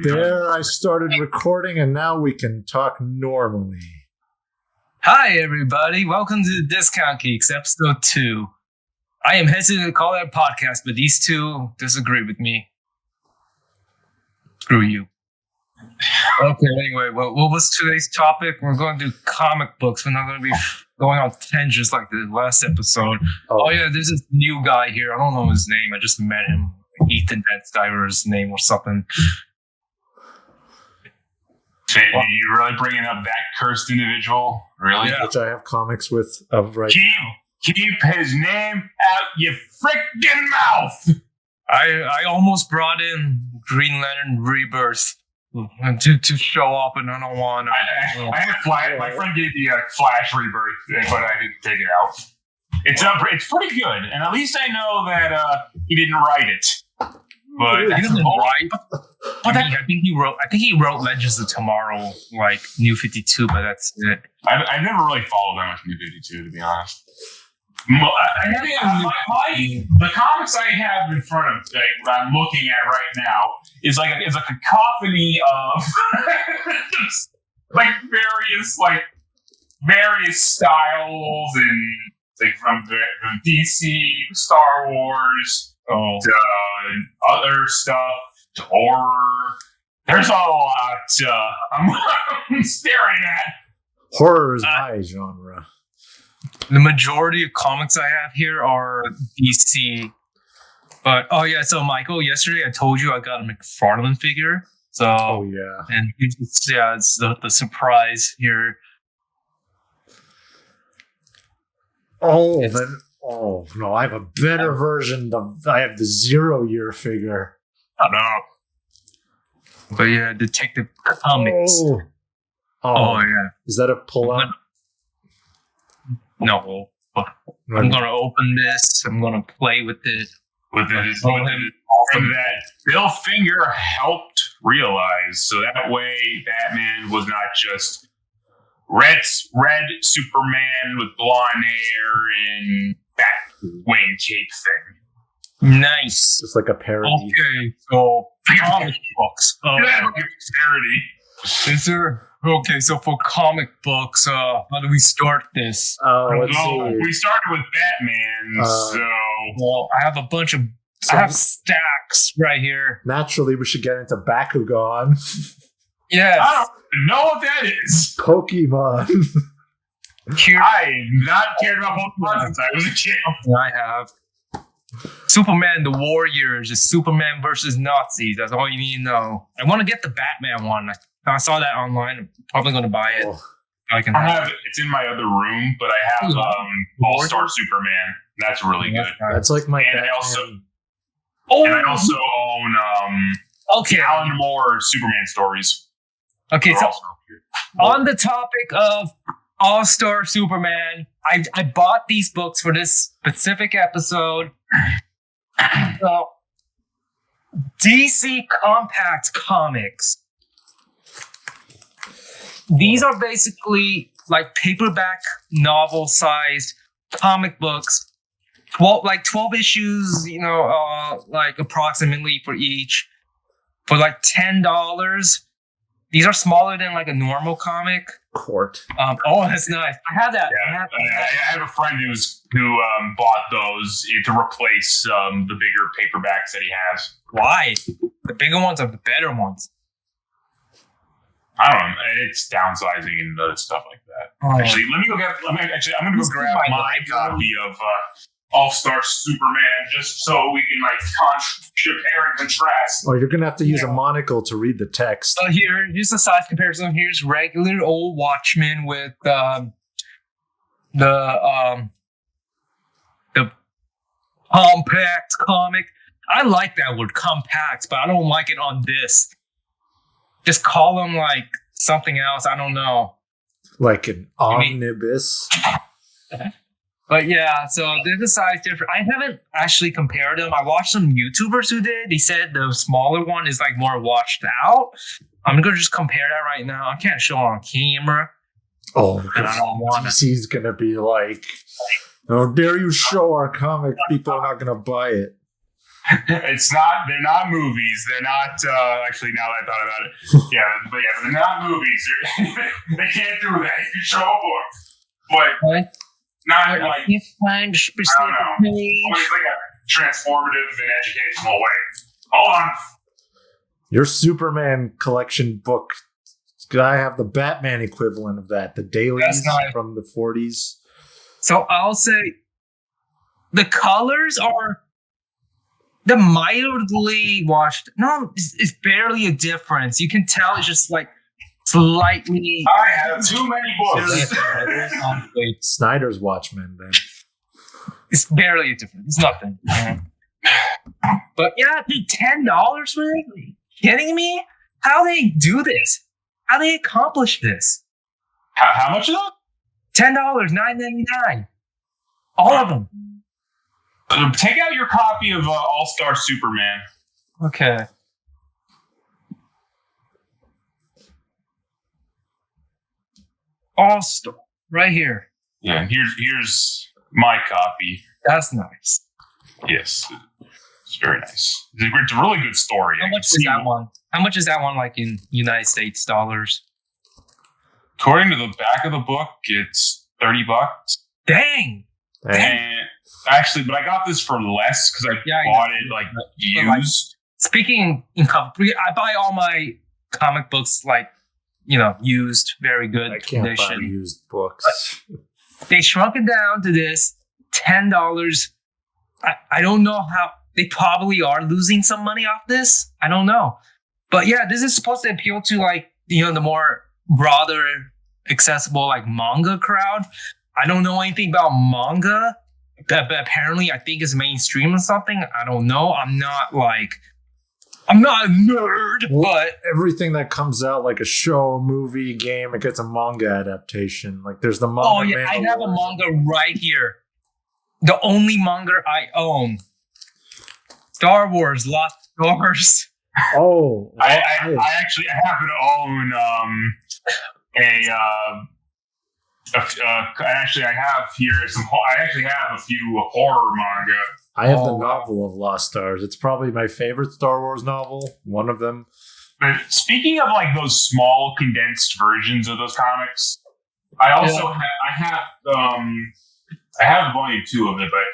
There, I started recording, and now we can talk normally. Hi, everybody. Welcome to the Discount Geeks, episode 2. I am hesitant to call it a podcast, but these two disagree with me. Screw you. Okay, anyway, what was today's topic? We're going to do comic books. We're not going to be going on tangents like the last episode. Oh, yeah, there's this new guy here. I don't know his name. I just met him. Ethan Denstiver's name or something. You're really bringing up that cursed individual? Really? Yeah. Which I have comics with of right now. Keep his name out your frickin' mouth! I almost brought in Green Lantern Rebirth to show off, and I don't want to. I had Flash. My friend gave me a Flash Rebirth, but I didn't take it out. It's pretty good, and at least I know that he didn't write it. But he doesn't write. I think he wrote Legends of Tomorrow, like New 52, but that's it. I've never really followed that much New 52, to be honest. The comics I have in front of, like, I'm looking at right now, is like a cacophony of various styles and from DC, Star Wars. To other stuff, to horror. There's a lot I'm staring at. Horror is my genre. The majority of comics I have here are DC. But, so Michael, yesterday I told you I got a McFarlane figure. So, and it's the surprise here. Oh, no, I have a better version. I have the 0-year figure. Oh, no. But yeah, Detective Comics. Oh, yeah. Is that a pull-out? No. I'm going to open this. I'm going to play with it. And that Bill Finger helped realize. So that way, Batman was not just red Superman with blonde hair and Batwing cape thing. Nice. Just like a parody. Okay, so comic books. Parody. Is there? Okay, so for comic books, how do we start this? We started with Batman, Well, I have a bunch of... I have stacks right here. Naturally, we should get into Bakugan. Yes. I don't know what that is. Pokemon. I've not cared about Pokemon since I was a kid. I have. Superman, the Warriors, is Superman versus Nazis. That's all you need to know. I want to get the Batman one. I saw that online. I'm probably going to buy it. I have it. It's in my other room, but I have All-Star Superman. That's really good. That's like my and Batman. I also own Alan Moore Superman stories. Okay, so on the topic of All-Star Superman, I bought these books for this specific episode. So, DC Compact Comics. These are basically like paperback novel-sized comic books. 12 issues, like approximately for each, for like $10. These are smaller than like a normal comic. Court. That's nice. I have that. Yeah, I have a friend who bought those to replace the bigger paperbacks that he has. Why? The bigger ones are the better ones. I don't know. It's downsizing and other stuff like that. Actually, I'm going to go grab my copy of All-Star Superman just so we can compare and contrast. Oh, you're going to have to use a monocle to read the text. So here's the size comparison. Here's regular old Watchmen with the compact comic. I like that word, compact, but I don't like it on this. Just call them like something else. I don't know. Like an omnibus. But yeah, so there's a size difference. I haven't actually compared them. I watched some YouTubers who did. They said the smaller one is like more washed out. I'm going to just compare that right now. I can't show it on camera. Oh, because DC's going to be like, how dare you show our comic? People are not going to buy it. It's not. They're not movies. They're not. Actually, now that I thought about it, but they're not movies. They can't do that. You can show a book, but not like you find specific I don't know. Always like a transformative and educational way. Hold on. Your Superman collection book. I have the Batman equivalent of that. The dailies from the 40s. So I'll say the colors are. The mildly washed. No, it's barely a difference. You can tell it's just like slightly. I have too many books. Snyder's Watchmen, then. It's barely a difference. It's nothing. But yeah, dude, $10 for it? Are you kidding me? How they do this? How they accomplish this? How much is that? $10, $9.99. All of them. Take out your copy of All-Star Superman. Okay. All-Star. Right here. Yeah, and here's my copy. That's nice. Yes. It's very nice. It's a really good story. How much is that one? How much is that one like in United States dollars? According to the back of the book, it's $30. Dang! And actually, but I got this for less because I bought it like used. Like, speaking in comic, I buy all my comic books like used, very good condition. I can't buy used books. But they shrunk it down to this $10. I don't know how they probably are losing some money off this. I don't know, but yeah, this is supposed to appeal to like the more broader, accessible like manga crowd. I don't know anything about manga, but apparently I think it's mainstream or something. I don't know. I'm not a nerd, but everything that comes out like a show, movie, game, it gets a manga adaptation. Like there's the manga. Oh yeah, I have a manga right here. The only manga I own. Star Wars, Lost Stars. Oh, I actually happen to own I have here I actually have a few horror manga. I have the novel of Lost Stars. It's probably my favorite Star Wars novel. One of them. But speaking of like those small condensed versions of those comics, I also I have volume 2 of it, but I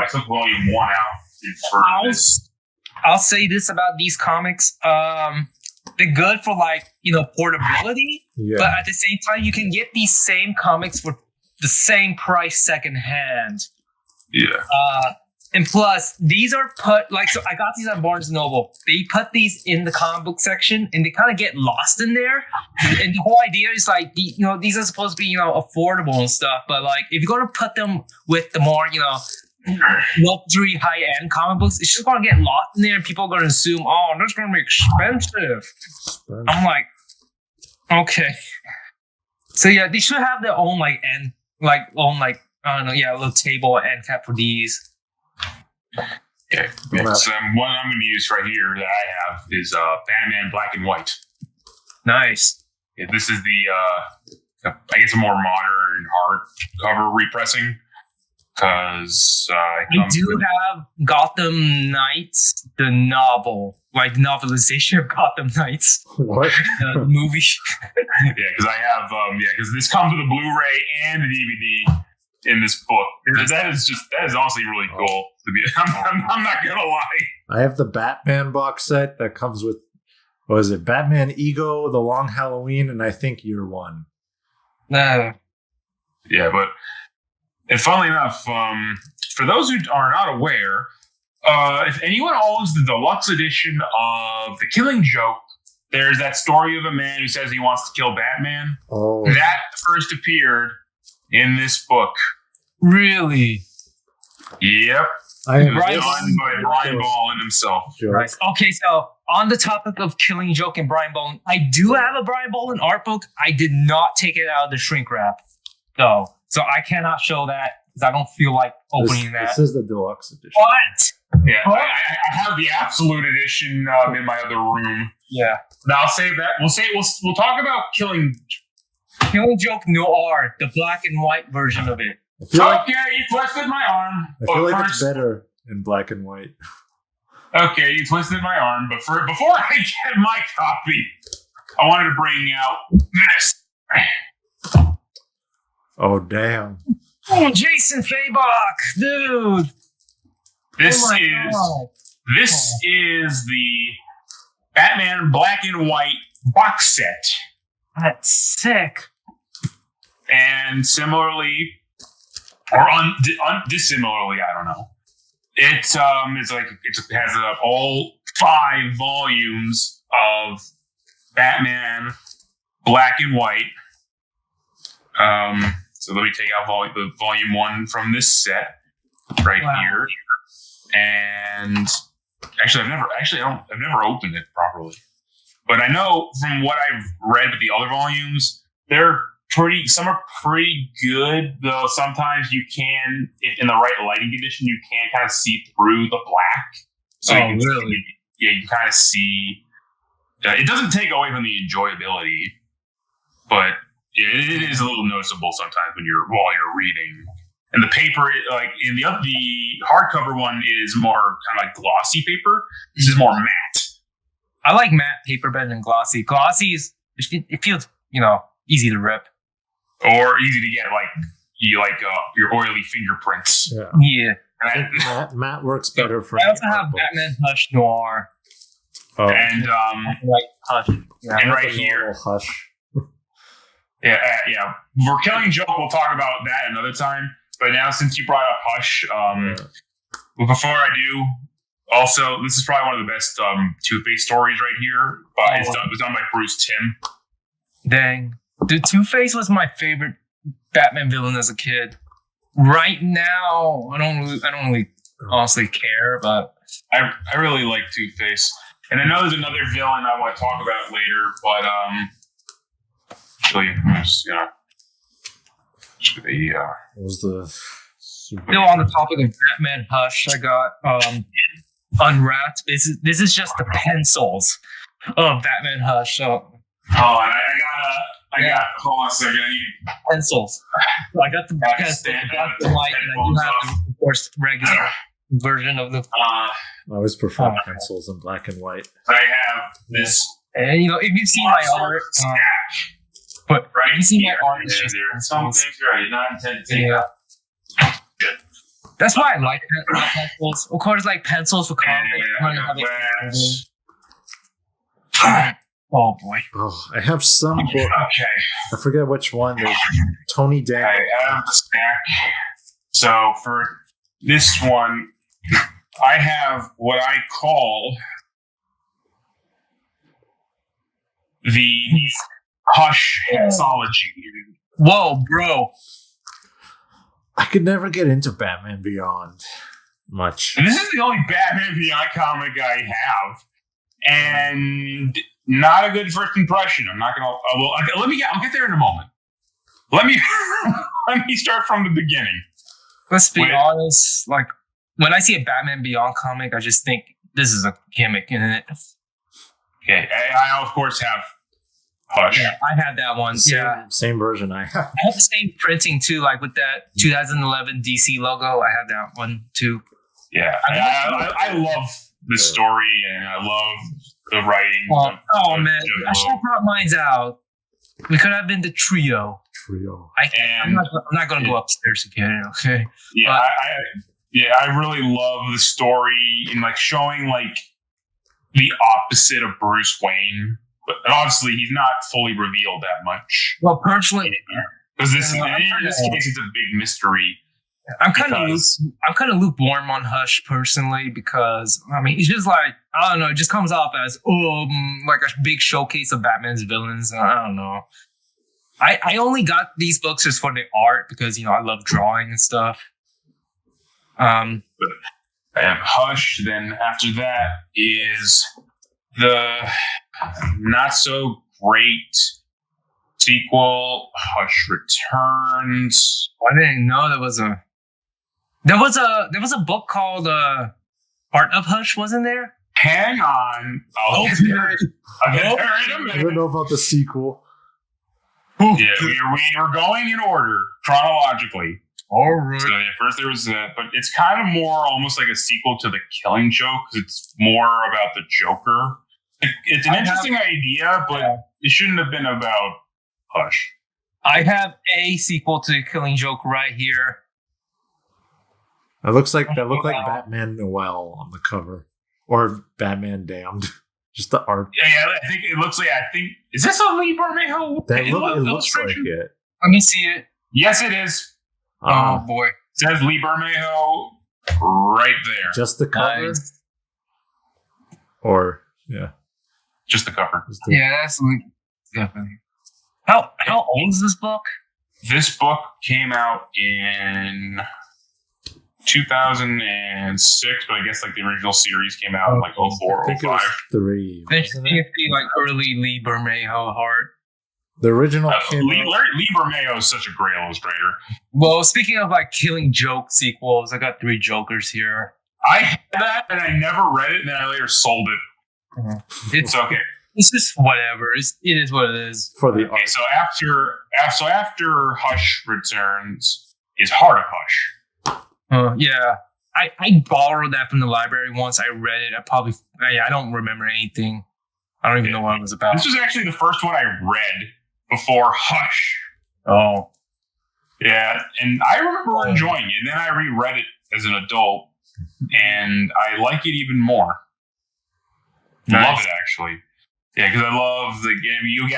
took volume 1 out. I'll say this about these comics. They're good for like, portability. Yeah. But at the same time, you can get these same comics for the same price secondhand. Yeah. And plus, these are put so I got these at Barnes & Noble. They put these in the comic book section, and they kind of get lost in there. And the whole idea is like, these are supposed to be, affordable and stuff. But like, if you're gonna put them with the more, luxury high-end comic books, it's just gonna get lost in there, and people are gonna assume, oh, that's gonna be expensive. I'm like, okay. So yeah, they should have their own I don't know, a little table and end cap for these. Okay. One I'm going to use right here that I have is Batman Black and White. Nice. Yeah, this is the I guess a more modern hardcover repressing. Because I do have Gotham Knights, the novel, like the novelization of Gotham Knights. What? The movie. Yeah, because I have because this comes with a Blu-ray and a DVD in this book. That is honestly really cool. I'm not gonna lie. I have the Batman box set that comes with Batman Ego, The Long Halloween, and I think Year One. No. Yeah, but. And funnily enough, for those who are not aware, if anyone owns the deluxe edition of The Killing Joke, there's that story of a man who says he wants to kill Batman. Oh. That first appeared in this book. Really? Yep. It was done by Brian Bolland himself. Right. Okay, so on the topic of Killing Joke and Brian Bolland, I do have a Brian Bolland art book. I did not take it out of the shrink wrap, though. So I cannot show that because I don't feel like opening that. This is the deluxe edition. What? Yeah, I have the absolute edition in my other room. Yeah. Now I'll save that. We'll talk about Killing Joke Noir, the black and white version of it. Okay, you twisted my arm. I feel like it's better in black and white. Okay, you twisted my arm, but before I get my copy, I wanted to bring out this. Oh, damn. Oh, Jason Fabok, dude. This is the Batman Black and White box set. That's sick. And similarly, or dissimilarly, I don't know. It has all 5 volumes of Batman Black and White. So let me take out the volume 1 from this set right here. And actually, I've never opened it properly. But I know from what I've read with the other volumes, some are pretty good, though sometimes you can, in the right lighting condition, you can kind of see through the black. So you can kind of see. It doesn't take away from the enjoyability, but it is a little noticeable sometimes while you're reading. And the paper, like in the hardcover one, is more kind of like glossy paper. This is more matte. I like matte paper better than glossy. Glossy it feels easy to rip. Or easy to get, your oily fingerprints. Yeah. I think matte works better for. I also have Batman Hush Noir. Oh. And Hush. Yeah. And right here, Hush. Yeah. For Killing Joke, we'll talk about that another time. But now, since you brought up Hush, before I do, also this is probably one of the best Two-Face stories right here. It was done by Bruce Timm. Dang. Dude, Two-Face was my favorite Batman villain as a kid. Right now, I don't really honestly care, but I really like Two-Face. And I know there's another villain I want to talk about later, but actually, was the still on the topic of Batman Hush, I got Unwrapped. This is just the pencils of Batman Hush. So. Oh, and I got. Hold on a second. Pencils. So I got the pencils. I got the white, and I do have the, of course, regular version of the. I always prefer pencils in black and white. I have this. And if you see my art, but right, if you see my art, it's just some things I did not intend to take out. That's why I like pencils. Of course, like pencils for comics. Oh boy! Oh, I have some book. Okay, I forget which one. There's Tony Daniel. I have the stack. So for this one, I have what I call the Hush Hexology. Whoa, bro! I could never get into Batman Beyond much. And this is the only Batman Beyond comic I have, and not a good first impression. I'm not gonna. I'll get there in a moment. Let me start from the beginning. Let's be honest. Like when I see a Batman Beyond comic, I just think this is a gimmick, isn't it? Okay, I of course have Hush. Yeah, I had that one. Same version I have. I have the same printing too, like with that 2011 DC logo. I have that one too. Yeah, I love the story and I love the writing. Man, I should have brought mine out. We could have been the trio. I'm not going to go upstairs again. Okay. Yeah, I really love the story and like showing like the opposite of Bruce Wayne. But obviously, he's not fully revealed that much. Well, personally, because in this case, it's a big mystery. I'm kind of lukewarm on Hush personally because I mean, it's just like I don't know. It just comes off as like a big showcase of Batman's villains. I don't know. I only got these books just for the art because I love drawing and stuff. I have Hush. Then after that is the not so great sequel, Hush Returns. I didn't know there was a book called Art of Hush, wasn't there? Hang on. I'll get there in a minute. I don't know about the sequel. Yeah, we're going in order chronologically. All right. So first there was that, but it's kind of more almost like a sequel to The Killing Joke because it's more about the Joker. It's an interesting idea, but it shouldn't have been about Hush. I have a sequel to The Killing Joke right here. That looks like Batman Noel on the cover, or Batman Damned. Just the art. Yeah, I think it looks like. Is this a Lee Bermejo? It looks like it. Let me see it. Yes, it is. Oh boy, it says Lee Bermejo right there. Just the cover, or just the cover. That's definitely. How old is this book? This book came out in 2006, but I guess like the original series came out in like 04, 05. 3. This seems to be like early Lee Bermejo art. The original Lee Bermejo is such a great illustrator. Well, speaking of like Killing Joke sequels, I got 3 Jokers here. I had that and I never read it, and then I later sold it. Mm-hmm. It's okay. It's just whatever. It is what it is. For the art. So after Hush returns is Heart of Hush. Yeah. I borrowed that from the library once. I read it. I don't remember anything. I don't even know what it was about. This was actually the first one I read before Hush. Oh. Yeah, and I remember enjoying it. And then I reread it as an adult, and I like it even more. Nice. Love it, actually. Yeah, because I love the game. You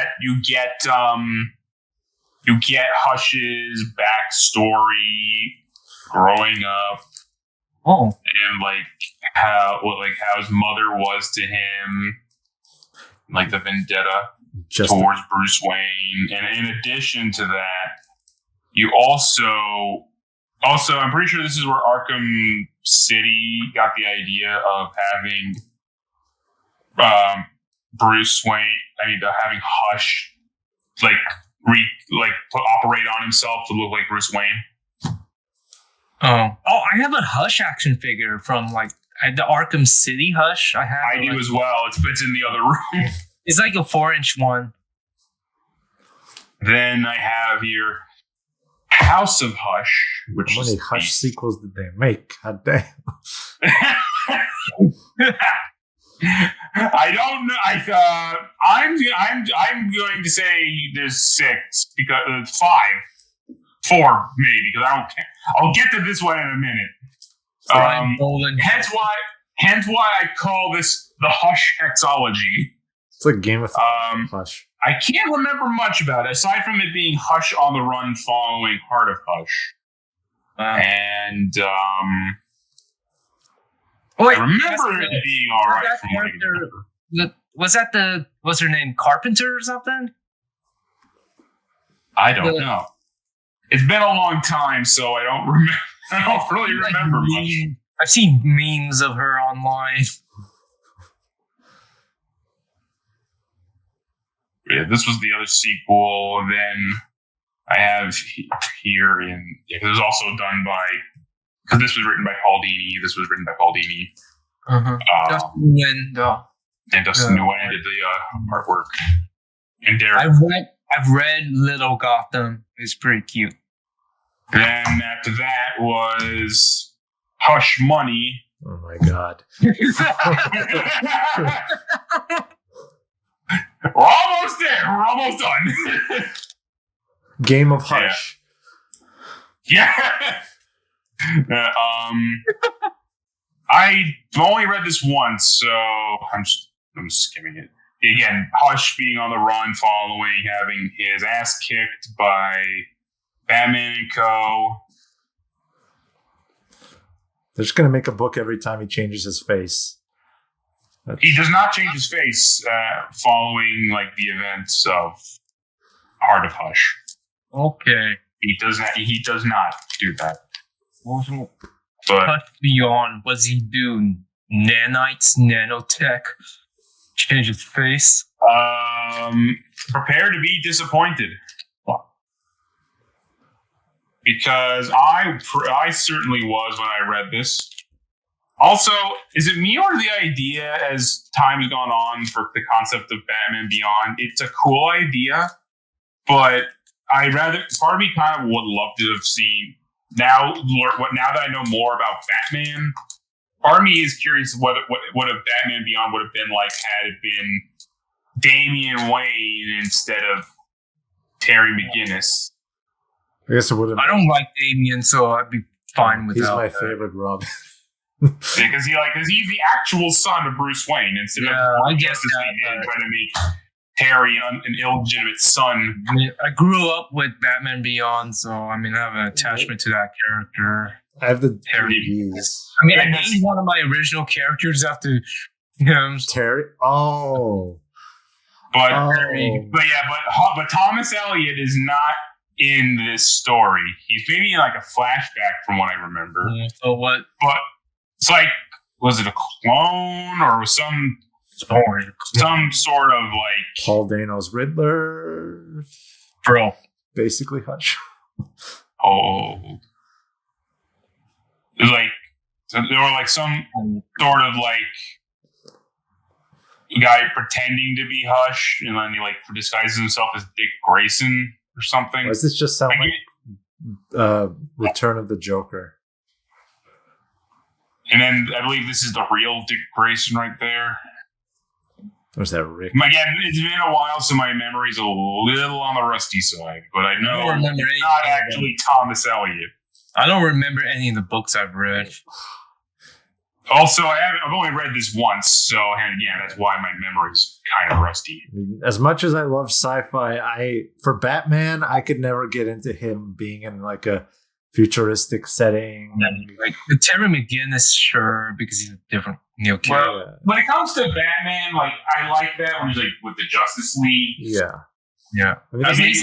get Hush's backstory growing up. Oh. And how his mother was to him, like the vendetta towards Bruce Wayne. And in addition to that, you also I'm pretty sure this is where Arkham City got the idea of having Bruce Wayne. Having Hush operate on himself to look like Bruce Wayne. Oh, I have a Hush action figure from the Arkham City Hush. I do as well. It's in the other room. It's like a 4-inch one. Then I have here House of Hush, which how many Hush sequels did they make? God damn. I don't know. I'm going to say there's 6 because 5. 4 maybe, because I don't care. I'll get to this one in a minute. Hence why I call this the Hush Hexology. It's like Game of Thrones. Hush. I can't remember much about it aside from it being Hush on the Run following Heart of Hush. And I remember it being all right. From what I remember. Was her name Carpenter or something? I don't know. It's been a long time, so I don't remember. I don't really remember much. I've seen memes of her online. Yeah, this was the other sequel. Then I have here it was also done by, because this was written by Paul Dini. Dustin Nguyen. And Dustin Nguyen did the artwork. And Derek. I've read Little Gotham. It's pretty cute. Then after that was Hush Money. Oh my god. We're almost there. We're almost done. Game of Hush. Yeah. I only read this once, so I'm skimming it. Again, Hush being on the run, having his ass kicked by Batman and Co. They're just going to make a book every time he changes his face. He does not change his face following the events of Heart of Hush. Okay. He does not do that. But Hush Beyond, what's he do? Nanites, nanotech, change his face. Prepare to be disappointed. Because I certainly was when I read this. Also, is it me or the idea as time has gone on for the concept of Batman Beyond? It's a cool idea, but part of me kind of would love to have seen now that I know more about Batman, part of me is curious what a Batman Beyond would have been like had it been Damian Wayne instead of Terry McGinnis. I guess it would have. I don't like Damian, so I'd be fine with that. He's my favorite Robin. Because he's the actual son of Bruce Wayne instead of Justice League trying to make Terry an illegitimate son. I mean, I grew up with Batman Beyond, so I mean, I have an attachment to that character. I have the Terry. DVDs. I mean, I named one of my original characters after Terry. Oh. But Thomas Elliott is not in this story. He's maybe in like a flashback from what I remember. So what? But it's like, was it a clone or some sort of like Paul Dano's Riddler? Bro. Basically Hush. Oh. It was like, so there were like some sort of like guy pretending to be Hush, and then he like disguises himself as Dick Grayson or something. Does this just sound like Return of the Joker? And then I believe this is the real Dick Grayson right there. Or is that Rick? Again, it's been a while, so my memory's a little on the rusty side, but I know it's not actually Thomas Elliott. I don't remember any of the books I've read. Also, I've only read this once, so and again, that's why my memory's kind of rusty. As much as I love sci-fi, for Batman, I could never get into him being in like a futuristic setting. Like with Terry McGinnis, sure, because he's a different character. Well, when it comes to Batman, like I like that when he's like with the Justice League. Yeah. I mean,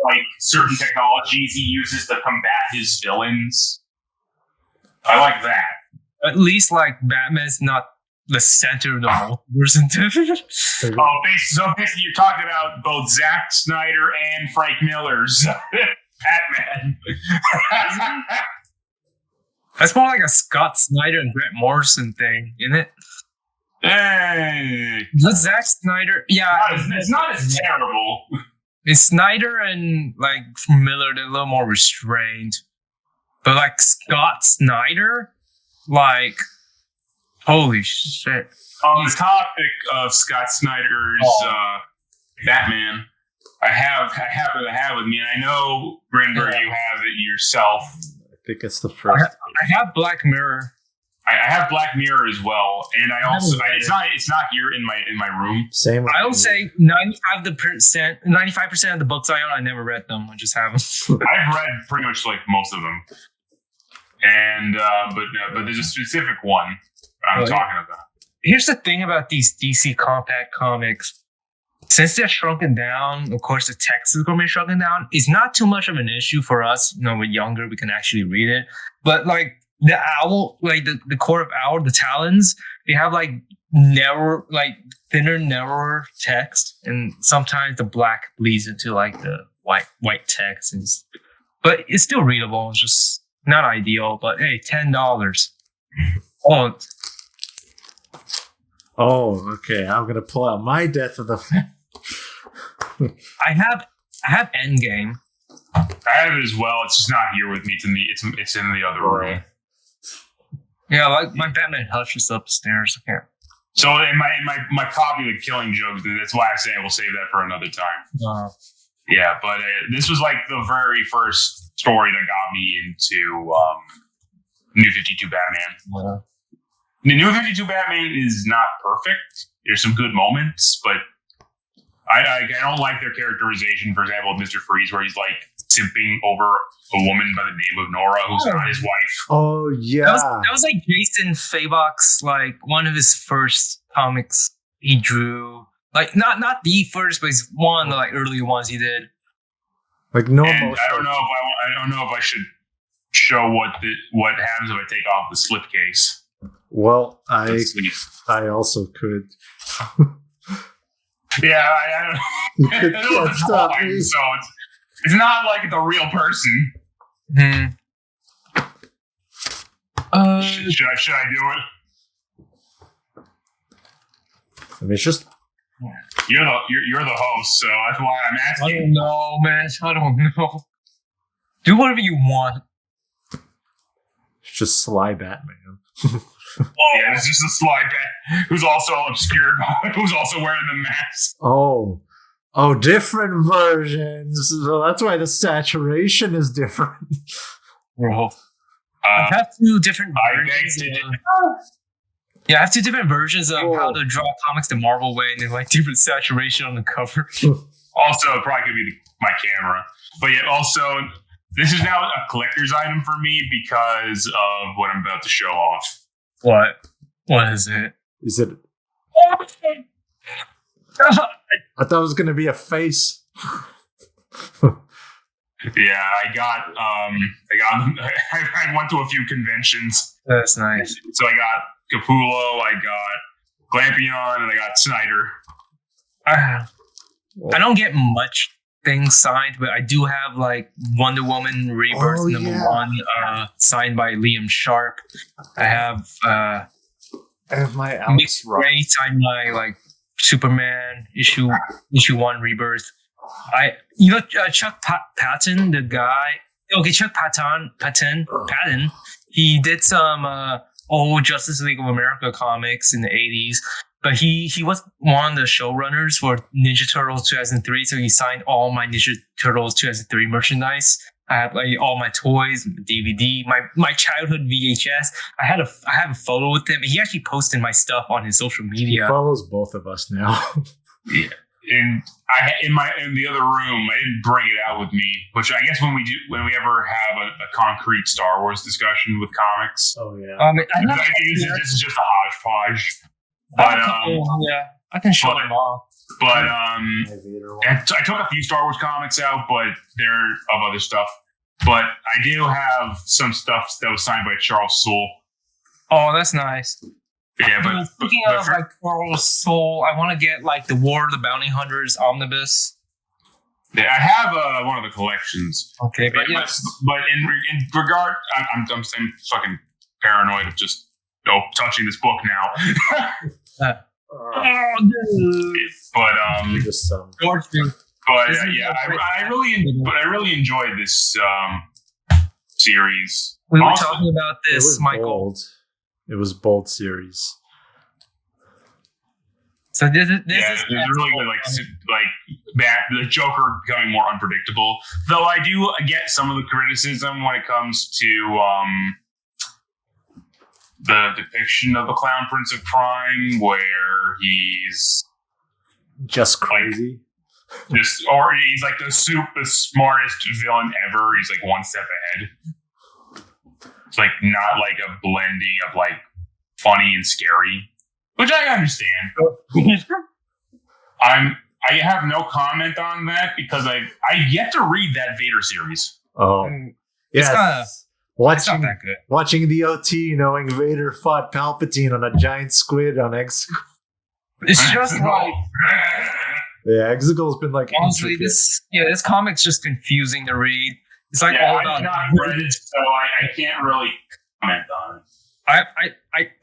like certain technologies he uses to combat his villains. I like that. At least, like, Batman's not the center of the multiverse. So basically you're talking about both Zack Snyder and Frank Miller's Batman. That's more like a Scott Snyder and Grant Morrison thing, isn't it? Hey. But Zack Snyder, it's not as terrible. It's Snyder and, like, Miller, they're a little more restrained. But, like, Scott Snyder... Like, holy shit. On the topic of Scott Snyder's Batman, I happen to have with me, and I know, Grinberg, you have it yourself. I think it's the first. I have Black Mirror. I have Black Mirror as well, and I also it's not here in my room. Same. I would say 95% of the books I own, I never read them. I just have them. I've read pretty much like most of them. And but there's a specific one I'm talking about. Here's the thing about these DC compact comics. Since they're shrunken down, of course the text is going to be shrunken down. It's not too much of an issue for us. We're younger, we can actually read it. But like the owl, like the Court of Owl, the Talons, they have like narrower, like thinner, narrower text, and sometimes the black bleeds into like the white text. But it's still readable. It's just not ideal, but hey, $10. Oh, okay. I'm gonna pull out my Death of the Family. I have Endgame. I have it as well. It's just not here with me. It's in the other room. Yeah, like my Batman Hush is upstairs. I can't. So in my copy of Killing Jokes, that's why I say we'll save that for another time. Yeah, but this was like the very first story that got me into New 52 Batman. The New 52 Batman is not perfect. There's some good moments, but I don't like their characterization. For example, Mr. Freeze, where he's like simping over a woman by the name of Nora, who's not his wife. Oh yeah, that was like Jason Fabok's like one of his first comics he drew. Like not the first, but it's one of the like early ones he did. Like no, I don't know if I should show what happens if I take off the slipcase. Well, I also could. Yeah, I don't know. So it's not like the real person. Should I do it? I mean, it's just you're the host, so that's why I'm asking. I don't know, man. I don't know. Do whatever you want. It's just Sly Batman. Yeah, it's just a Sly Bat who's also obscured, who's also wearing the mask. Oh, different versions. So that's why the saturation is different. I have two different versions. I have two different versions of how to draw comics the Marvel way, and they're like different saturation on the cover. Also, it probably could be my camera. But yeah, also, this is now a collector's item for me because of what I'm about to show off. What? What is it? Is it? I thought it was going to be a face. Yeah, I went to a few conventions. That's nice. So I got Capullo, I got Glampion, and I got Snyder. I don't get much things signed, but I do have like Wonder Woman Rebirth #1 signed by Liam Sharp. I have my Alex Gray signed by like Superman issue 1 Rebirth. Chuck Patton, the guy. Okay, Chuck Patton. He did some old Justice League of America comics in the 80s, but he was one of the showrunners for Ninja Turtles 2003, so he signed all my Ninja Turtles 2003 merchandise. I have like all my toys, DVD, my childhood VHS. I have a photo with him. He actually posted my stuff on his social media. He follows both of us now. Yeah. And in the other room, I didn't bring it out with me, which I guess when we ever have a concrete Star Wars discussion with comics. Oh yeah. This is just a hodgepodge. But I can show them all. But I took a few Star Wars comics out, but they're of other stuff. But I do have some stuff that was signed by Charles Soule. Oh, that's nice. Yeah, but speaking of like Charles Soule, I want to get like the War of the Bounty Hunters omnibus. Yeah, I have one of the collections. Okay, but in regard, I'm fucking paranoid of just touching this book now. I really enjoyed this series. We were talking about this, Michael. Bold. It was bold series. So this is really good, like the Joker becoming more unpredictable. Though I do get some of the criticism when it comes to the depiction of the Clown Prince of Crime, where he's just crazy. Or he's like the smartest villain ever. He's like one step ahead. It's like not like a blending of like funny and scary, which I understand. I have no comment on that because I've yet to read that Vader series. Oh, yeah. It's not that good. Watching the OT, knowing Vader fought Palpatine on a giant squid on Exegol. It's just like Exegol's been like honestly, this comic's just confusing to read. It's like all about. I've not read it, so I can't really comment on it.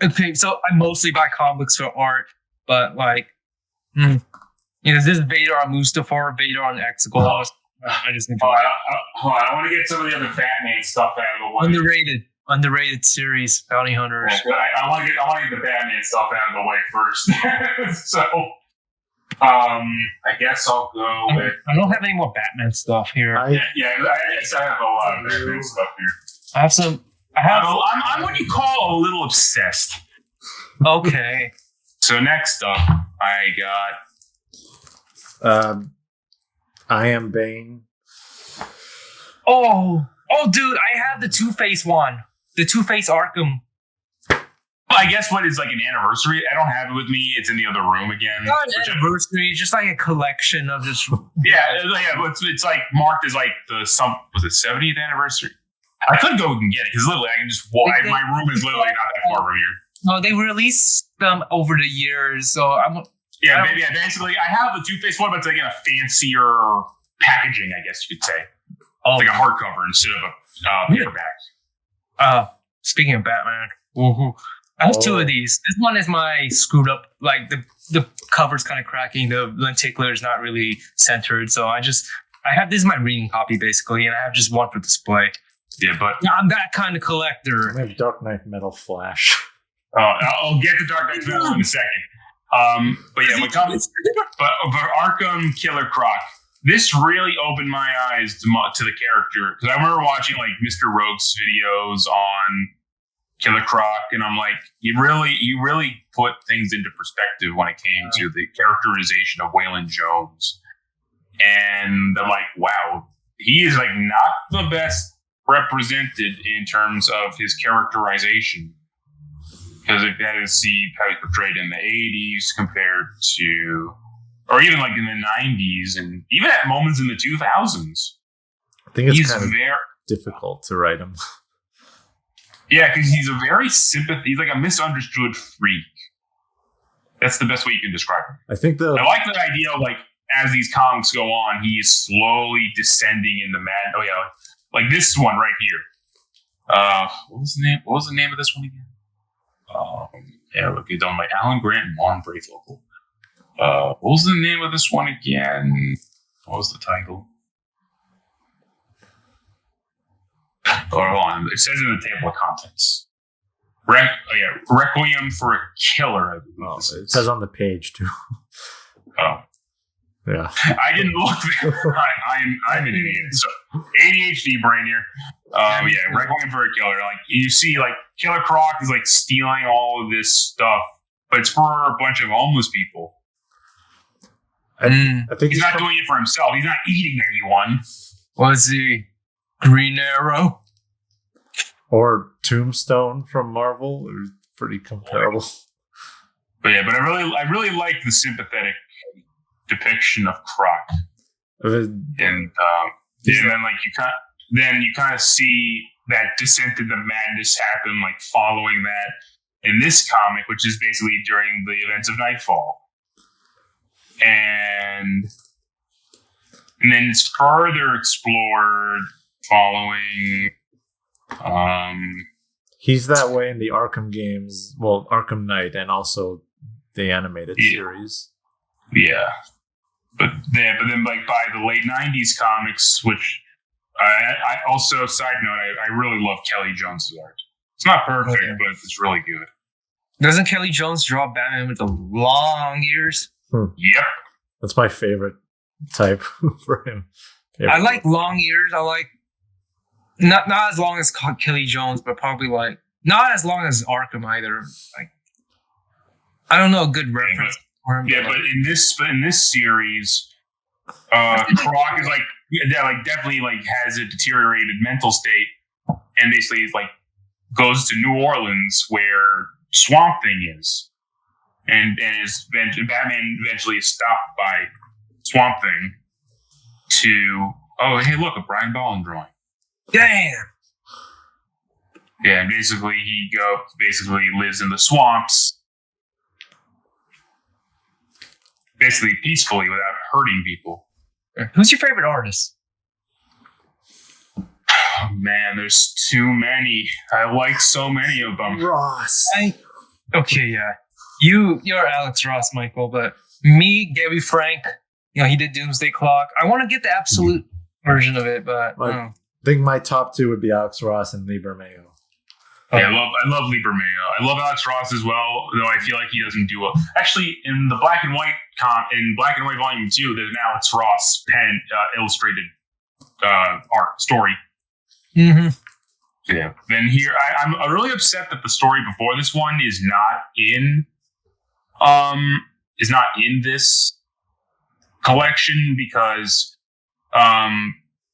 Okay, so I mostly buy comics for art, but like, this is Vader on Mustafar, Vader on Exegol. I just enjoy it. I want to get some of the other Batman stuff out of the way. Underrated series, Bounty Hunters. I want to get the Batman stuff out of the way first. So, I guess I'll go with. I don't have any more Batman stuff here. I have a lot of Batman stuff here. I have some. I'm what you call a little obsessed. Okay. So next up, I got. I Am Bane. Oh, dude! I have the Two-Face one, the Two-Face Arkham. I guess what is like an anniversary. I don't have it with me. It's in the other room again. Not an anniversary, just like a collection of just. It's like marked as like was it 70th anniversary? I could go and get it because literally I can just walk. My room is literally not that far from here. No, they released them over the years, so I'm. Yeah, maybe. Basically, I have the Two-Face one, but it's like in a fancier packaging, I guess you could say. Oh, it's like a hardcover instead of a paperback. Speaking of Batman, I have two of these. This one is my screwed up, like the cover's kind of cracking. The lenticular is not really centered, so I have this is my reading copy basically, and I have just one for display. Yeah, but I'm that kind of collector. I have Dark Knight Metal Flash. I'll get to Dark Knight Metal in a second. But yeah, but Arkham Killer Croc. This really opened my eyes to the character, because I remember watching like Mr. Rogue's videos on Killer Croc, and I'm like, you really put things into perspective when it came to the characterization of Waylon Jones. And I'm like, wow, he is like not the best represented in terms of his characterization, because if you had to see how he's portrayed in the 80s compared to, or even like in the 90s, and even at moments in the 2000s. I think it's kind of difficult to write him. Yeah, because he's a very he's like a misunderstood freak. That's the best way you can describe him. I think I like the idea of like, as these comics go on, he's slowly descending into mad. Oh yeah, like this one right here. What was the name of this one again? Yeah, look, it's done by Alan Grant and Juan Brayfogle. What was the name of this one again? What was the title? Hold on, it says in the table of contents. Requiem for a Killer. I believe it says on the page too. Oh. Yeah. I didn't look there. I'm an idiot. So ADHD brain here. Requiem for a Killer. Like you see, like Killer Croc is like stealing all of this stuff, but it's for a bunch of homeless people. I think he's not doing it for himself. He's not eating anyone. Was he Green Arrow or Tombstone from Marvel? It was pretty comparable. But yeah, I really like the sympathetic depiction of Croc, and then like you kind of see that descent into madness happen, like following that in this comic, which is basically during the events of Nightfall, and then it's further explored following. He's that way in the Arkham games, well, Arkham Knight, and also the animated series. Yeah. But then, like by the late '90s comics, which I also, side note, I really love Kelly Jones' art. It's not perfect, but it's really good. Doesn't Kelly Jones draw Batman with the long ears? Yep, that's my favorite type for him. I like long ears. I like not as long as Kelly Jones, but probably like not as long as Arkham either. Like I don't know a good reference. Yeah, but in this series, Croc is like definitely like has a deteriorated mental state, and basically is like goes to New Orleans where Swamp Thing is, and Batman eventually is stopped by Swamp Thing to hey look, a Brian Bolland drawing. Damn. Yeah, and basically he lives in the swamps. Basically peacefully without hurting people. Who's your favorite artist? Oh, man, there's too many. I like so many of them. Ross. Okay, yeah. You're Alex Ross, Michael, but me, Gary Frank, he did Doomsday Clock. I want to get the absolute version of it, but I think my top two would be Alex Ross and Lieber Mayo. Yeah, I love Lieber Mayo. I love Alex Ross as well, though I feel like he doesn't do well. Actually, in the Black and White Volume 2, there's an Alex Ross pen illustrated art story. Mm-hmm. Yeah. Then here, I'm really upset that the story before this one is not in this collection, because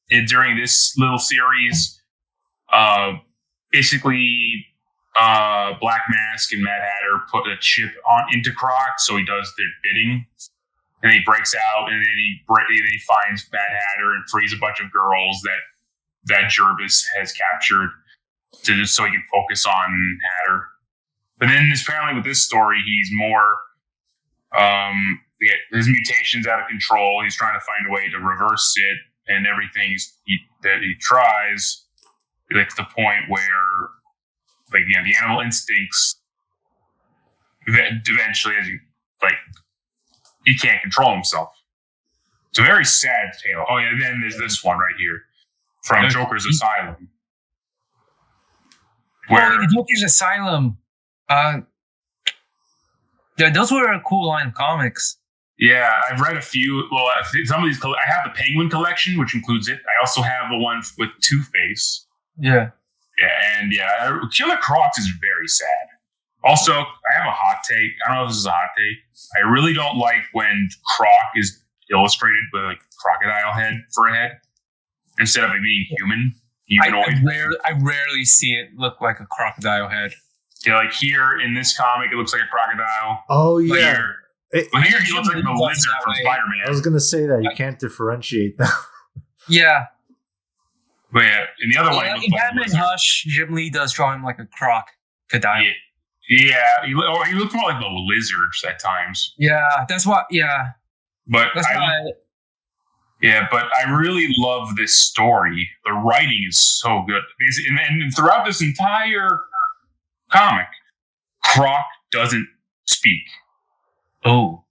during this little series, basically, Black Mask and Mad Hatter put a chip into Croc, so he does their bidding, and he breaks out, and then he finds Mad Hatter and frees a bunch of girls that Jervis has captured, so he can focus on Hatter. But then apparently with this story, he's more his mutation's out of control. He's trying to find a way to reverse it, and everything that he tries. Like to the point where, like, the animal instincts eventually, he can't control himself. It's a very sad tale. Oh yeah, then there's this one right here from Joker's Asylum. Where the Joker's Asylum. Those were a cool line of comics. Yeah, I've read a few. Well, some of these. I have the Penguin collection, which includes it. I also have the one with Two-Face. Yeah. Yeah, and Killer Crocs is very sad. Also, I have a hot take. I don't know if this is a hot take. I really don't like when Croc is illustrated with like crocodile head for a head instead of it being humanoid. I rarely see it look like a crocodile head. Yeah, like here in this comic, it looks like a crocodile. Oh yeah. But here he looks like the lizard from Spider-Man. I was gonna say that you can't differentiate them. Yeah. But yeah, in the other one, in Batman Hush, Jim Lee does draw him like a crocodile. Yeah, he looks more like the lizards at times. Yeah, that's what. Yeah, but but I really love this story. The writing is so good, and throughout this entire comic, Croc doesn't speak. Oh.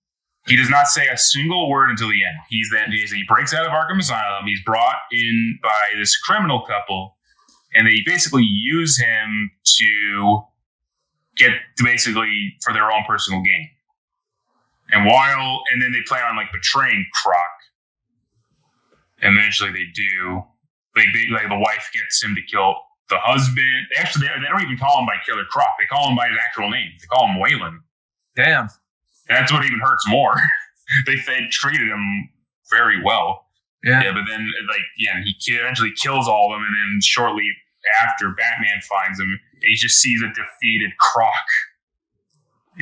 He does not say a single word until the end. He breaks out of Arkham Asylum. He's brought in by this criminal couple, and they basically use him to get basically for their own personal gain. And then they plan on like betraying Croc. And eventually they do. Like the wife gets him to kill the husband. Actually, they don't even call him by Killer Croc. They call him by his actual name. They call him Waylon. Damn. And that's what even hurts more. they treated him very well. Yeah. But then he eventually kills all of them, and then shortly after, Batman finds him, and he just sees a defeated Croc.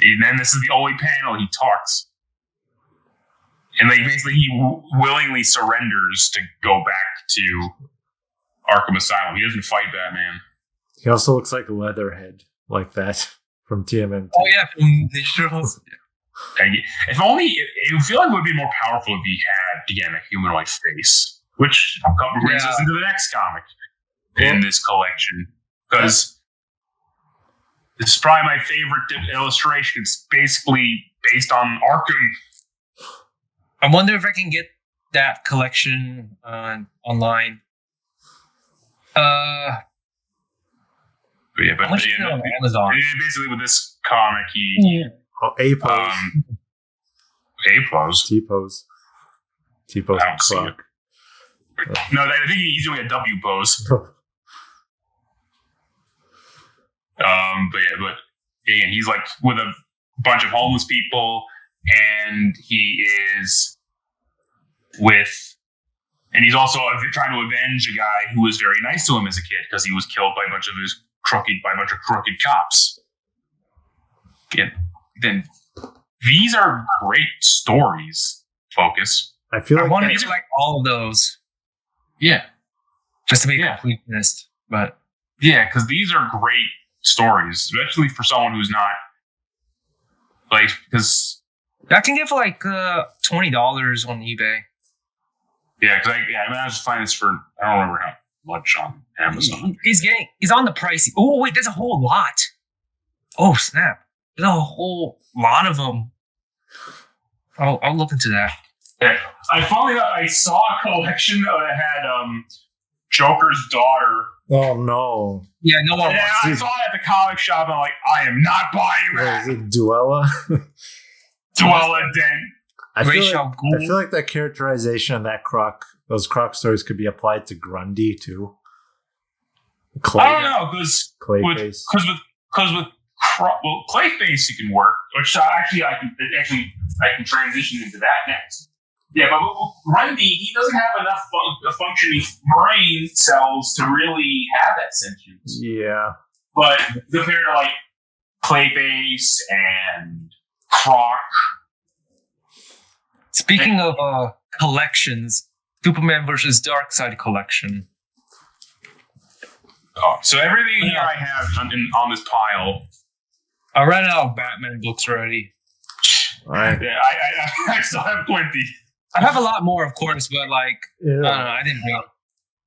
And then this is the only panel he talks. And basically he willingly surrenders to go back to Arkham Asylum. He doesn't fight Batman. He also looks like Leatherhead, like that from TMNT. Oh yeah, from Ninja Turtles. If only, it would feel like it would be more powerful if he had, again, a humanoid face. Which brings us into the next comic in this collection. Because this is probably my favorite illustration. It's basically based on Arkham. I wonder if I can get that collection online. On Amazon. Basically, with this comic, A-pose. A-pose? T-pose. T-pose and Croc. No, I think he's doing a W pose. But again, he's like with a bunch of homeless people, and he's also trying to avenge a guy who was very nice to him as a kid because he was killed by a bunch of crooked cops. Yeah. Then these are great stories, Focus. I feel like I wanted to like all of those. Yeah. Just to be completely honest. But yeah, because these are great stories, especially for someone who's not because I can get for like $20 on eBay. Yeah, because I managed to find this for I don't remember how much on Amazon. He's on the pricey. Oh wait, there's a whole lot. Oh snap! There's a whole lot of them. I'll look into that. Yeah. I saw a collection that had Joker's daughter. Oh no! Yeah, no one. Yeah, I saw it at the comic shop, and I'm like, I am not buying that. Is it Duella? Duella Dent. I feel like that characterization of those Croc stories could be applied to Grundy too. I don't know because Clayface. With Clayface it can work. Which I can transition into that next. Yeah, but with Grundy, he doesn't have enough functioning brain cells to really have that sentience. Yeah, but compared to like Clayface and Croc. Speaking of collections, Superman versus Darkseid collection. Oh, so everything here I have on this pile. I ran out of Batman books already. Right. Yeah, I still have plenty. I have a lot more, of course, but I don't know. I didn't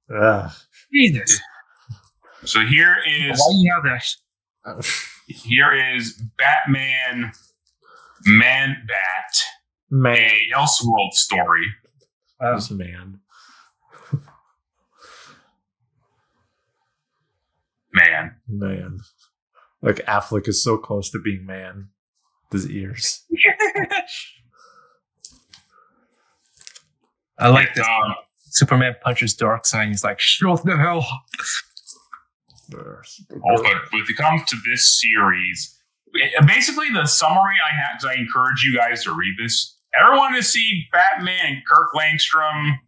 know. Jesus. So here is. Why do you have that? Here is Batman, Man-Bat. A Elseworld story. This man. Man. Like Affleck is so close to being man. His ears. I like this. Superman punches Darkseid. He's like, "Shut the hell up." But when it comes to this series, basically the summary I have, I encourage you guys to read this. Everyone to see Batman, Kirk Langstrom,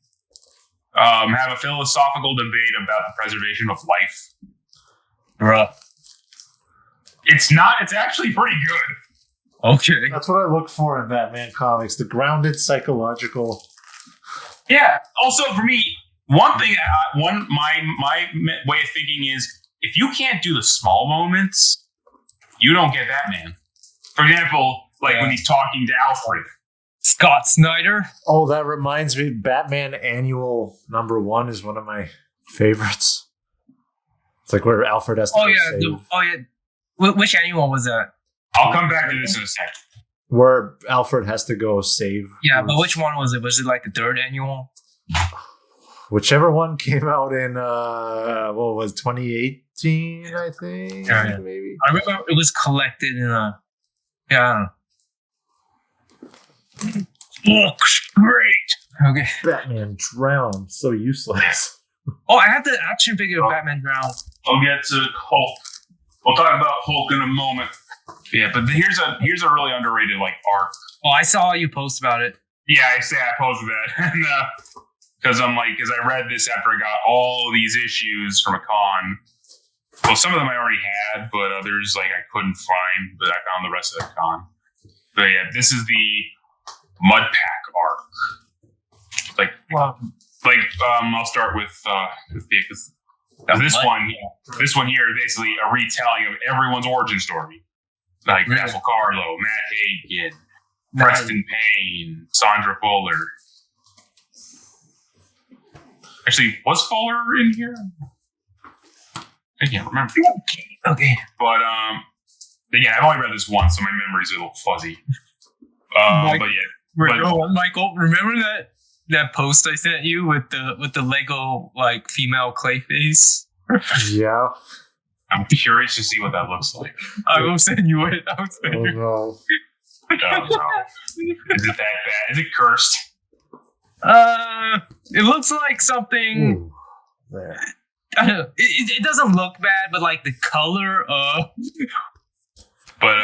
have a philosophical debate about the preservation of life. Bruh. It's actually pretty good. Okay. That's what I look for in Batman comics, the grounded psychological. Yeah. Also, for me, one thing, my way of thinking is, if you can't do the small moments, you don't get Batman. For example, when he's talking to Alfred. Scott Snyder. Oh, that reminds me, Batman Annual #1 is one of my favorites. It's like where Alfred has to save. Which annual was that? I'll come back to this in a second. Where Alfred has to go save. Yeah, but which one was it? Was it like the third annual? Whichever one came out in, 2018, I think? Yeah. Maybe. I remember it was collected in a... Yeah, I don't know. Looks great. Okay. Batman drowned. So useless. Oh, I have the action figure of Batman Drowned. I'll get to Hulk. We'll talk about Hulk in a moment. Yeah, but here's a really underrated arc. Oh, I saw you post about it. Yeah, I posted that. And because I read this after I got all these issues from a con. Well, some of them I already had, but others I couldn't find, but I found the rest of the con. But yeah, this is the Mud Pack arc. I'll start with this one here is basically a retelling of everyone's origin story. Basil Carlo, Matt Hagen, Preston Payne, Sandra Fuller. Actually, was Fuller in here? I can't remember. Okay. But again, I've only read this once, so my memory's a little fuzzy. Michael, remember that post I sent you with the Lego female Clayface? Yeah. I'm curious to see what that looks like. I will send you it. No. Oh, no. Is it that bad? Is it cursed? It looks like something. Ooh, there. I don't know. It doesn't look bad, but the color. But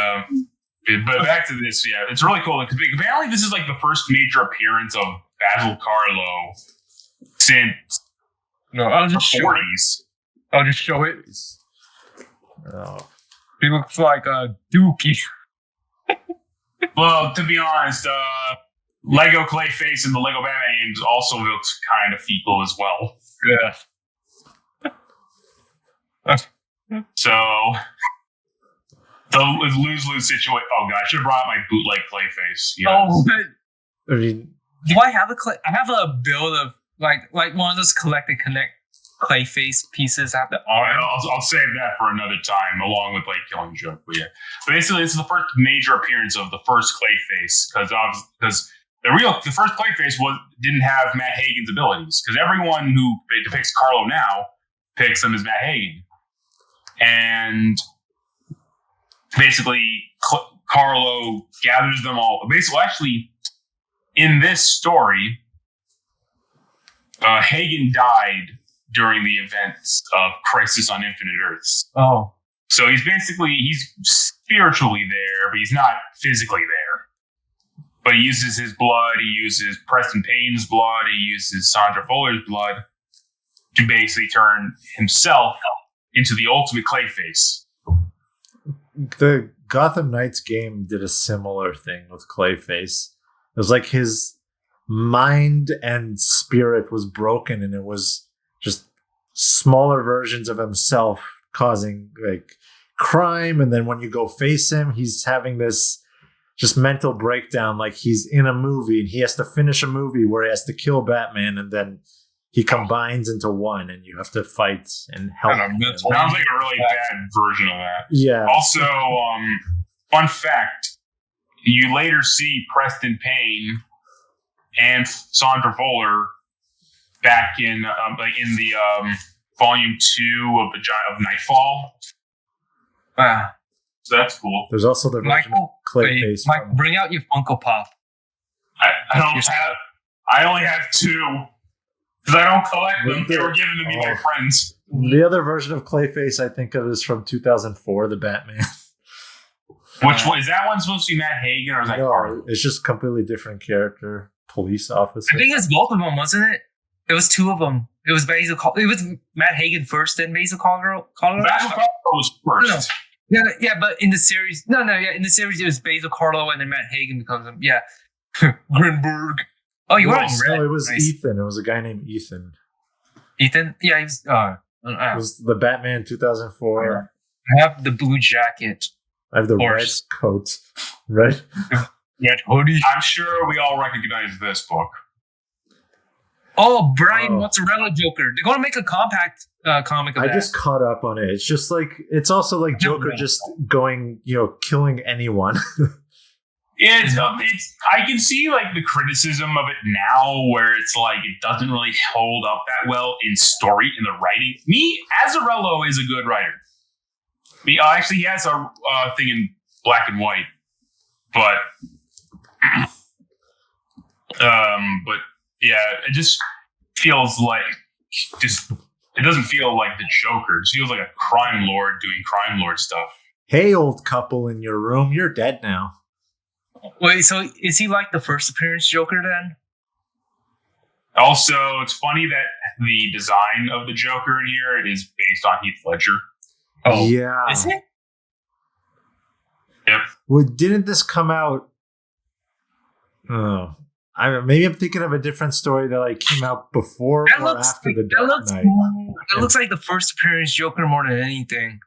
back to this, yeah, it's really cool. Apparently, this is the first major appearance of Basil Carlo since I'll just the 40s. I'll just show it. Oh. He looks like a dookie. Well, to be honest, Lego Clayface in the Lego Batman games also looks kind of fecal as well. Yeah. So, the lose-lose situation. Oh, God, I should have brought my bootleg Clayface. Yes. Oh, I mean, do I have I have a build of one of those collected Clayface pieces. I have the arm. I'll save that for another time, along with Killing Joke. But yeah, basically, this is the first major appearance of the first Clayface because the first Clayface didn't have Matt Hagen's abilities, because everyone who depicts Carlo now picks him as Matt Hagen, and basically Carlo gathers them all. Basically, actually, in this story, Hagen died during the events of Crisis on Infinite Earths. Oh. So he's spiritually there, but he's not physically there. But he uses his blood, he uses Preston Payne's blood, he uses Sandra Fuller's blood to basically turn himself into the ultimate Clayface. The Gotham Knights game did a similar thing with Clayface. It was like his mind and spirit was broken, and it was just smaller versions of himself causing crime. And then when you go face him, he's having this just mental breakdown, like he's in a movie and he has to finish a movie where he has to kill Batman, and then he combines into one, and you have to fight and help. Sounds like a really bad version of that. Yeah. Also, fun fact: you later see Preston Payne and Sandra Fuller back in the Volume 2 of Nightfall. So that's cool. There's also the version of Clayface. Mike, bring out your Funko Pop. I don't have. I only have 2 because I don't collect them. They were given to me by friends. The other version of Clayface I think of is from 2004, the Batman. Which one is that one supposed to be Matt Hagen or is that Carl? It's just a completely different character, police officer. I think it's both of them, wasn't it? It was 2 of them. It was Basil. It was Matt Hagen first, then Basil Colorado. Basil Carlo was first. No. Yeah, but in the series, in the series it was Basil Carlo and then Matt Hagen becomes him. Yeah, Grinberg. Oh, you were on red. No, it was nice. Ethan. It was a guy named Ethan. Ethan? Yeah, he was. It was the Batman 2004. I have the blue jacket. I have the red coat. Red hoodie. I'm sure we all recognize this book. Oh, Brian Mozzarella Joker. They're going to make a compact comic of that. I just caught up on it. It's just like, it's also like Joker just going, killing anyone. It's I can see like the criticism of it now where it's like it doesn't really hold up that well in story, in the writing. Azzarello is a good writer. Actually, he has a thing in black and white, but yeah, it just feels like it doesn't feel like the Joker. It feels like a crime lord doing crime lord stuff. Hey, old couple in your room, you're dead now. Wait, so is he like the first appearance Joker then? Also, it's funny that the design of the Joker in here is based on Heath Ledger. Oh, yeah. Is it? Yep. Well, didn't this come out? Oh, maybe I'm thinking of a different story that came out before or after the Dark Knight. That looks like the first appearance Joker more than anything.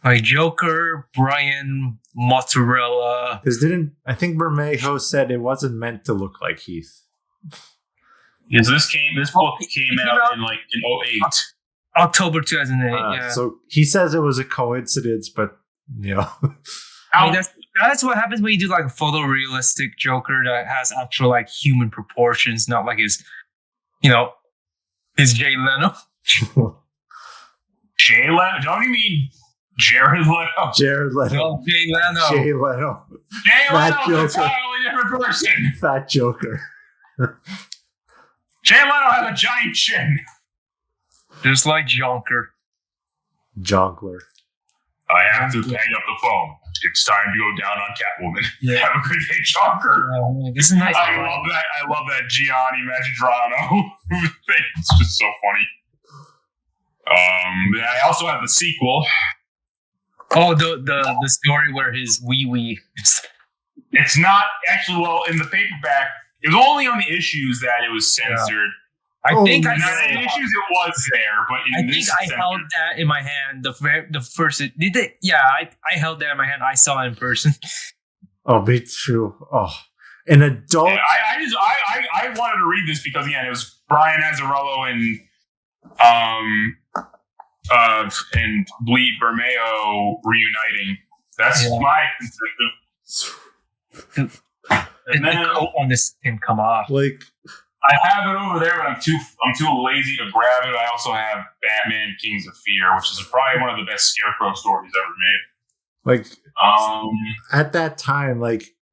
Like Joker, Brian, Mozzarella. Because I think Bermejo said it wasn't meant to look like Heath. Because this book came out in 2008. October 2008, yeah. So he says it was a coincidence, but I mean, that's what happens when you do like a photorealistic Joker that has actual like human proportions, not like his Jay Leno. Jay Leno? Don't you mean Jared Leto? Jared Leto. Oh, Jay Leno. Jay Leno. Jay Leno's a totally different person. Fat Joker. Jay Leno has a giant chin. Just like Jonkler. I have to hang up the phone. It's time to go down on Catwoman. Yeah. Have a good day, Jonker. This is nice. I love that Gianni Magidrano thing. It's just so funny. I also have the sequel. Oh, the story where his wee. It's not actually, in the paperback, it was only on the issues that it was censored. Yeah. I think in the issues it was there, but I held that in my hand. The first did it? Yeah, I held that in my hand. I saw it in person. Oh, me too. Oh, an adult. Yeah, I wanted to read this because again, it was Brian Azzarello and Bleed Bermeo reuniting. That's my concept. And then the coat on this can come off. I have it over there, but I'm too lazy to grab it. I also have Batman Kings of Fear, which is probably one of the best Scarecrow stories ever made. At that time,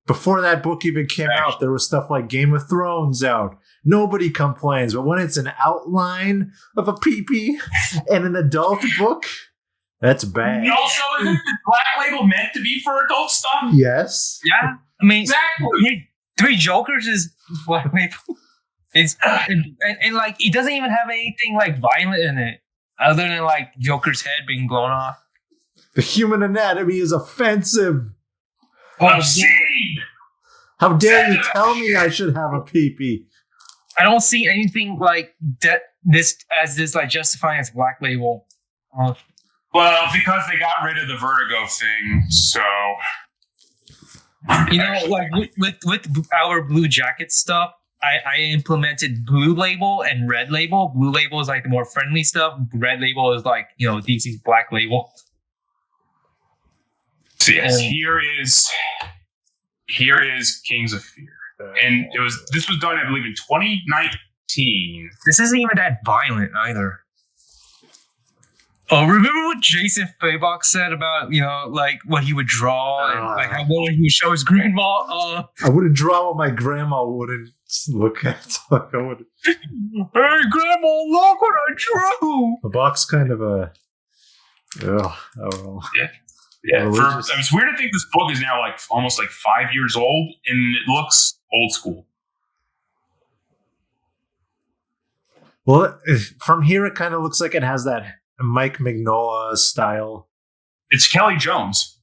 before that book even came out, there was stuff like Game of Thrones out. Nobody complains, but when it's an outline of a pee-pee and an adult book, that's bad. Also, isn't the Black Label meant to be for adult stuff? Yes. Yeah, I mean, exactly. Three Jokers is Black Label. It's and it doesn't even have anything violent in it, other than Joker's head being blown off. The human anatomy is offensive. Obscene. How dare you tell me I should have a pee-pee? I don't see anything like that. This justifying as Black Label. Well, because they got rid of the Vertigo thing, so with our Blue Jacket stuff. I implemented Blue Label and Red Label. Blue Label is the more friendly stuff. Red Label is DC's Black Label. So yes, here is Kings of Fear, and this was done, I believe, in 2019. This isn't even that violent either. Oh, remember what Jason Fabok said about, like what he would draw and like how well he would show his grandma? I wouldn't draw what my grandma wouldn't look at. Like I would. Hey, grandma, look what I drew. The box kind of a. I don't know. Yeah. It's weird to think this book is now like almost like 5 years old, and it looks old school. Well, from here, it kind of looks like it has that Mike Mignola style. It's Kelly Jones.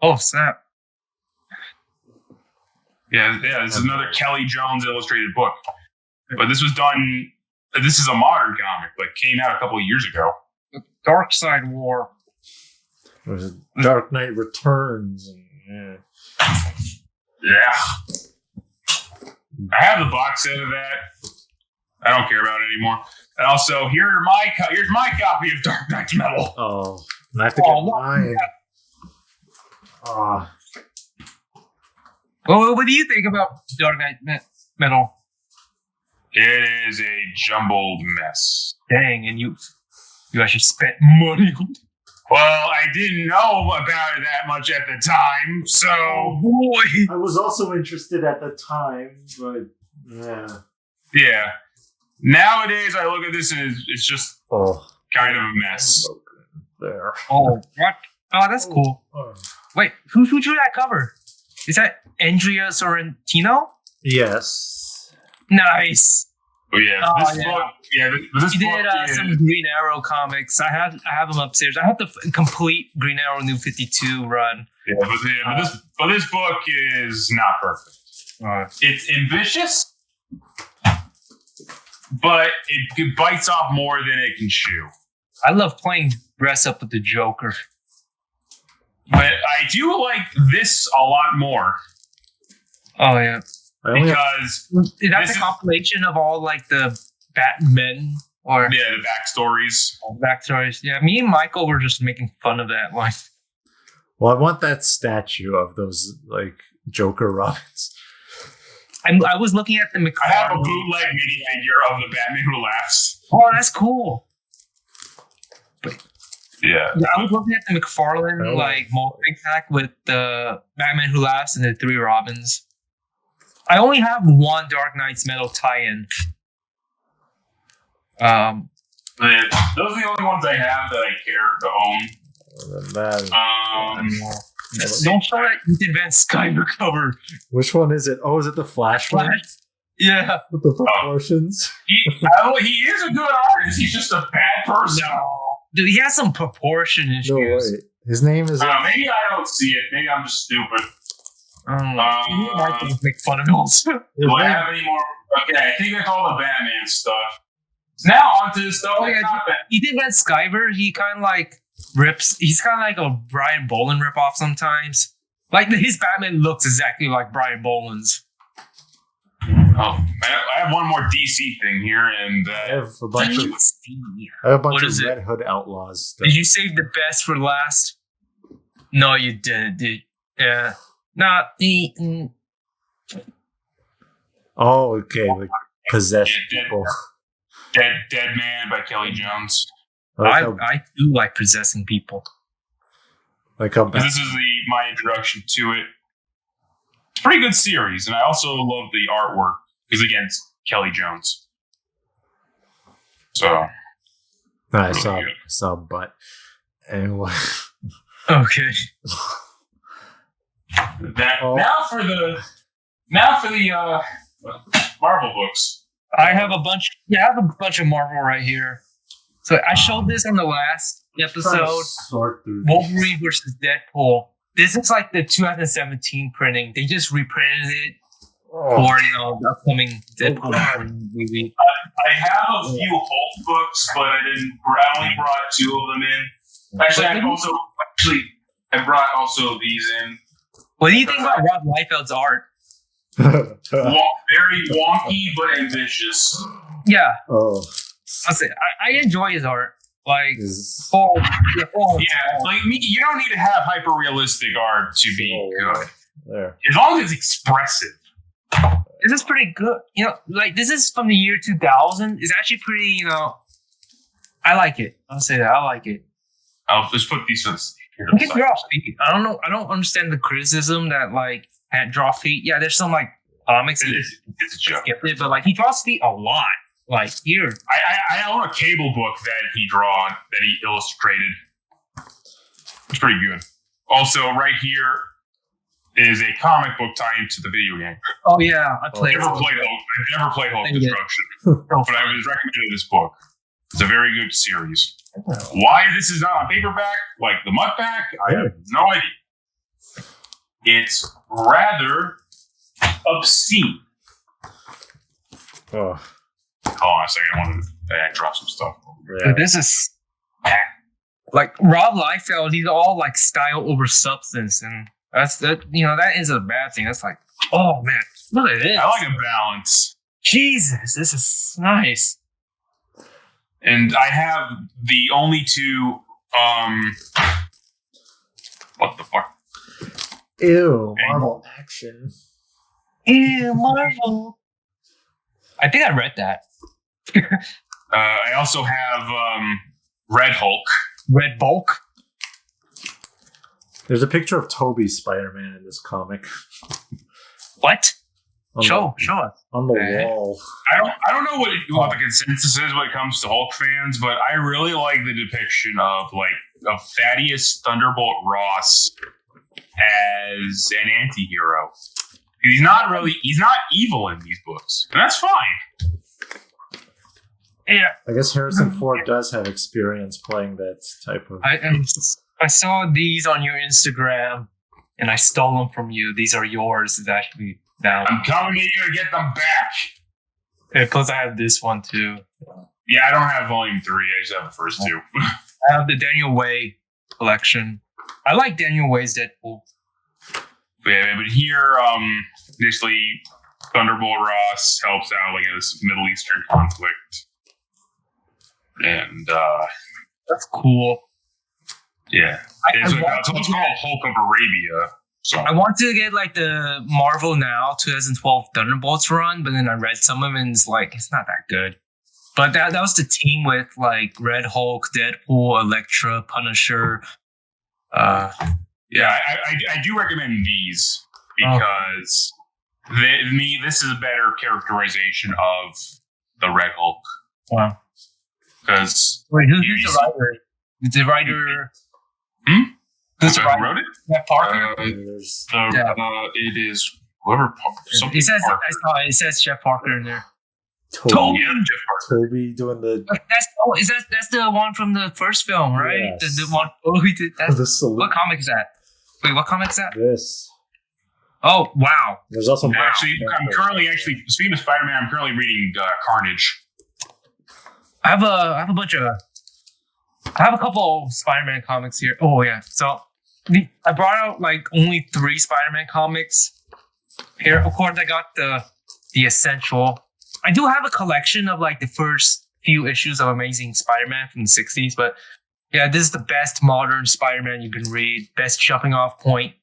Oh, snap. Yeah, this is another Kelly Jones illustrated book. But this was done, this is a modern comic, like came out a couple of years ago. Dark Side War. Was it Dark Knight Returns? Yeah. I have the box set of that. I don't care about it anymore. And also, here's my copy of Dark Knight's Metal. Oh, I have to get mine. Well, what do you think about Dark Knight Metal? It is a jumbled mess. Dang, and you actually spent money on it. Well, I didn't know about it that much at the time, so... Oh, boy. I was also interested at the time, but yeah. Nowadays, I look at this and it's just kind of a mess. There. Oh, what? Oh, that's cool. Wait, who drew that cover? Is that Andrea Sorrentino? Yes. Nice. Oh, yeah. This book he did some Green Arrow comics. I have them upstairs. I have the complete Green Arrow New 52 run. Yeah, but this book is not perfect. It's ambitious, but it bites off more than it can chew. I love playing dress up with the Joker. But I do like this a lot more. Oh, yeah. Because that's a compilation of all like the Batmen or the backstories. Backstories. Yeah, me and Michael were just making fun of that. Like, well, I want that statue of those like Joker Robins. I was looking at the McFarlane. I have a bootleg minifigure of the Batman Who Laughs. Oh, that's cool. Yeah, I was looking at the McFarlane like multi-pack with the Batman Who Laughs and the 3 Robins. I only have one Dark Knight's Metal tie-in. Those are the only ones I have that I care to own. Don't show that Ethan Van Sciver cover. Which one is it? Oh, is it the Flash one? Yeah. With the proportions. He is a good artist. He's just a bad person. No. Dude, he has some proportion issues. No, wait. His name is... maybe I don't see it. Maybe I'm just stupid. I can make fun of him also. Do I have any more? Okay, I think that's all the Batman stuff. So now on to the stuff that's not Batman. He did Van Sciver. He kind of like rips. He's kind of like a Brian Boland ripoff sometimes. Like his Batman looks exactly like Brian Boland's. Oh, I have one more DC thing here, and I have a bunch of Red Hood Outlaws stuff. Did you save the best for last? No, you didn't, dude. Yeah. Not eaten. Oh, okay. Like possession people. Dead Man by Kelly Jones. I do like possessing people. Like how this is my introduction to it. It's a pretty good series, and I also love the artwork because again, it's Kelly Jones. So I saw a butt. Anyway. Okay. Now for the Marvel books. I have a bunch. Yeah, I have a bunch of Marvel right here. So I showed this on the last episode. Wolverine versus Deadpool. This is like the 2017 printing. They just reprinted it for the upcoming Deadpool movie. I have a few Hulk books, but I only brought 2 of them in. Actually, I brought also these in. What do you think about Rob Liefeld's art? Very wonky but ambitious. Yeah. Oh. I enjoy his art. Like, like me, you don't need to have hyper realistic art to be good. There. As long as it's expressive. This is pretty good. Like this is from the year 2000. It's actually pretty. I like it. I'll say that. I like it. I'll just put these ones here. You can draw feet. I don't know. I don't understand the criticism that like can't draw feet. Yeah, there's some like comics. It's a joke. It, but like he draws feet a lot. Like here, I own a cable book that he illustrated. It's pretty good. Also, right here is a comic book tie-in to the video game. Oh yeah, I've never played Hulk Destruction, but I was recommended this book. It's a very good series. Why this is not on paperback, like the Muttback, I have no idea. It's rather obscene. Oh. Hold on a second, I wanted to drop some stuff. Yeah. This is like Rob Liefeld. He's all like style over substance, and that is a bad thing. That's like, oh man, look at this. I like a balance. Jesus, this is nice. And I have the only two. What the fuck? Ew, Marvel action. Ew, Marvel. I think I read that. I also have Red Hulk. Red Bulk? There's a picture of Toby's Spider-Man in this comic. What? Show us. On the wall. I don't know what the consensus is when it comes to Hulk fans, but I really like the depiction of Thaddeus Thunderbolt Ross as an anti-hero. He's not evil in these books, and that's fine. Yeah, I guess Harrison Ford does have experience playing that type of. I saw these on your Instagram, and I stole them from you. These are yours. It's actually down. I'm coming to you to get them back. And plus, I have this one too. Yeah, I don't have volume 3. I just have the first 2. I have the Daniel Way collection. I like Daniel Way's Deadpool. Yeah, but here, basically, Thunderbolt Ross helps out in this Middle Eastern conflict. And that's cool. Yeah, it's what's called Hulk of Arabia. So I want to get like the Marvel Now 2012 Thunderbolts run, but then I read some of it and it's like it's not that good. But that was the team with like Red Hulk, Deadpool, Elektra, Punisher. Yeah, I do recommend these because this is a better characterization of the Red Hulk. Wow. Because wait, who's the writer? The writer. Who's the writer? Wrote it? Jeff Parker. It is whoever. It says Jeff Parker in there. Toby. Yeah, Jeff Parker. Toby doing the. That's the one from the first film, right? Yes. The one we did. What comic is that? Wait, what comic is that? This. Oh wow! There's also I'm currently speaking of Spider-Man. I'm currently reading Carnage. I have a couple Spider-Man comics here. Oh yeah, so I brought out like only 3 Spider-Man comics here. Of course, I got the essential. I do have a collection of like the first few issues of Amazing Spider-Man from the 60s, but yeah, this is the best modern Spider-Man you can read. Best jumping off point.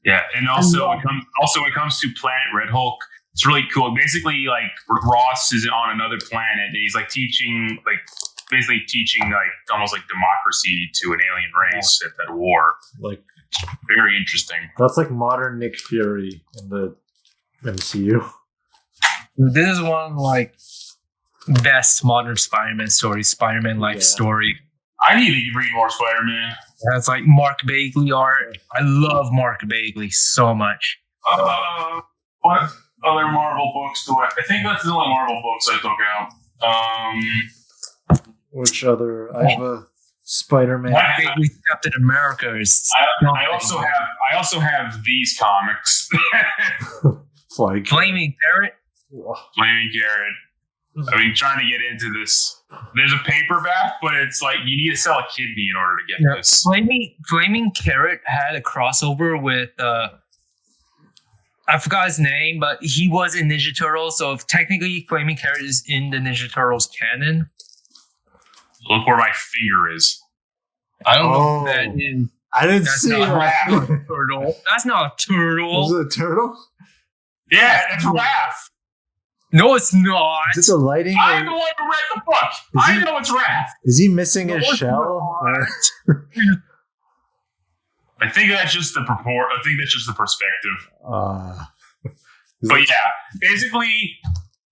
Yeah, and also when it comes to Planet Red Hulk, it's really cool. Basically, like Ross is on another planet, and he's basically teaching almost like democracy to an alien race at that war. Like very interesting. That's like modern Nick Fury in the MCU. This is one like best modern Spider-Man story, Spider-Man life story. I need to read more Spider-Man. That's like Mark Bagley art. I love Mark Bagley so much. What other Marvel books do I think that's the only Marvel books I took out. Which other? I have a Spider-Man. Mark Bagley Captain America is. I also have these comics. Flaming Carrot. Flaming Carrot. I've been trying to get into this. There's a paperback, but it's like you need to sell a kidney in order to get this. Flaming Carrot had a crossover with I forgot his name, but he was in Ninja Turtles. So if technically Flaming Carrot is in the Ninja Turtles canon. Look where my finger is. I don't know if that is. I didn't see that. That's not a turtle. That's not a turtle. Was it a turtle? Yeah, that's Raph. No, it's not. Is it the lighting? I'm the one who read the book. I know it's Raph. Is he missing his shell? I think that's just the perspective. But yeah, basically,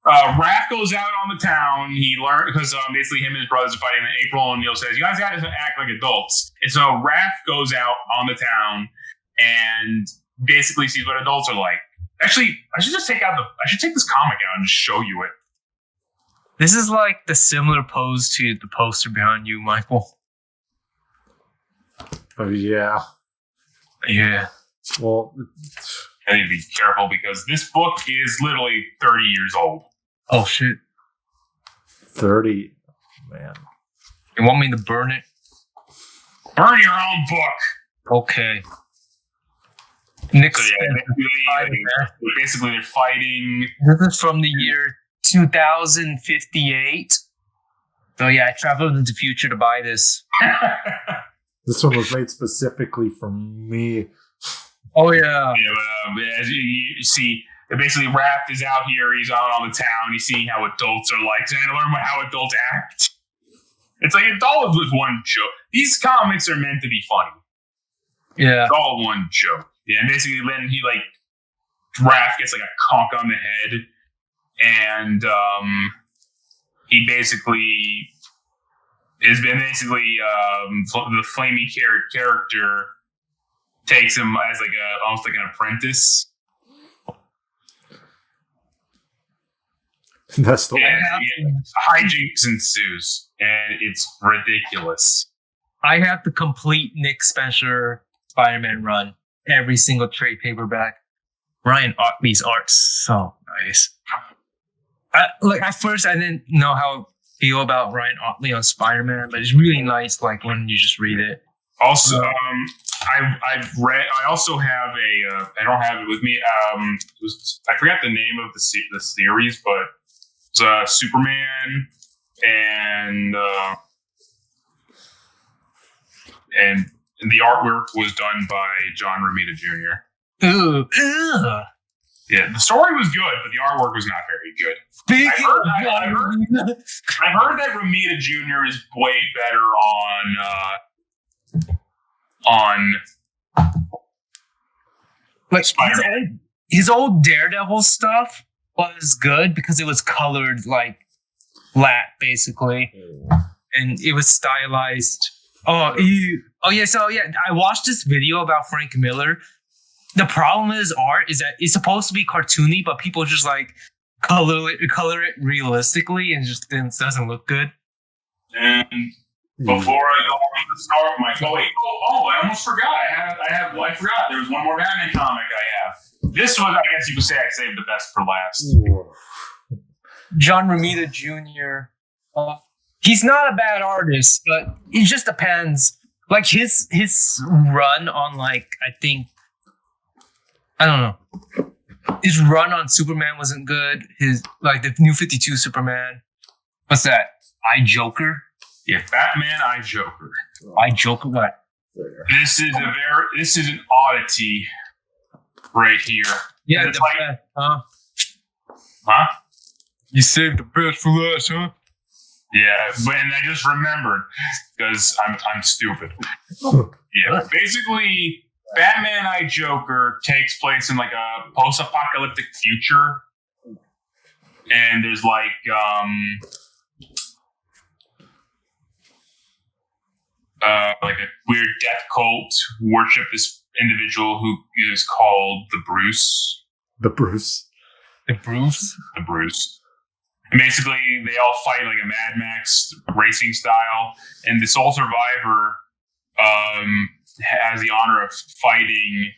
Raph goes out on the town. He learned because basically him and his brothers are fighting in April, and Neil says, "You guys got to act like adults." And so Raph goes out on the town and basically sees what adults are like. Actually, I should take this comic out and just show you it. This is like the similar pose to the poster behind you, Michael. Oh yeah. Yeah. Well, I need to be careful because this book is literally 30 years old. Oh shit. 30. Man. You want me to burn it? Burn your own book. Okay. Nick's so yeah, basically they're fighting. This is from the year 2058. So yeah, I traveled into the future to buy this. This one was made specifically for me. Oh yeah. Yeah, but as you see, basically Raph is out here. He's out on the town. He's seeing how adults are like, trying to learn how adults act. It's like it's all with one joke. These comics are meant to be funny. Yeah, it's all one joke. Yeah, and basically then he Raph gets like a conk on the head, and he basically has been the flamey character takes him as almost like an apprentice. That's the one. Hijinks ensues, and it's ridiculous. I have the complete Nick Spencer Spider-Man run. Every single trade paperback. Ryan Otley's art's so nice. At first, I didn't know how I feel about Ryan Otley on Spider-Man, but it's really nice. Like when you just read it. Also, I've read. I also have a. I don't have it with me. I forgot the name of the series, but it's Superman and the artwork was done by John Romita Jr. Ooh. Yeah, the story was good, but the artwork was not very good. I heard that Romita Jr. is way better on like Spider-Man. His old Daredevil stuff was good because it was colored like flat, basically, and it was stylized. I watched this video about Frank Miller. The problem with his art is that it's supposed to be cartoony, but people just like color it realistically, and just then doesn't look good. And before I go on to start I almost forgot. I forgot there was one more Batman comic I have. This one, I guess you could say I saved the best for last. John Romita Jr. He's not a bad artist, but it just depends. Like his run on I don't know. His run on Superman wasn't good. His the New 52 Superman. What's that? I Joker? Yeah, Batman I Joker. I Joker what? This is an oddity right here. Yeah, it's best, huh? Huh? You saved the best for last, huh? Yeah, and I just remembered because I'm stupid. Yeah, basically, Batman I Joker takes place in a post-apocalyptic future, and there's a weird death cult who worship this individual who is called the Bruce. The Bruce. And basically, they all fight like a Mad Max racing style, and the sole survivor has the honor of fighting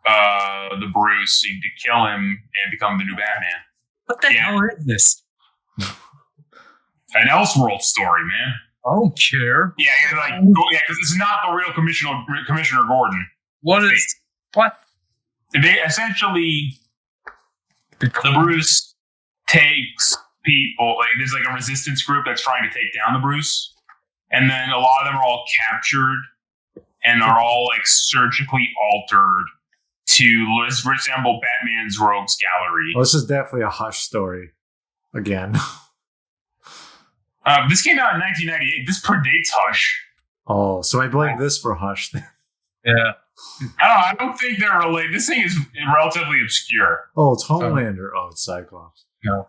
the Bruce to kill him and become the new Batman. What the hell is this? An Elseworld story, man. I don't care. Yeah, because it's not the real Commissioner Gordon. What? They essentially the Bruce takes people there's a resistance group that's trying to take down the Bruce, and then a lot of them are all captured and are all surgically altered to resemble Batman's rogues gallery. Well, this is definitely a Hush story. again. This came out in 1998. This predates Hush. Oh, so I blame this for Hush. Yeah. I don't think they're related. This thing is relatively obscure. Oh, it's Homelander. Oh, it's Cyclops. No.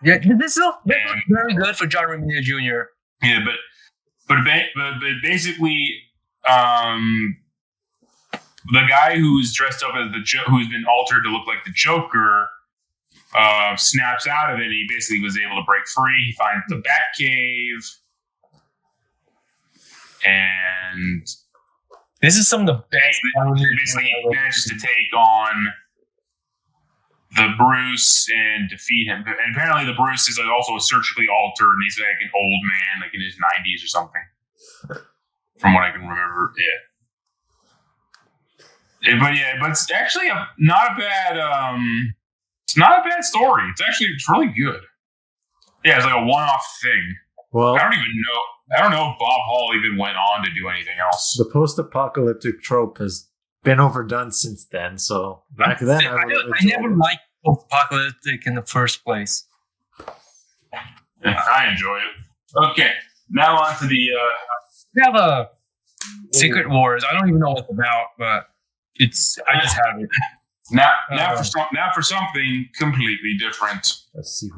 Yeah, this looks very good for John Romita Jr. Yeah, but basically, the guy who's dressed up as who's been altered to look like the Joker, snaps out of it. And he basically was able to break free. He finds the Batcave, and this is some of the best. Basically, he manages to take on the Bruce and defeat him. And apparently, the Bruce is also surgically altered, and he's like an old man, like in his 90s or something, from what I can remember. But it's actually not a bad. It's not a bad story. It's really good. Yeah, it's like a one-off thing. Well, I don't know if Bob Hall even went on to do anything else. The post-apocalyptic trope has been overdone since then. So back then, I never liked post-apocalyptic in the first place. Yeah, I enjoy it. Okay, now on to the. We have a Secret Wars. I don't even know what it's about, but I just have it. Now for something completely different. Let's see.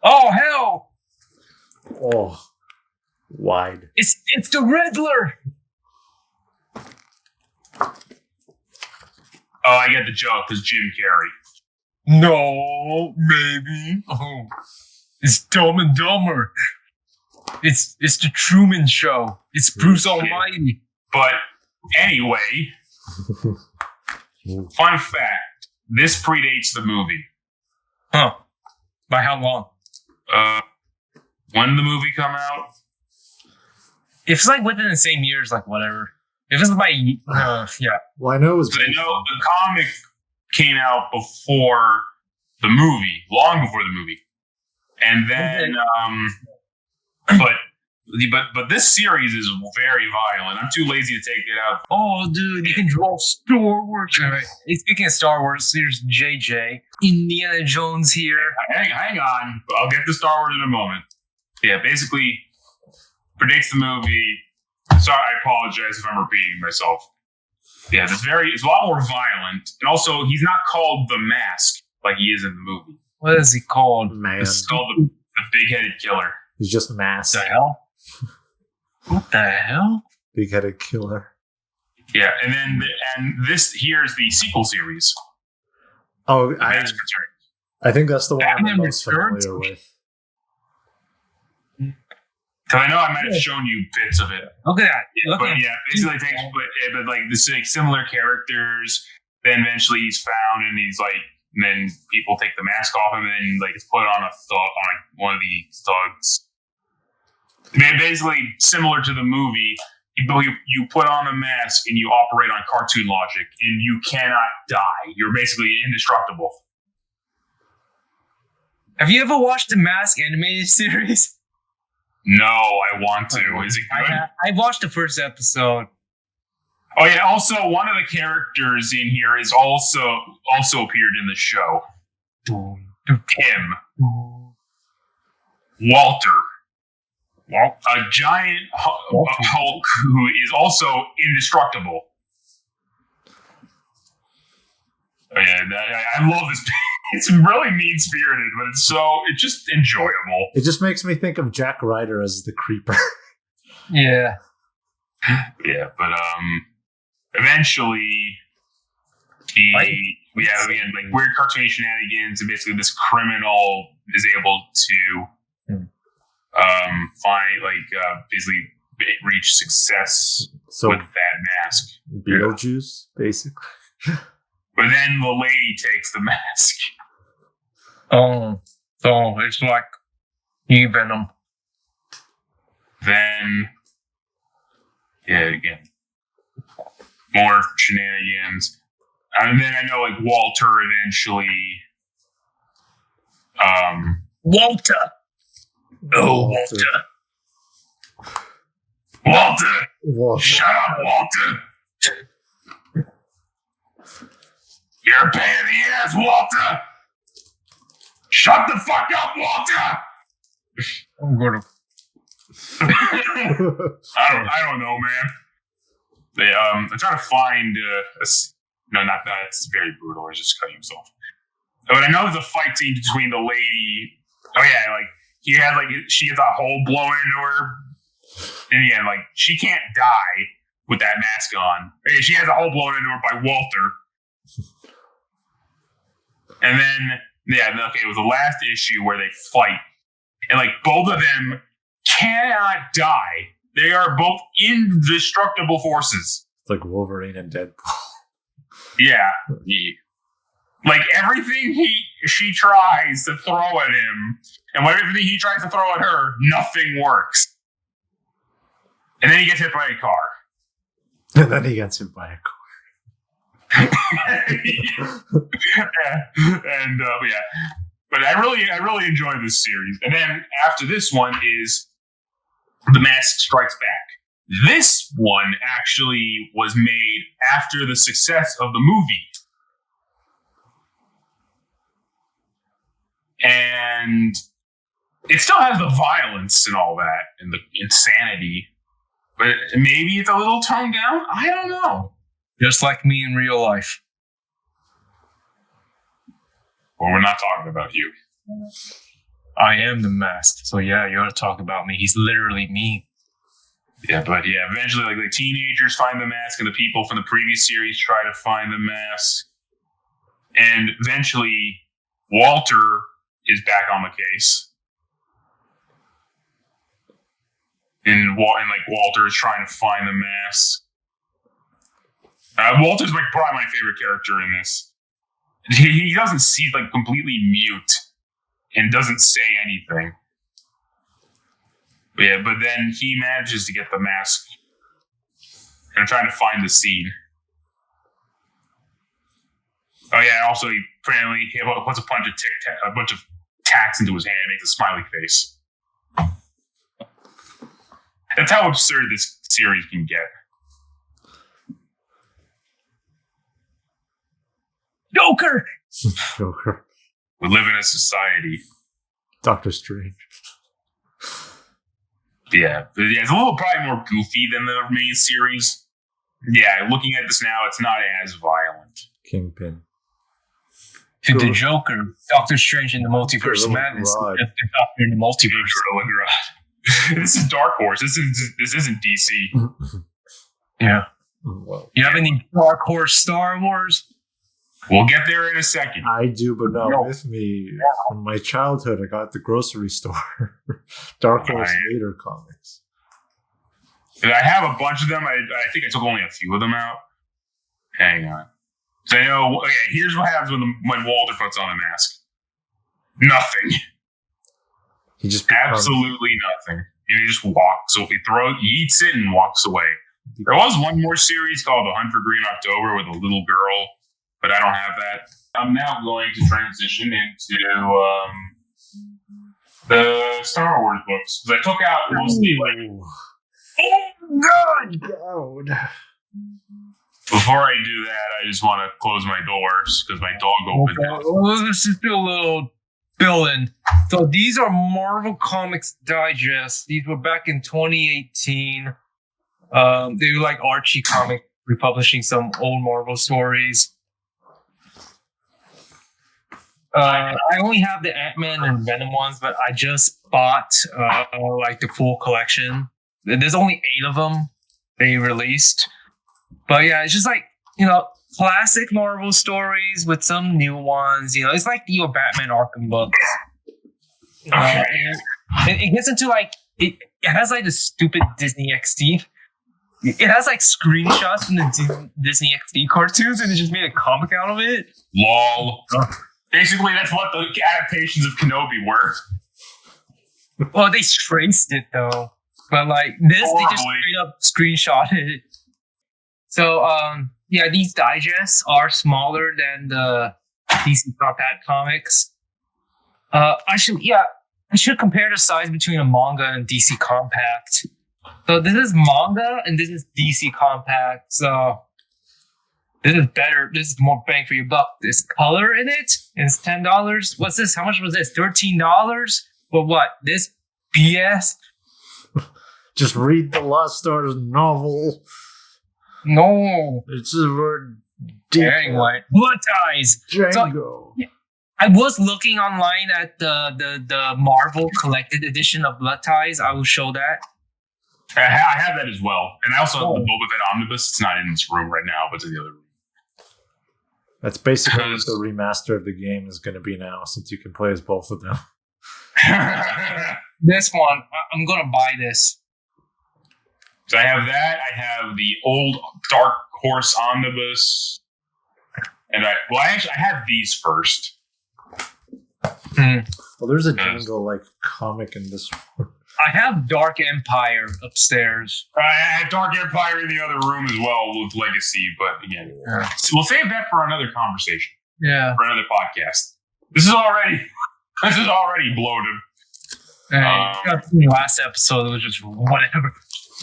Oh hell! Oh, wide. It's the Riddler. Oh, I get the joke. It's Jim Carrey. No, maybe. Oh, it's Dumb and Dumber. It's the Truman Show. It's Bruce Almighty. But anyway, fun fact: this predates the movie. Huh? By how long? When did the movie come out? If it's like within the same years, like whatever. If it's by yeah. Well, I know it was. So I know the comic came out before the movie, long before the movie, and then but this series is very violent. I'm too lazy to take it out. Oh, dude, you can draw Star Wars. Right. Speaking of Star Wars, here's JJ. Indiana Jones here. Hang on. I'll get to Star Wars in a moment. Yeah, basically predicts the movie. Sorry, I apologize if I'm repeating myself. Yeah, it's a lot more violent. And also, he's not called the Mask like he is in the movie. What is he called? Man. It's called the Big-Headed Killer. He's just masked. What the hell? What the hell? Big-headed killer. Yeah, and this here's the sequel series. Oh, I think that's the one I'm Batman most Returns? familiar with. Because I know I might have shown you bits of it. Look at that. Basically takes but like this like similar characters. Then eventually he's found, and he's like, and then people take the mask off him, and then like it's put on one of the thugs. Basically similar to the movie. You put on a mask and you operate on cartoon logic, and you cannot die. You're basically indestructible. Have you ever watched the Mask animated series? No, I want to. Is it good? I watched the first episode. Oh yeah. Also, one of the characters in here is also appeared in the show. Him, Walter. A giant Hulk who is also indestructible. Oh, yeah, I love this. It's really mean-spirited, but it's just enjoyable. It just makes me think of Jack Ryder as the Creeper. Yeah. Yeah, but eventually we have again like weird cartoony shenanigans, and basically this criminal is able to basically reach success with that mask. Beetlejuice, basically. But then the lady takes the mask. Oh, so it's like Venom. Then, yeah, again, more shenanigans. And then I know like Walter eventually. Walter. Oh, Walter. Shut up, Walter. You're a pain in the ass, Walter! Shut the fuck up, Walter! I'm gonna. I don't know, man. They I'm trying to find no, not that. It's very brutal. He's just cutting himself. But I know there's a fight scene between the lady. Oh yeah, like he has like she gets a hole blown into her. In the end, like she can't die with that mask on. She has a hole blown into her by Walter. And then okay, it was the last issue where they fight, and like both of them cannot die. They are both indestructible forces. It's like Wolverine and Deadpool. Yeah. Like everything she tries to throw at him, and everything he tries to throw at her, nothing works. And then he gets hit by a car. And then he gets hit by a car. Yeah. And yeah. But I really enjoy this series. And then after this one is The Mask Strikes Back. This one actually was made after the success of the movie. And it still has the violence and all that and the insanity. But maybe it's a little toned down. I don't know. Just like me in real life. Well, we're not talking about you. I am the Mask. So yeah, you ought to talk about me. He's literally me. Yeah, but yeah, eventually like the teenagers find the mask and the people from the previous series try to find the mask. And eventually Walter is back on the case. And like Walter is trying to find the mask. Walter's like probably my favorite character in this. He doesn't see like completely mute and doesn't say anything. Yeah, but then he manages to get the mask. And I'm trying to find the scene. Oh yeah, and also he apparently puts a bunch of tacks into his hand and makes a smiley face. That's how absurd this series can get. Joker! Joker. We live in a society. Doctor Strange. Yeah, it's a little probably more goofy than the main series. Yeah, looking at this now, it's not as violent. Kingpin. To the Joker, Doctor Strange in the Multiverse of Madness. Doctor in the Multiverse. This is Dark Horse. This isn't DC. Yeah. Well, you have any Dark Horse Star Wars? We'll get there in a second. I do, but not with me. From my childhood, I got the grocery store. Dark Horse Vader comics. I have a bunch of them. I think I took only a few of them out. Hang on. So I know. Okay, here's what happens when Walter puts on a mask. Nothing. He just absolutely nothing. And he just walks. So he eats it and walks away. There was one more series called The Hunt for Green October with a little girl, but I don't have that. I'm now going to transition into the Star Wars books because I took out mostly God. Before I do that, I just want to close my doors because my dog opened it. Well, let's just do a little fill-in. So these are Marvel Comics Digest. These were back in 2018. They were like Archie Comics, republishing some old Marvel stories. I only have the Ant-Man and Venom ones, but I just bought like the full collection. There's only 8 of them they released. But yeah, it's just like, classic Marvel stories with some new ones. It's like your Batman Arkham books. Okay. It gets into like, it has like the stupid Disney XD. It has like screenshots from the Disney XD cartoons and they just made a comic out of it. LOL. Basically, that's what the adaptations of Kenobi were. Well, they traced it though. But like this, they just straight up screenshotted it. So, yeah, these digests are smaller than the DC Compact comics. I should compare the size between a manga and DC Compact. So this is manga and this is DC Compact. So This is better. This is more bang for your buck. There's color in it. It's $10. What's this? How much was this? $13? For what? This BS? Just read the Lost Stars novel. No. It's a word. Anyway, Blood Ties. Django. So, I was looking online at the Marvel collected edition of Blood Ties. I will show that. I have that as well. And I also have the Boba Fett Omnibus. It's not in this room right now, but it's in the other room. That's basically what the remaster of the game is going to be now, since you can play as both of them. This one, I'm going to buy this. So I have that. I have the old Dark Horse Omnibus. And I had these first. Well, there's a Django comic in this one. I have Dark Empire upstairs. I have Dark Empire in the other room as well with Legacy, but again, we'll save that for another conversation. Yeah, for another podcast. This is already bloated. Last episode was just whatever.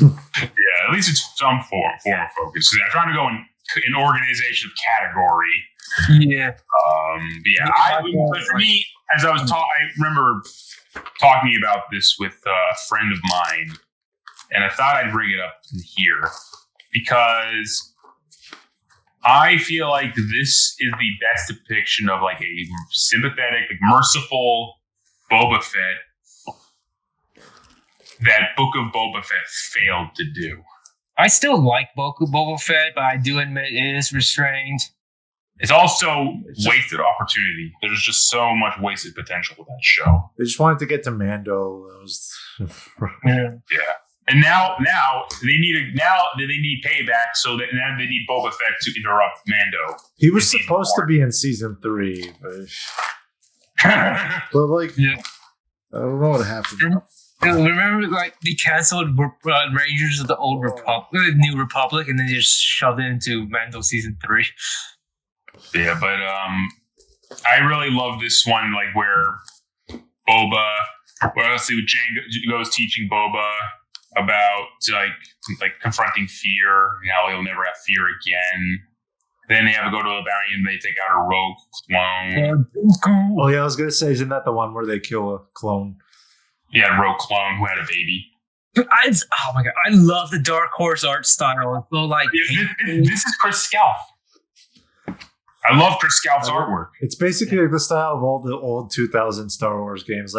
Yeah, at least it's some form of focus. I'm trying to go in organization of category. Yeah. But for me, as I was I remember talking about this with a friend of mine, and I thought I'd bring it up here because I feel like this is the best depiction of a sympathetic, merciful Boba Fett that Book of Boba Fett failed to do. I still like Book of Boba Fett, but I do admit it is restrained. It's also wasted opportunity. There's just so much wasted potential with that show. They just wanted to get to Mando. Yeah. And now they need payback, so that now they need Boba Fett to interrupt Mando. He was supposed to be in season 3, but I don't know what happened. Remember, they canceled Rangers of the New Republic, and then they just shoved it into Mando season 3. Yeah, but I really love this one, where Jango's teaching Boba about confronting fear, how he'll never have fear again. Then they have to go to a bounty and they take out a rogue clone. Oh yeah, I was gonna say, isn't that the one where they kill a clone? Yeah, a rogue clone who had a baby. Oh my god, I love the Dark Horse art style. So this is Chris Scalf. I love Chris Scalf's artwork. It's basically the style of all the old 2000 Star Wars games.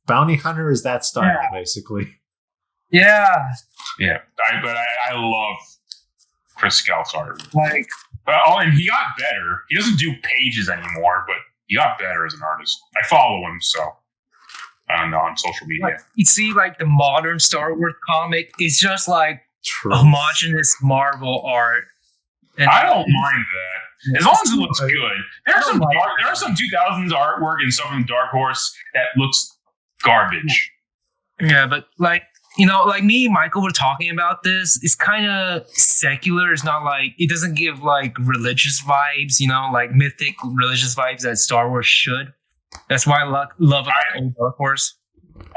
Bounty Hunter is that style, basically. Yeah. Yeah, I love Chris Scalf's art. And he got better. He doesn't do pages anymore, but he got better as an artist. I follow him, so I don't know, on social media. You see, the modern Star Wars comic is just homogenous Marvel art. And I don't mind that. As long as it looks good. There's some 2000s artwork and stuff from Dark Horse that looks garbage. Yeah, but me and Michael were talking about this. It's kind of secular. It's not it doesn't give religious vibes, mythic religious vibes that Star Wars should. That's why I love about Dark Horse.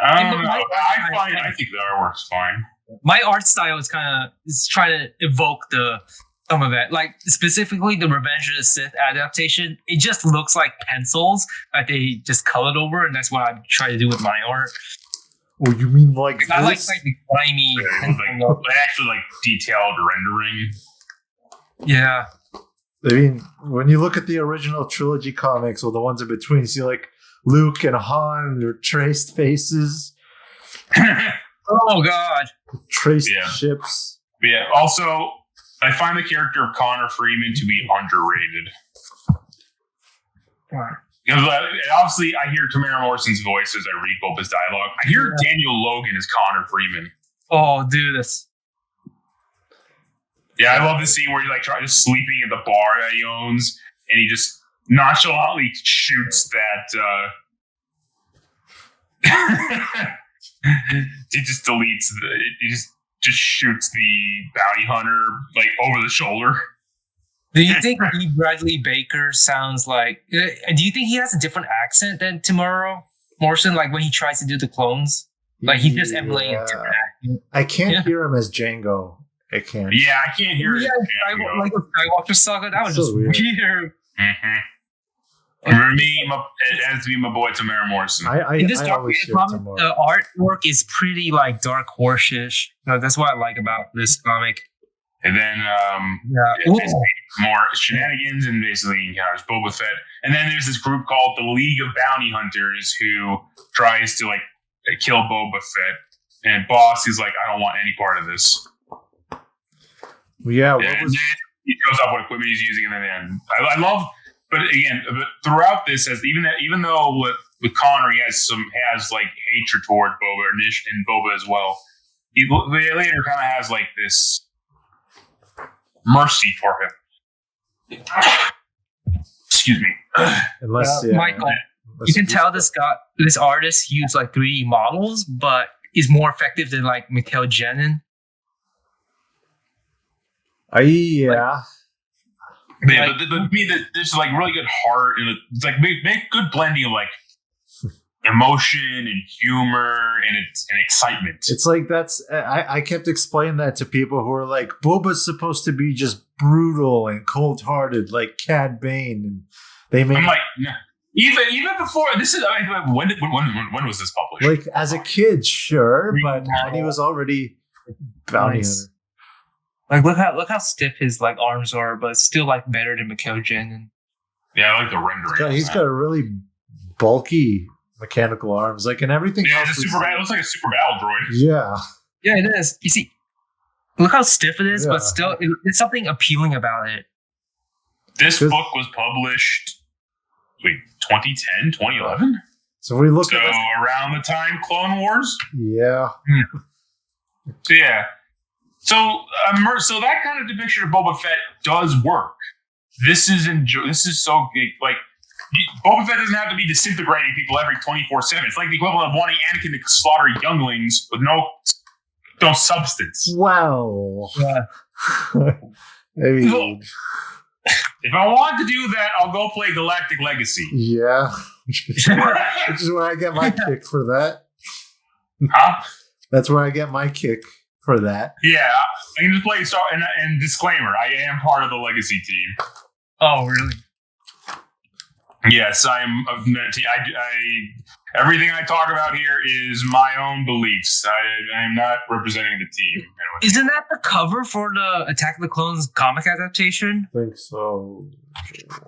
I don't know. I think the artwork's fine. My art style is trying to evoke some of that, specifically the Revenge of the Sith adaptation. It just looks like pencils that they just colored over, and that's what I try to do with my art. Oh, you mean this? I like the grimy, actually detailed rendering. Yeah. I mean, when you look at the original trilogy comics or the ones in between, you see Luke and Han and their traced faces. Oh God. Traced ships. But yeah. Also, I find the character of Connor Freeman to be underrated. Because obviously, I hear Tamara Morrison's voice as I read Boba's dialogue. I hear Daniel Logan as Connor Freeman. Oh, dude, that's... Yeah, I love the scene where he's just sleeping at the bar that he owns, and he just nonchalantly shoots that. He just deletes he just shoots the bounty hunter over the shoulder. Do you think E. Bradley Baker sounds like? Do you think he has a different accent than Tamara Morrison? When he tries to do the clones, he's just emulating a different accent. I can't hear him as Django. It can. Yeah, I can't hear it. Yeah, like the Skywalker Saga, that was So just weird. Mm-hmm. For me, it has to be my boy Tamara Morrison. In this Dark Horse comic, the artwork is pretty like Dark Horse-ish. No, that's what I like about this comic. And then more shenanigans and basically encounters Boba Fett. And then there's this group called the League of Bounty Hunters who tries to like kill Boba Fett. And Boss is like, I don't want any part of this. Yeah, he shows up what equipment he's using, and then I love. But again, throughout this, even though with Connor he has like hatred toward Boba and Boba as well, he later kind of has like this mercy for him. Excuse me. Unless Michael, you can tell this artist used like 3D models, but is more effective than like Michael Grinberg. Yeah. Yeah, but to me, there's like really good heart and it's like make good blending of like emotion and humor and excitement. It's like I kept explaining that to people who are like, Boba's supposed to be just brutal and cold-hearted like Cad Bane, and they made. I'm like, even before this is when was this published? Like as a kid, sure, but he was already bounty hunter. Like look how stiff his like arms are, but it's still like better than Michael Grinberg. Yeah, I like the rendering. He's got a really bulky mechanical arms, like, and everything. Yeah, it looks like a super battle droid. Yeah, it is. You see, look how stiff it is, but still, it's something appealing about it. This book was published, 2010, 2011. So we look at around the time Clone Wars. Yeah. So yeah. So that kind of depiction of Boba Fett does work. This is so like Boba Fett doesn't have to be disintegrating people every 24/7. It's like the equivalent of wanting Anakin to slaughter younglings with no substance. Wow. Yeah. Maybe. If I want to do that, I'll go play Galactic Legacy. Yeah. Which is where I get my kick for that. Huh? That's where I get my kick for that. Yeah, I can just play and disclaimer, I am part of the Legacy team. Oh, really? Yes, everything I talk about here is my own beliefs. I am not representing the team. Isn't that the cover for the Attack of the Clones comic adaptation? I think so.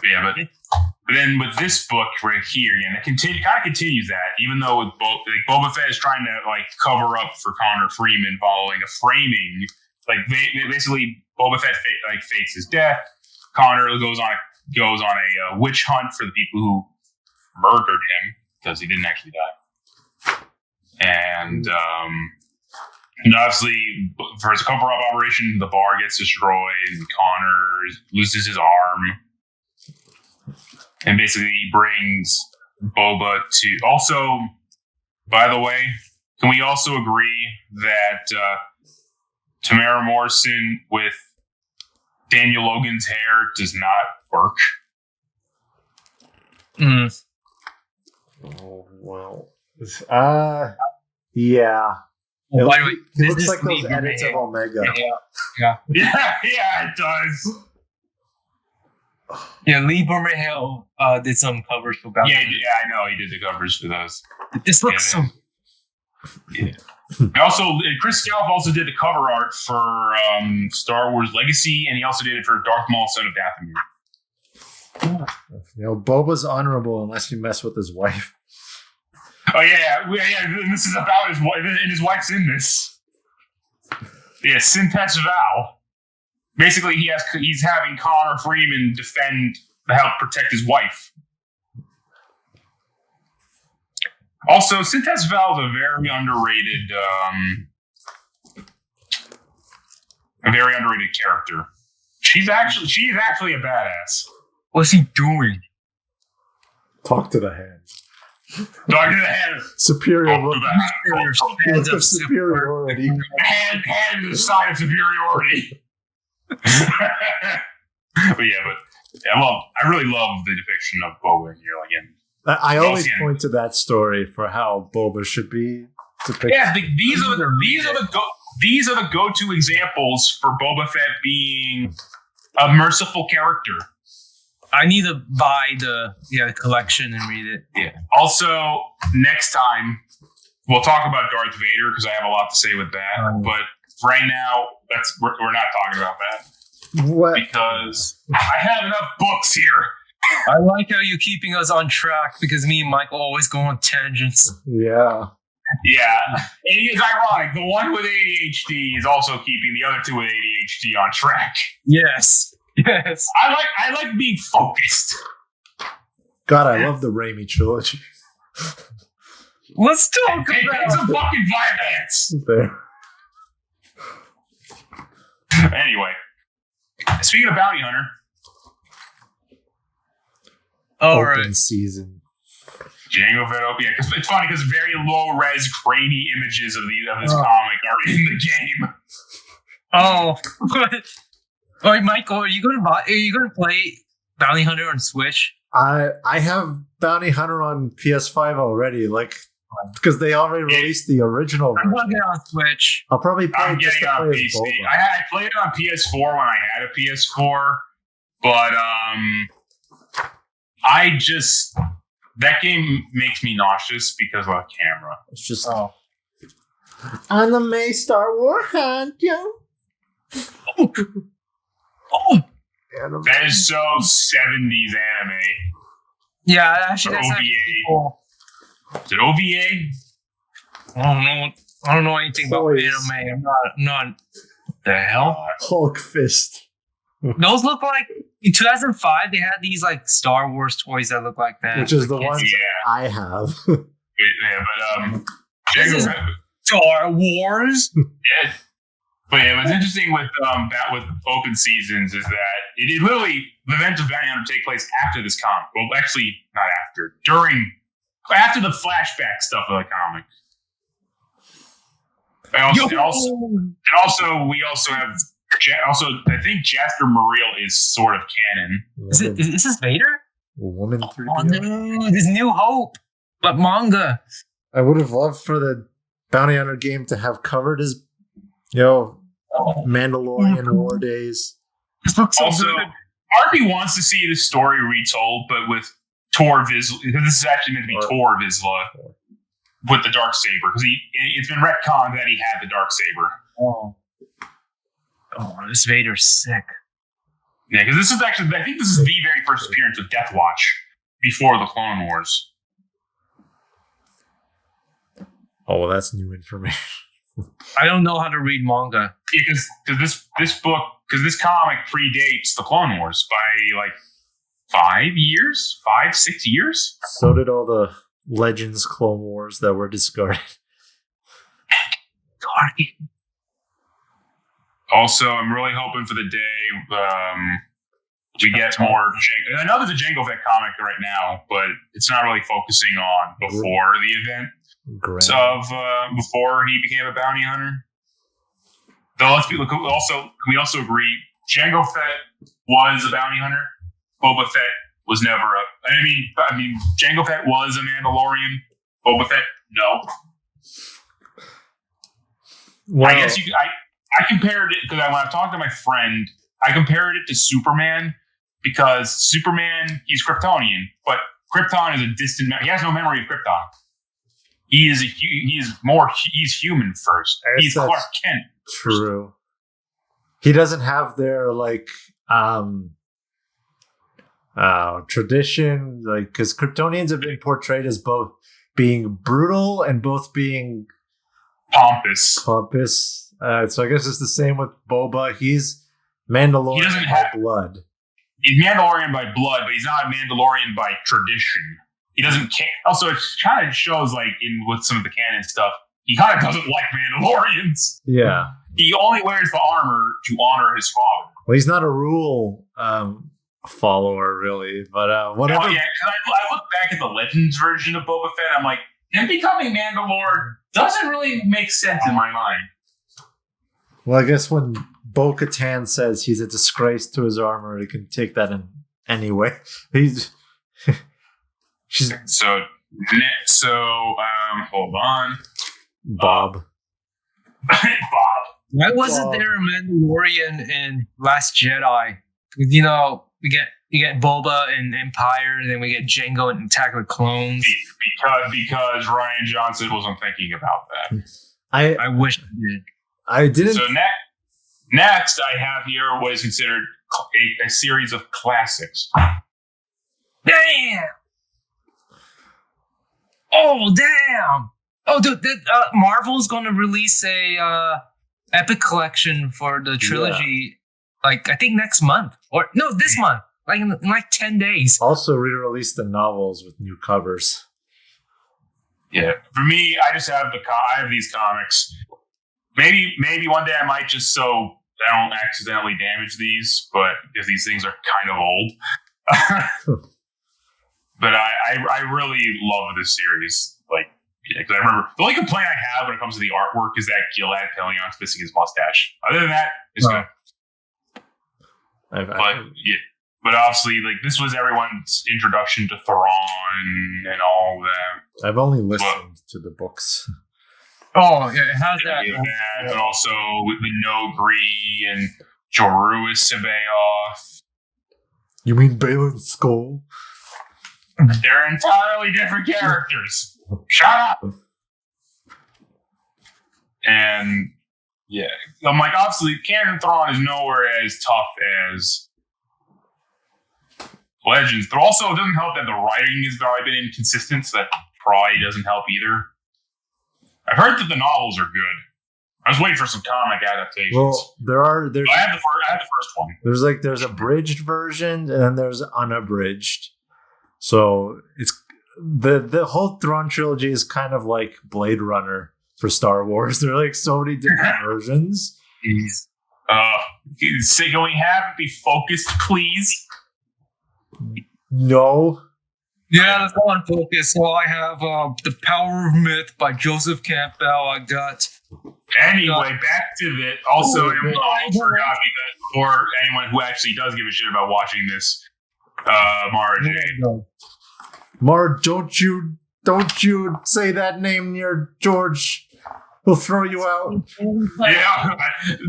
Yeah, but then with this book right here, it continues that. Even though with Boba Fett is trying to like cover up for Connor Freeman following a framing, like basically Boba Fett fakes his death. Connor goes on a witch hunt for the people who murdered him because he didn't actually die. And obviously, for his cover-up operation, the bar gets destroyed. And Connor loses his arm. And basically he brings Boba to... Also, by the way, can we also agree that Tamara Morrison with Daniel Logan's hair does not work? Oh, well. Yeah. Well, by the way, it looks like those edits of Omega. Yeah, it does. Yeah, Lee Bermejo did some covers for Bounty. Yeah, I know he did the covers for those. This looks so. Yeah. Also, Chris Scalf also did the cover art for Star Wars Legacy, and he also did it for Darth Maul, Son of Dathomir. Boba's honorable unless you mess with his wife. Oh yeah. This is about his wife, and his wife's in this. Yeah, Sintesh Val. Basically, he's having Connor Freeman help protect his wife. Also, Sintesh Val is a very underrated character. She's actually a badass. What's he doing? Talk to the hand. Talk to the hand. Superior look of superiority. Hand is a sign of superiority. I really love the depiction of Boba here. Again, I always point to that story for how Boba should be depicted. Yeah, these are the these are the go-to examples for Boba Fett being a merciful character. I need to buy the collection and read it. Yeah. Also, next time we'll talk about Darth Vader because I have a lot to say with that. But right now, we're not talking about that. What? Because I have enough books here. I like how you're keeping us on track because me and Michael always go on tangents. Yeah. Yeah. And it's ironic. The one with ADHD is also keeping the other two with ADHD on track. Yes. Yes. I like being focused. God, I love the Raimi trilogy. Let's talk Hey, about some fucking violence. There. Anyway, speaking of Bounty Hunter. Open season. Jango Fett OP. It's funny because very low res, grainy images of this comic are in the game. Oh. All right, Michael, are you gonna play Bounty Hunter on Switch? I have Bounty Hunter on PS5 already, because they already released the original version. I'm gonna get on Switch. I'll probably play I'm it just getting to on play as PC. Boba. I played it on PS4 when I had a PS4, but that game makes me nauseous because of the camera. It's just anime Star Wars hunt, yo. Oh, that is so 70s anime. yeah, actually, that's OVA. actually cool. Is it OVA? I don't know anything about Toys. anime. I'm not. The hell? Hulk fist. Those look like in 2005 they had these like Star Wars toys that look like that. Which is the ones Yeah. I have. Yeah, but This is Star Wars. yeah. But yeah, what's interesting with Open Seasons is that it literally the events of Bounty Hunter take place after this comic. Well, actually, not after. After the flashback stuff of the comic. We also have. I think Jasper Muriel is sort of canon. Is this Vader? Woman 3D. Oh no, this New Hope, but manga. I would have loved for the Bounty Hunter game to have covered his, Mandalorian War Days. This looks so Also, good. Arby wants to see the story retold, but with Tor Vizsla, because this is actually meant to be Tor Vizsla with the Darksaber, because it's been retconned that he had the Darksaber. Oh, this Vader's sick. Yeah, because this is actually, I think this is the very first appearance of Death Watch before the Clone Wars. Oh, well, that's new information. I don't know how to read manga. Because this comic predates the Clone Wars by like 6 years. So did all the Legends Clone Wars that were discarded. Target. Also, I'm really hoping for the day we get more. I know there's a Jango Fett comic right now, but it's not really focusing on before the event before he became a bounty hunter. Though we also agree Jango Fett was a bounty hunter. Boba Fett was never I mean, Jango Fett was a Mandalorian. Boba Fett, no. Well, I guess I compared it because when I talked to my friend, I compared it to Superman because Superman, he's Kryptonian, but Krypton is a distant. He has no memory of Krypton. He's human first. He's Clark Kent. True. He doesn't have their tradition, because Kryptonians have been portrayed as both being brutal and both being pompous. So I guess it's the same with Boba. He's Mandalorian by blood. He's Mandalorian by blood, but he's not a Mandalorian by tradition. He doesn't care. Also, it kind of shows, with some of the canon stuff, he kind of doesn't like Mandalorians. Yeah. He only wears the armor to honor his father. Well, he's not a rule follower, really. But whatever. Oh, yeah, I look back at the Legends version of Boba Fett, I'm like, him becoming Mandalore doesn't really make sense in my mind. Well, I guess when Bo-Katan says he's a disgrace to his armor, he can take that in any way. Hold on. Bob. Bob. Why wasn't there a Mandalorian in Last Jedi? You know, we get Boba in Empire, and then we get Jango in Attack of the Clones. Because Rian Johnson wasn't thinking about that. I wish he did. I didn't. So next I have here what is considered a series of classics. Damn! Oh, damn! Oh, dude, Marvel's going to release a epic collection for the trilogy, like, I think next month. Or, no, this month. Like, in like 10 days. Also re-released the novels with new covers. Yeah. For me, I just have I have these comics. Maybe one day I might just so I don't accidentally damage these, but because these things are kind of old. But I really love this series. Like, because I remember the only complaint I have when it comes to the artwork is that Gilad Peon's missing his mustache. Other than that, it's good. But obviously, like, this was everyone's introduction to Thrawn and all that. I've only listened to the books. Oh, yeah, how's that? But also with the Nogri and Joruis Sabaoth. You mean Balin's skull? They're entirely different characters. Shut up! And, yeah. I'm like, obviously, Canon Thrawn is nowhere as tough as Legends, but also it doesn't help that the writing has probably been inconsistent, so that probably doesn't help either. I've heard that the novels are good. I was waiting for some comic adaptations. Well, I have the first one. There's abridged version and then there's unabridged. So it's the whole Thrawn trilogy is kind of like Blade Runner for Star Wars. There are like so many different versions. Jeez. Can we have it be focused, please? No. Yeah, that's one focus. So I have The Power of Myth by Joseph Campbell. I got. Anyway, back to it. Also, I forgot because for anyone who actually does give a shit about watching this, Mara Jade. Mara, don't you say that name near George. He'll throw you out. Yeah,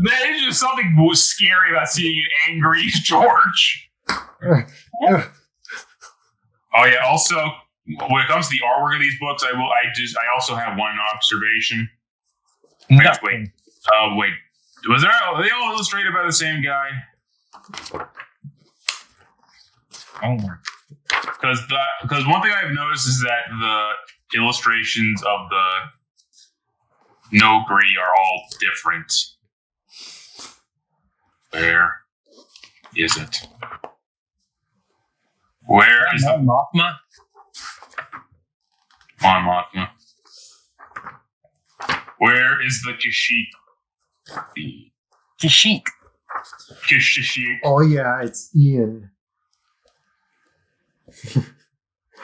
there's just something scary about seeing an angry George. Oh yeah. Also, when it comes to the artwork of these books, I also have one observation. Wait. Are they all illustrated by the same guy? Oh. Because one thing I've noticed is that the illustrations of the Nogri are all different. Where is it? Where is the Mothma? On Mothma. Where is the Kashyyyk? Kashyyyk. Oh yeah, it's Ian.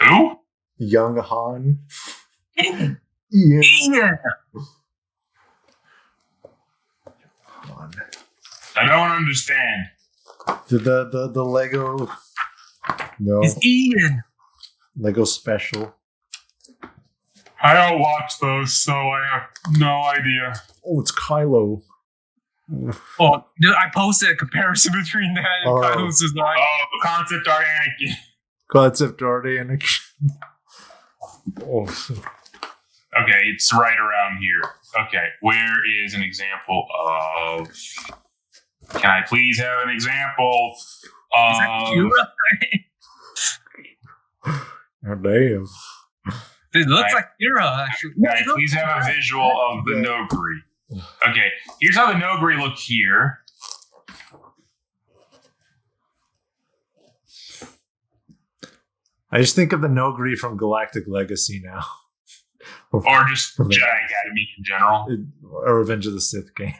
Who? Young Han. Ian. Han. I don't understand. The Lego. No. It's Ian. Lego special. I don't watch those, so I have no idea. Oh, it's Kylo. Oh, I posted a comparison between that and Kylo's design. Oh, the concept art Anakin. Concept art Anakin. Oh. Okay, it's right around here. Okay, where is an example of... Can I please have an example of... Is that Kira? Oh, damn. It looks like Kira, actually. Can I please have a visual of the Nogri? Okay, here's how the Nogri look here. I just think of the Nogri from Galactic Legacy now. Or just Jedi Academy in general. Or Revenge of the Sith game.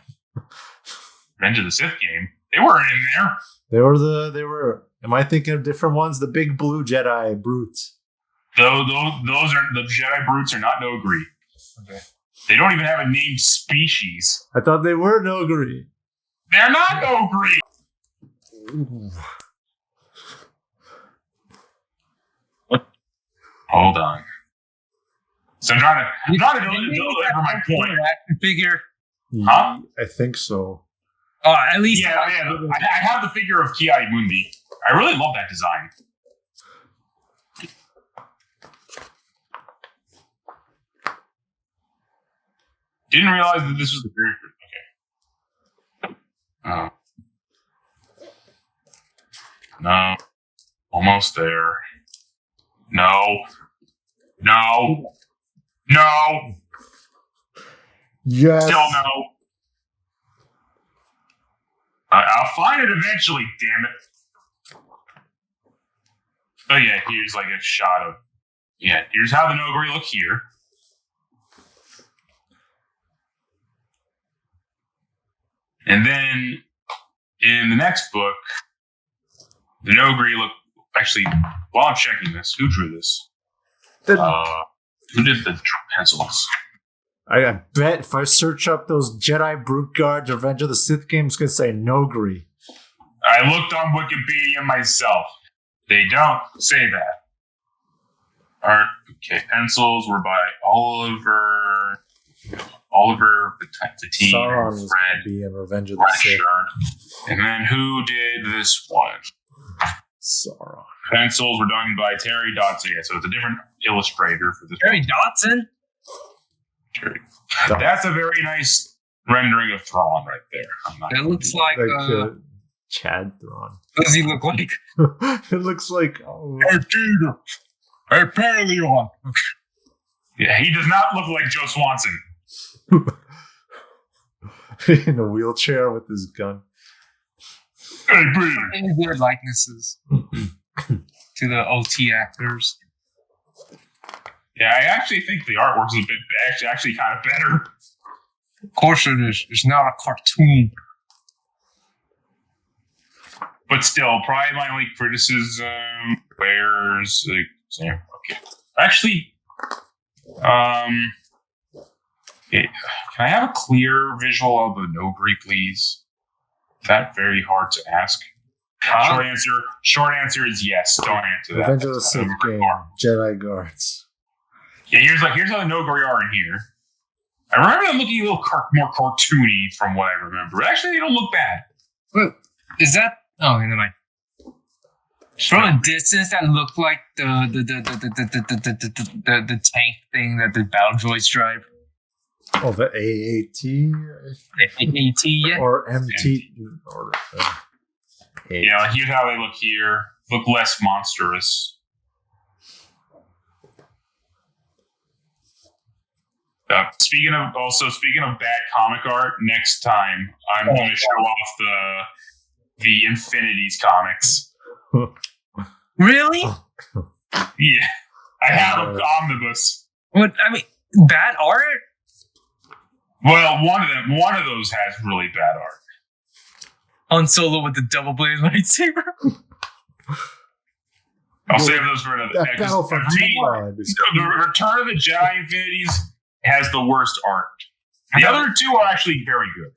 Revenge of the Sith game? They weren't in there. They were. Am I thinking of different ones? The big blue Jedi brutes. Those are the Jedi brutes are not Nogri. Okay. They don't even have a named species. I thought they were Nogri. They're not Nogri. Ooh. Hold on. So I'm trying to deliver my point. Action figure. Huh? I think so. At least yeah. I have the figure of Ki-Adi-Mundi. I really love that design. Didn't realize that this was the very okay. No. Almost there. No. Yes. Still no. I'll find it eventually, damn it. Oh yeah, here's like a shot of... Yeah, here's how the Nogri look here. And then, in the next book, the Nogri look... Actually, while I'm checking this, who drew this? Who did the pencils? I bet if I search up those Jedi Brute Guards Revenge of the Sith games, it's going to say Nogri. I looked on Wikipedia myself. They don't say that. Art, okay, pencils were by Oliver Batine, Sauron was going Fred, to be in Revenge of the Sith. and then who did this one? Sauron. Pencils were done by Terry Dodson, so it's a different illustrator for this. Terry Dodson? That's a very nice rendering of Thrawn right there. It looks like Chad Thrawn. What does he look like? It looks like Leon. Yeah, he does not look like Joe Swanson. In a wheelchair with his gun. Hey, Any weird likenesses to the OT actors. Yeah, I actually think the artwork's a bit actually kind of better. Of course it is. It's not a cartoon. But still, probably my only criticism where's okay. Actually, can I have a clear visual of the Nogri, please? Is that very hard to ask? Short answer is yes. Don't answer that. Revenge of the Sith game. Jedi Guards. Yeah, here's how the Nogri are in here. I remember them looking a little more cartoony from what I remember. Actually, they don't look bad. Wait, is that? Oh, never mind. From a distance, that looked like the tank thing that the battle droids drive. Oh, the AAT? AAT, yeah. Or MT. Or, yeah, here's how they look here. Look less monstrous. Speaking of bad comic art, next time I'm going to show off the Infinities comics. Really? Yeah, I have an omnibus. What? I mean, bad art? Well, one of those has really bad art. Han Solo with the double-bladed lightsaber. I'll save those for another. That battle for the Return of the Jedi Infinities has the worst art. The other two are actually very good,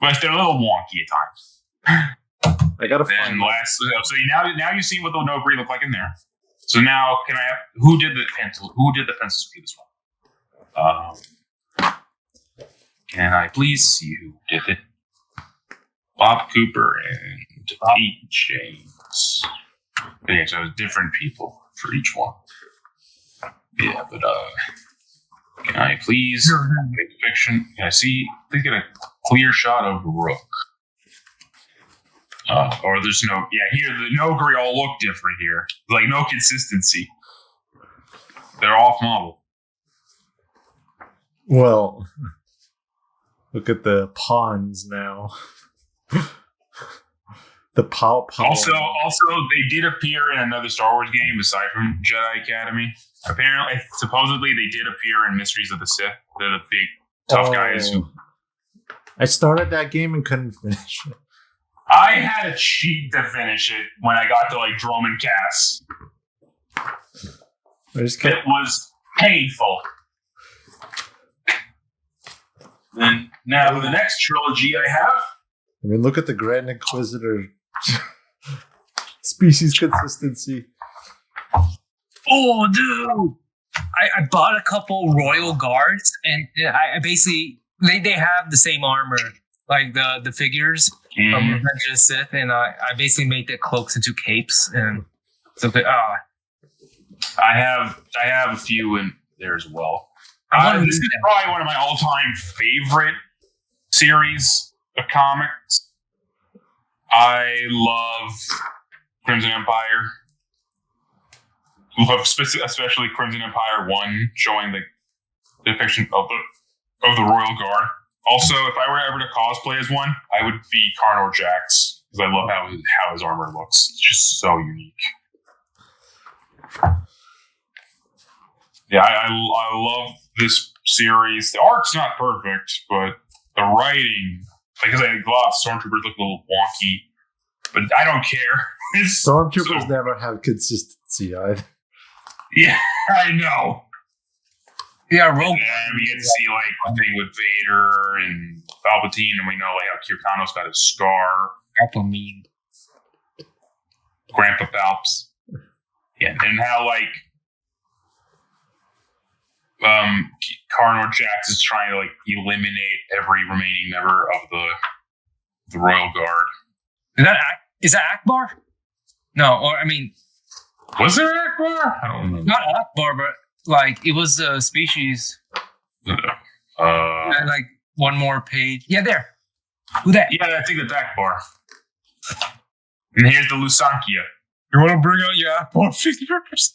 but they're a little wonky at times. I gotta find. So now you've seen what the Nogri look like in there. So now, can I have who did the pencils for this one? Can I please see who did it? Bob Cooper and Pete James. Yeah, so different people for each one. Yeah, but can I please make a fiction? Can I see? Please get a clear shot of Rook. Or there's no. Yeah, here the Nogri all look different here. Like no consistency. They're off model. Well, look at the pawns now. The paw. Also, they did appear in another Star Wars game aside from Jedi Academy. Apparently, supposedly, they did appear in Mysteries of the Sith. They're the big tough guys. I started that game and couldn't finish it. I had to cheat to finish it when I got to like Dromund Cass. It was painful. Then now for the next trilogy I have. I mean, look at the Grand Inquisitor species consistency. Oh, dude! I bought a couple Royal Guards, and I basically they have the same armor, like the figures from Revenge of the Sith, and I basically made the cloaks into capes, and so I have a few in there as well. This is probably one of my all-time favorite series of comics. I love Crimson Empire. Love especially Crimson Empire 1, showing the depiction of the Royal Guard. Also, if I were ever to cosplay as one, I would be Carnor Jax, because I love how his armor looks. It's just so unique. Yeah, I love this series. The art's not perfect, but the writing, because a lot of stormtroopers look a little wonky, but I don't care. Stormtroopers never have consistency either. Yeah, I know. Yeah, Rogue. And we get to see like the thing with Vader and Palpatine, and we know like how Kyrkano's got his scar. Palpatine. Grandpa Palps. Yeah, and how like Carnor Jax is trying to like eliminate every remaining member of the Royal Guard. Is that Akbar? No, or I mean, was there Akbar? I don't remember. Not Akbar, but like it was a species. And like one more page. Yeah, there. Who that? Yeah, I think that's Akbar. And here's the Lusankia. You want to bring out your Akbar figures?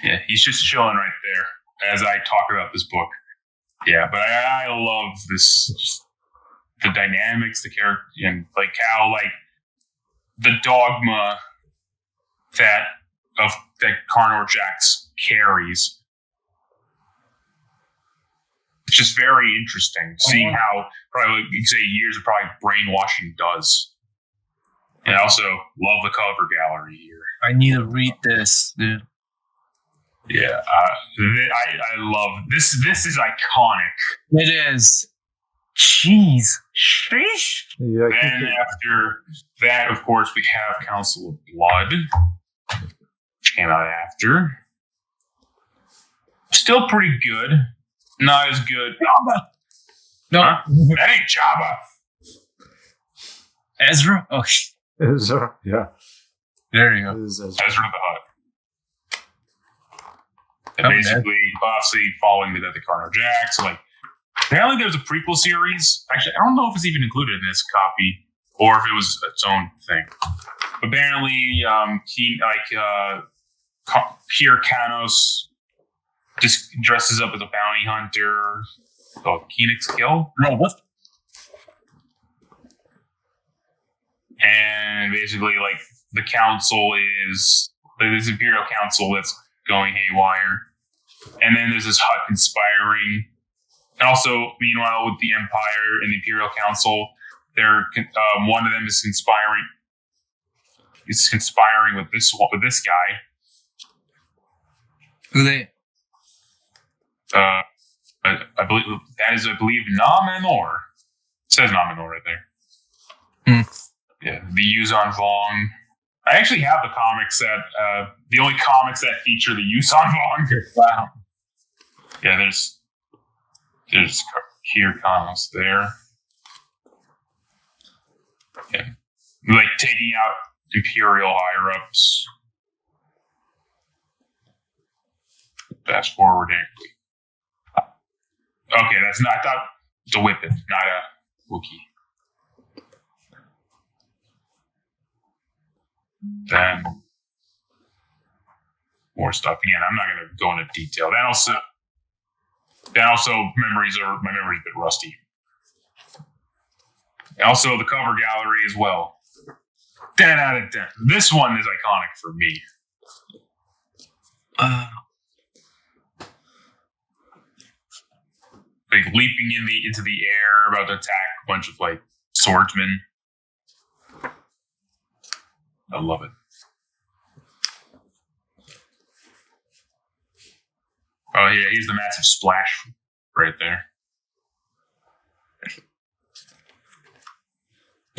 Yeah, he's just chilling right there as I talk about this book. Yeah, but I love this, the dynamics, the character, and like how like the dogma that Carnor Jax carries. It's just very interesting seeing how probably you say years of probably brainwashing does. And I also love the cover gallery here. I need to read this, dude. Yeah, I love this. This is iconic. It is. Jeez. Sheesh. Yeah, then after that, of course, we have Council of Blood, which came out after. Still pretty good. Not as good. Jabba. No, huh? That ain't Jabba. Ezra. Oh, Ezra. Yeah. There you go. Ezra the Hutt. And basically, obviously, following the death of Carnor Jax. Like, apparently, there's a prequel series. Actually, I don't know if it's even included in this copy or if it was its own thing. Apparently, Kier Kanos just dresses up as a bounty hunter called Keenix Kill. No, what? And basically, like, the council is this Imperial Council that's going haywire. And then there's this Hutt conspiring. And also, meanwhile, with the Empire and the Imperial Council, they're one of them is conspiring. Is conspiring with this guy. Who they? I believe that is, Nom Anor. It says Nom Anor right there. Yeah, the Yuzon Vong. I actually have the comics that the only comics that feature the Yuzon Vong. Wow. Yeah, there's here Kanos there. Yeah, like taking out Imperial higher ups. Fast forwarding. Okay, that's not. I thought it's a Whippet, not a Wookiee. Then more stuff. Again, I'm not going to go into detail. Then also my memory's a bit rusty. And also the cover gallery as well. 10 out of 10. This one is iconic for me. Like leaping into the air, about to attack a bunch of like swordsmen. I love it. Oh yeah, here's the massive splash right there.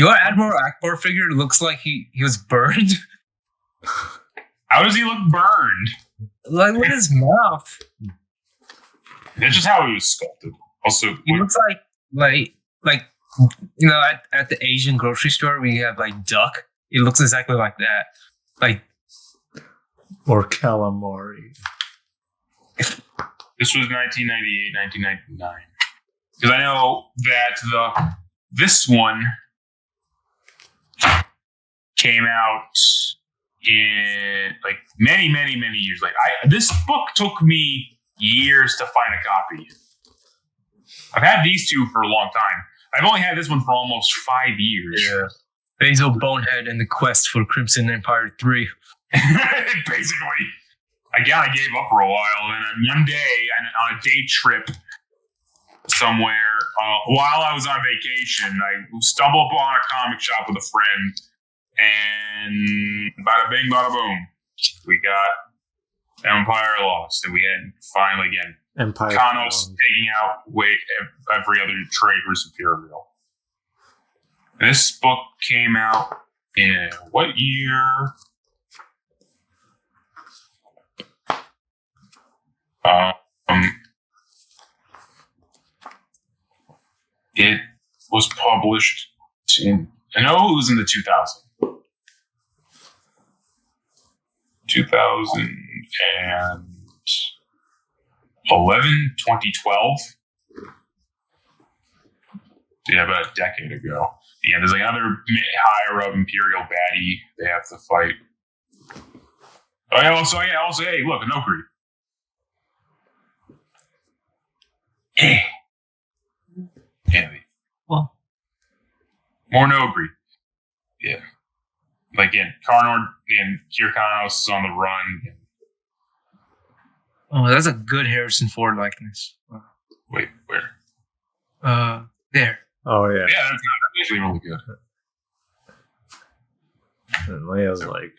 Your Admiral Akbar figure looks like he was burned. How does he look burned? Like with his mouth. That's just how he was sculpted. Also, he looks like you know, at the Asian grocery store we have like duck. It looks exactly like that. Like or calamari. This was 1998, 1999. Because I know that this one came out in like many years later. This book took me years to find a copy. I've had these two for a long time. I've only had this one for almost 5 years. Yeah. Basil Bonehead and the Quest for Crimson Empire 3. Basically. Again, I gave up for a while. And then one day, on a day trip somewhere, while I was on vacation, I stumbled upon a comic shop with a friend. And bada bing, bada boom. We got Empire Lost. And we had finally, again, Empire Kanos taking out every other trade for Imperial. This book came out in what year? It was published I know it was in the 2000s. 2011, 2012. Yeah, about a decade ago. Yeah, there's like another higher up Imperial baddie they have to fight. Oh, yeah, also, hey, look, an Okri. Yeah. Well, more Nogri. Yeah. Like in Karnor and Kirkanos is on the run. oh, that's a good Harrison Ford likeness. Wait, where? There. Oh yeah. Yeah, that's actually really good. And Leia's like,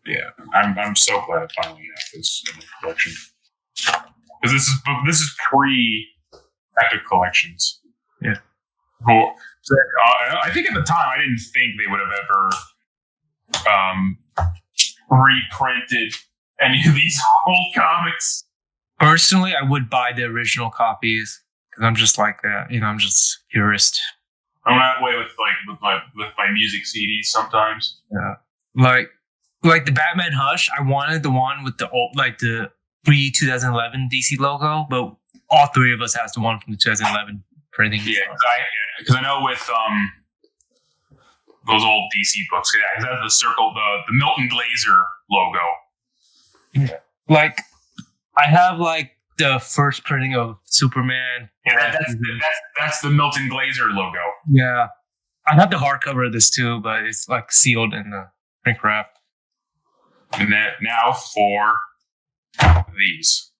yeah, I'm so glad I finally have this in the collection. Because this is pre-active collections. Yeah. Well, I think at the time I didn't think they would have ever reprinted any of these old comics. Personally, I would buy the original copies because I'm just like that. You know, I'm just purist. I'm that way with my music CDs sometimes. Yeah, like the Batman Hush. I wanted the one with the old, like the pre-2011 DC logo, but all three of us has the one from the 2011 printing. Yeah, because I know with those old DC books, yeah, it has the circle, the Milton Glaser logo. Yeah. Like I have like the first printing of Superman. Yeah, that's the Milton Glaser logo. Yeah, I have the hardcover of this too, but it's like sealed in the shrink wrap. And now for these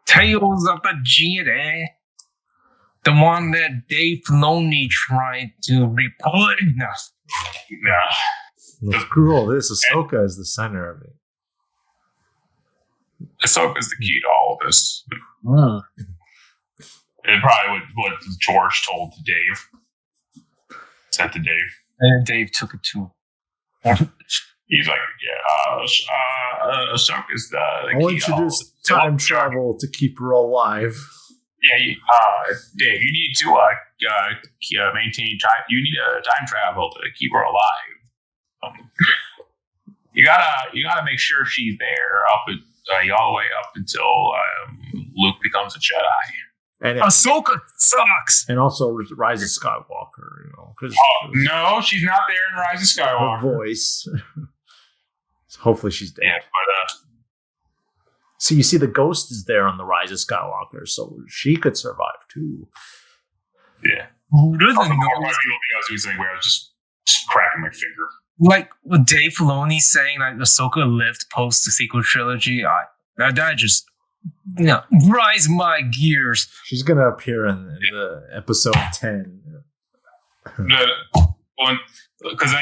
Tales of the Jedi. The one that Dave Filoni tried to report. No. well, screw all this. Ahsoka is the center of it. Ahsoka's the key to all of this. It probably what George told to Dave. Said to Dave. And Dave took it too. He's like, Ahsoka's the I'll key. introduce time travel to keep her alive. Yeah, Dave, you need to maintain time. You need time travel to keep her alive. You gotta make sure she's there all the way up until Luke becomes a Jedi. And Ahsoka sucks. And also Rise of Skywalker, you know. No, she's not there in Rise of Skywalker. Her voice. So hopefully she's dead. Yeah, but so you see the ghost is there on the Rise of Skywalker, so she could survive too. Yeah. Who doesn't know? I was doing something where I was just cracking my finger. Like with Dave Filoni saying like Ahsoka lived post the sequel trilogy, that just grinds my gears. She's gonna appear in the episode 10. Because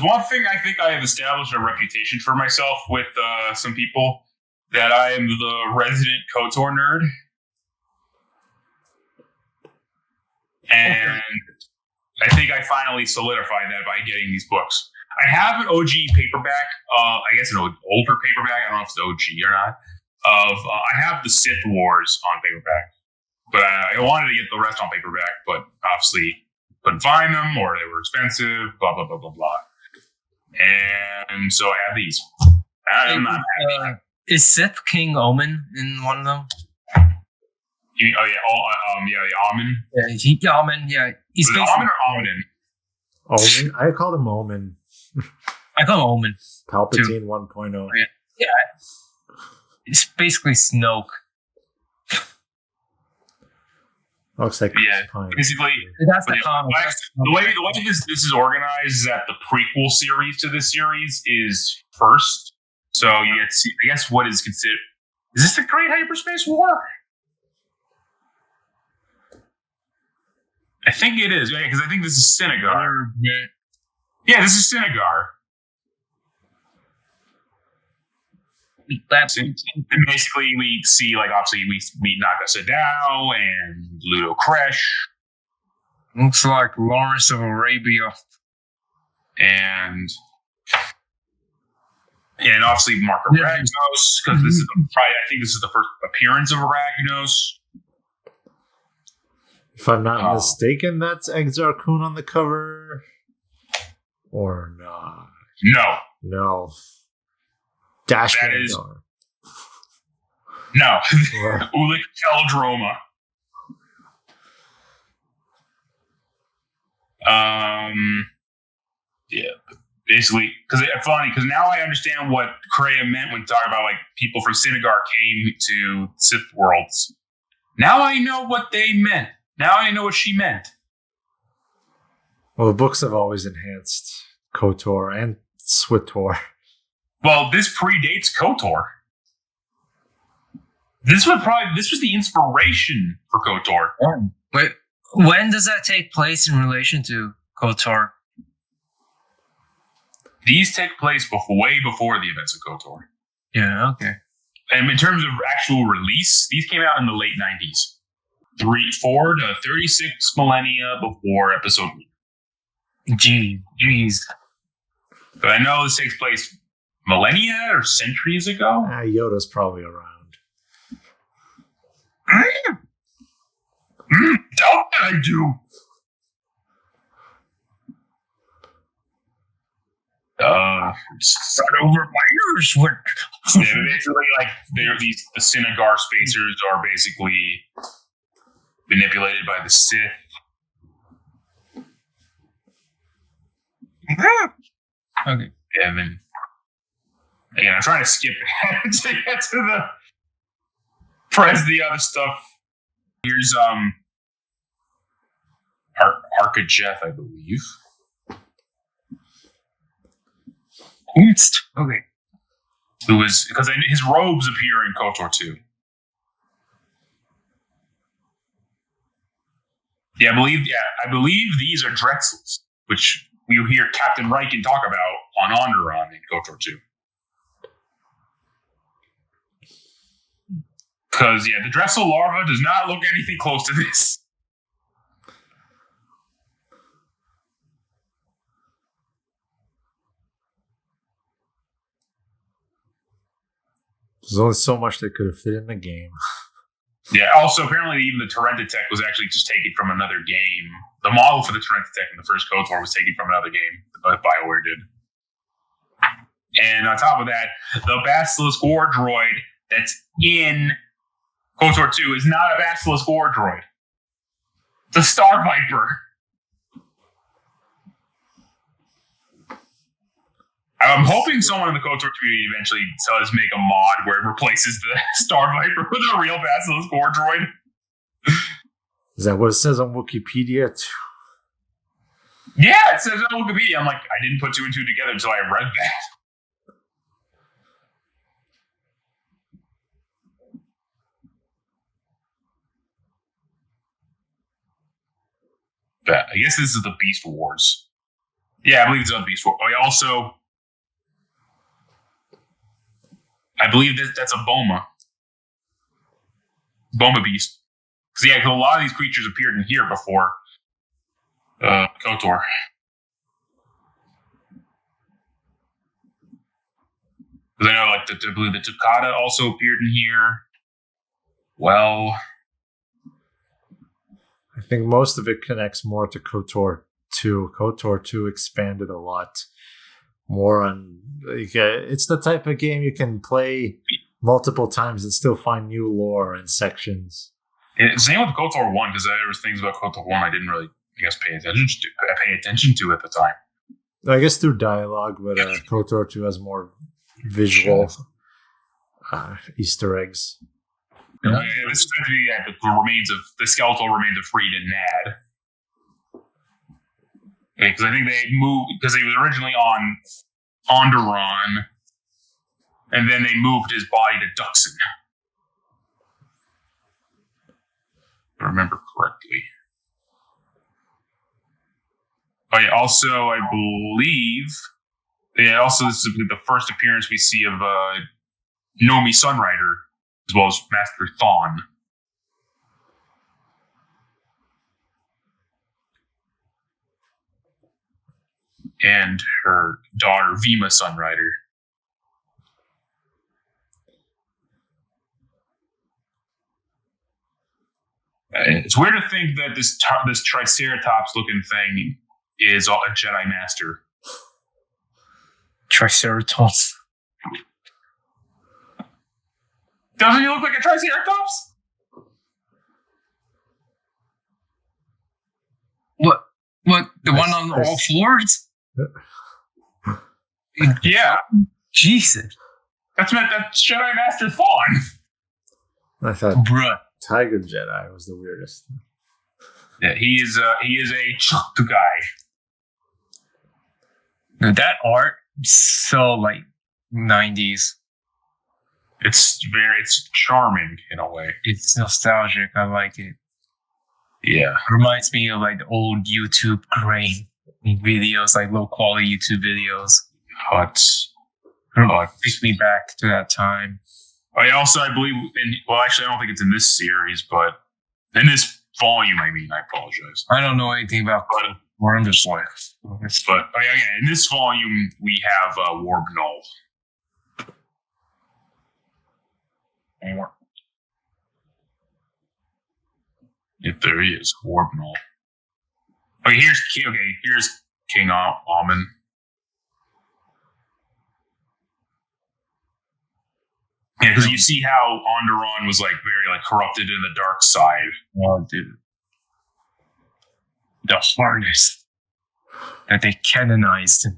one thing I think I have established a reputation for myself with some people that I am the resident KOTOR nerd. I finally solidified that by getting these books. I have an OG paperback, I guess an older paperback. I don't know if it's OG or not. I have the Sith Wars on paperback, but I wanted to get the rest on paperback, but obviously couldn't find them or they were expensive. Blah blah blah blah blah. And so I have these. I'm not happy. Is Sith King Omen in one of them? The Omen. Yeah, Omen. Yeah, he's was it Omen or Omnin? Omen. I called him Omen. I call him Omen. Palpatine 1.0. Yeah, it's basically Snoke. Looks like basically. That's the comic. The way this is organized is that the prequel series to this series is first. So you get to see, I guess, what is considered. Is this the Great Hyperspace War? I think it is, because I think this is Senegar. Yeah, this is Senegar. That's and basically we see, like, obviously we meet Naga Sadao and Ludo Kresh. Looks like Lawrence of Arabia. And obviously Mark Aragnos, because this is I think this is the first appearance of Aragnos. If I'm not mistaken, that's Exar Kun on the cover. Or not? No. Dash that is no. Ulik Teldroma. Yeah, basically, because it's funny, because now I understand what Kreia meant when talking about, like, people from Senegar came to Sith worlds. Now I know what they meant. Now I know what she meant. Well, the books have always enhanced KOTOR and SWTOR. Well, this predates KOTOR. This was the inspiration for KOTOR. Wait, when does that take place in relation to KOTOR? These take place way before the events of KOTOR. Yeah, okay. And in terms of actual release, these came out in the late 90s. 4 to 36 millennia before episode 1. Jeez. But I know this takes place millennia or centuries ago. Yoda's probably around. Doubt that I do. Start over miners. Basically, like, the Senegar spacers are basically manipulated by the Sith. Okay. And then, again, I'm trying to skip ahead to get to the the other stuff. Here's Arkajeth, I believe. Okay. Who was, because his robes appear in KOTOR 2. Yeah, I believe these are Drexels, which we hear Captain Riken talk about on Onderon in KOTOR 2. Because, the Drexel larva does not look anything close to this. There's only so much that could have fit in the game. Yeah, also, apparently, even the Tyrantitech was actually just taken from another game. The model for the Tyrantitech in the first KOTOR was taken from another game that BioWare did. And on top of that, the Basilisk Ore droid that's in KOTOR 2 is not a Basilisk Ore droid. It's a Star Viper. I'm hoping someone in the KOTOR community eventually does make a mod where it replaces the Star Viper with a real Basilisk Ore droid. Is that what it says on Wikipedia? Yeah, it says on Wikipedia. I'm like, I didn't put 2 and 2 together until I read that. But I guess this is the Beast Wars. Yeah, I believe it's on Beast Wars. Oh, also, I believe that's a Boma. Boma Beast. Because, a lot of these creatures appeared in here before. KOTOR. Because I know, like, I believe the Toccata also appeared in here. Well, I think most of it connects more to KOTOR 2. KOTOR 2 expanded a lot more on. Like, it's the type of game you can play multiple times and still find new lore and sections. Same with KOTOR 1, because there was things about KOTOR 1 I didn't really, I guess, pay attention to at the time. I guess through dialogue, but KOTOR 2 has more visual Easter eggs. This is the skeletal remains of Freed and Nad. Because I think they moved, because he was originally on Onderon, and then they moved his body to Duxon. If I remember correctly. Oh yeah, also I believe this is the first appearance we see of Nomi Sunrider, as well as Master Thawne. And her daughter, Vima Sunrider. It's weird to think that this Triceratops-looking thing is a Jedi Master. Triceratops. Doesn't he look like a Triceratops? What? The one on all fours? Yeah. Jesus. That's Jedi Master Thawne. I thought Bruh. Tiger Jedi was the weirdest. Yeah, he is a chucked guy. That art is so like 90s. It's charming in a way. It's nostalgic. I like it. Yeah. It reminds me of like the old YouTube grain videos, like low quality YouTube videos. Takes me back to that time. I believe actually I don't think it's in this series, but in this volume, I apologize. I don't know anything about or I'm just like. But in this volume, we have Warb Null. If there is Warb Null. Here's King Almond. Yeah, because you see how Onderon was like very like corrupted in the dark side. Oh, dude. The harness that they canonized in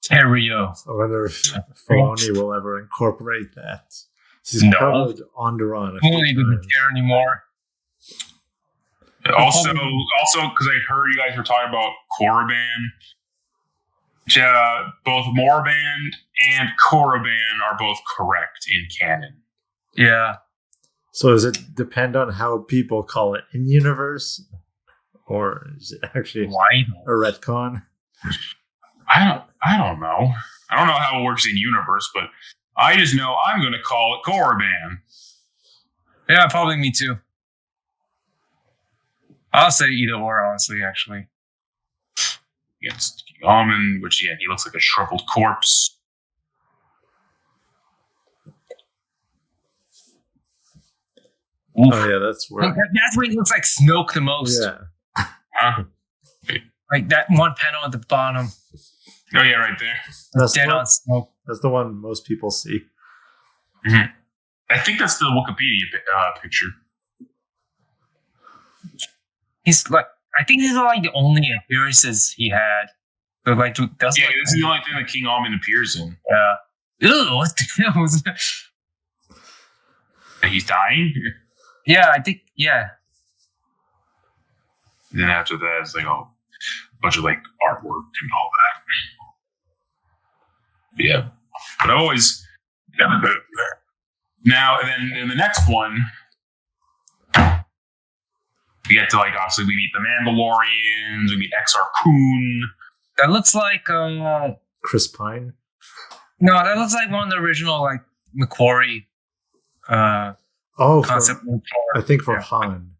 Terrio. I wonder if Filoni will ever incorporate that. He's covered Onderon. Filoni doesn't care anymore. Also, because I heard you guys were talking about Korriban. Both Morban and Korriban are both correct in canon. Yeah. So does it depend on how people call it in universe, or is it actually a retcon? I don't know. I don't know how it works in universe, but I just know I'm going to call it Korriban. Yeah, probably me too. I'll say either or, honestly, actually. Against Almond, which, he looks like a shriveled corpse. Oof. Oh, yeah, that's where... That's where he looks like Snoke the most. Yeah. Huh? Like that one panel at the bottom. Oh, yeah, right there. That's dead on Snoke. That's the one most people see. Mm-hmm. I think that's the Wikipedia picture. He's like, I think these are like the only appearances he had. So like, this is the only thing that King Almond appears in. Yeah. Ew, what the hell was that? He's dying? Yeah, I think, yeah. And then after that, it's like a bunch of like artwork and all that. Yeah. But I always... Now, and then in the next one... We get to, like, obviously, we meet the Mandalorians, we meet Exar Kun. That looks like, Chris Pine? No, that looks like one of the original, like, Macquarie, concept. I think for Han.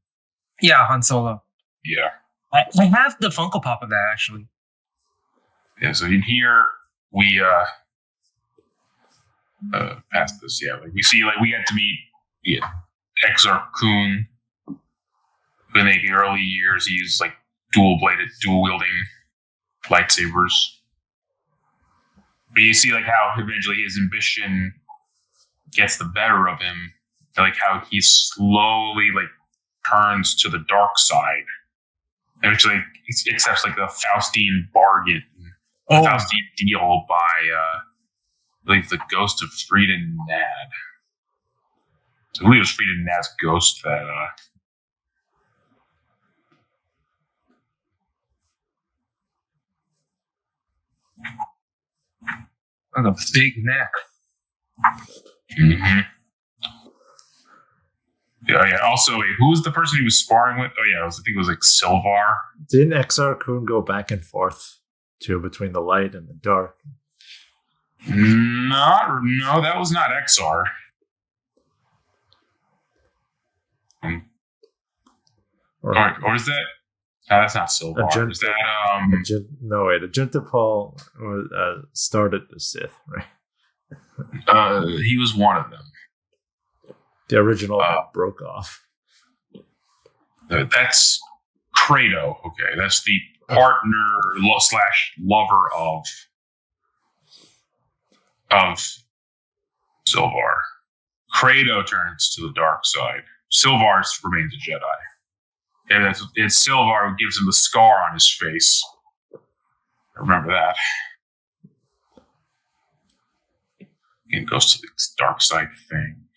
Yeah, Han Solo. Yeah. I have the Funko Pop of that actually. Yeah, so in here we past this, like we see like we get to meet Exar Kun. In the early years, he used like dual wielding lightsabers. But you see like how eventually his ambition gets the better of him. Like how he slowly like turns to the dark side. Eventually accepts like the Faustian bargain. Faustian deal by I believe the ghost of Frida Nad. So I believe it was Frida Nad's ghost that on a big neck. Mm-hmm. Yeah. Also, who was the person he was sparring with? Oh, yeah, I think it was like Silvar. Didn't Exar Kun go back and forth too between the light and the dark? No, that was not Exar. Or is that? No, that's not Silvar. Is that Agentapal started the Sith, right? He was one of them. The original broke off. That's Credo. Okay, that's the partner / lover of Silvar. Credo turns to the dark side. Silvar remains a Jedi. And it's Silvar who gives him the scar on his face. I remember that. He goes to the dark side thing.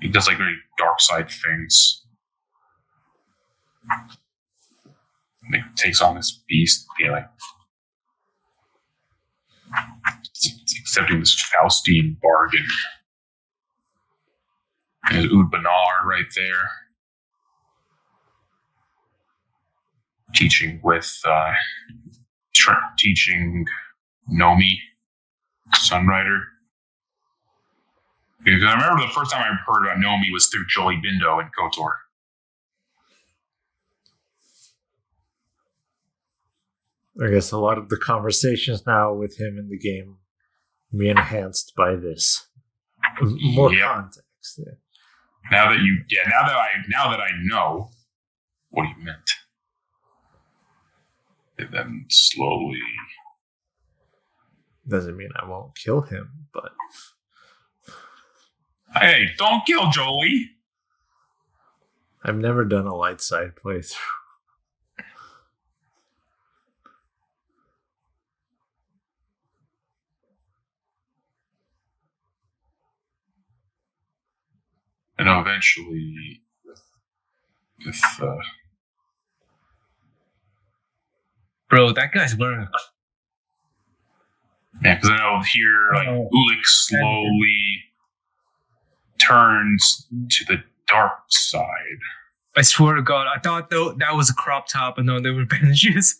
He does like very dark side things. And he takes on this beast, like accepting this Faustian bargain. There's Oud Banar right there. Teaching Nomi, Sunrider. Because I remember the first time I heard about Nomi was through Jolie Bindo and KOTOR. I guess a lot of the conversations now with him in the game be enhanced by this. More context. Yeah. Now that I know what he meant. And then slowly. Doesn't mean I won't kill him, but. Hey, don't kill Jolie! I've never done a light side playthrough. And eventually, with bro, that guy's wearing. Yeah, because I know here, like Ulick slowly turns to the dark side. I swear to God, I thought that was a crop top, and no, they were bandages.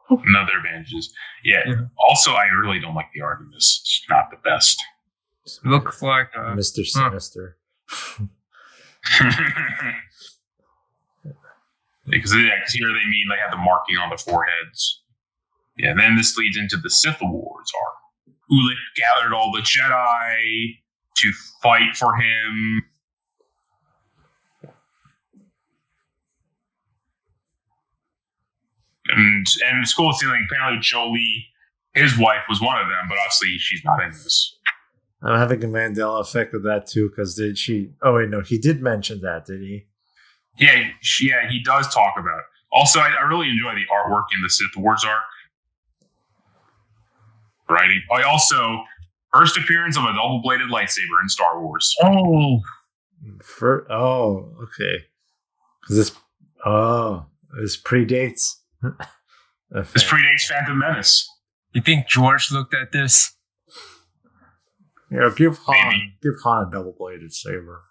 No, they're bandages. Yeah. Also, I really don't like the art in this. It's not the best. Looks like Mr. Sinister. Because here they have the marking on the foreheads. Yeah, and then this leads into the Sith Wars arc. Ulick gathered all the Jedi to fight for him. And it's cool to see, like, apparently Jolie, his wife, was one of them, but obviously she's not in this. I'm having a Mandela effect with that too, because did she? Oh wait, no, he did mention that, did he? Yeah, he does talk about it. Also, I really enjoy the artwork in the Sith Wars arc. Right. I also first appearance of a double-bladed lightsaber in Star Wars. Oh, okay. Because this predates. This predates Phantom Menace. You think George looked at this? Yeah, give Han a double-bladed saber.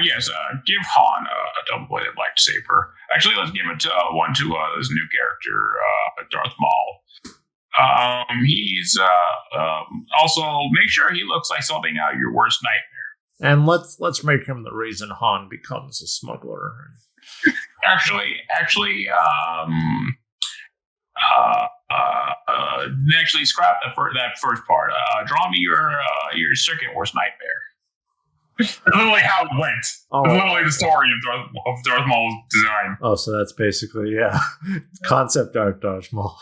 Yes, give Han a double-bladed lightsaber. Actually, let's give it one to this new character, Darth Maul. He's also make sure he looks like something out of your worst nightmare. And let's make him the reason Han becomes a smuggler. actually, scrap that first part. Draw me your second worst nightmare. That's literally how it went. Oh. It's literally the story of Darth Maul's design. Oh, so that's basically concept art Darth Maul.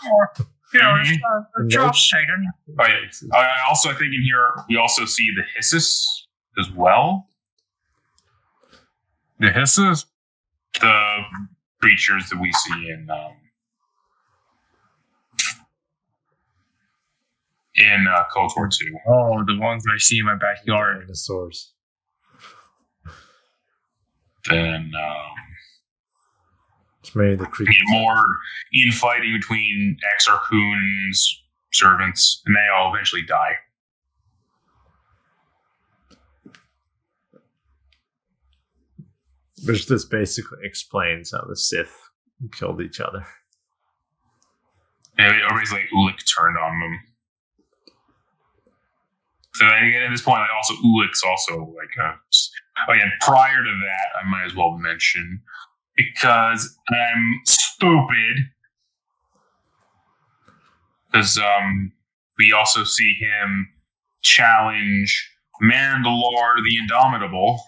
Drop Satan. Oh, yeah. I think in here we also see the Hissus as well. The Hissus? The creatures that we see in KOTOR 2. Oh, the ones I see in my backyard. Dinosaurs. Then it's maybe the creatures. More infighting between Exar Kun's servants, and they all eventually die. Which this basically explains how the Sith killed each other. And basically Ulic turned on them. So at this point, also Ulic's also and prior to that, I might as well mention, because I'm stupid, because we also see him challenge Mandalore the Indomitable.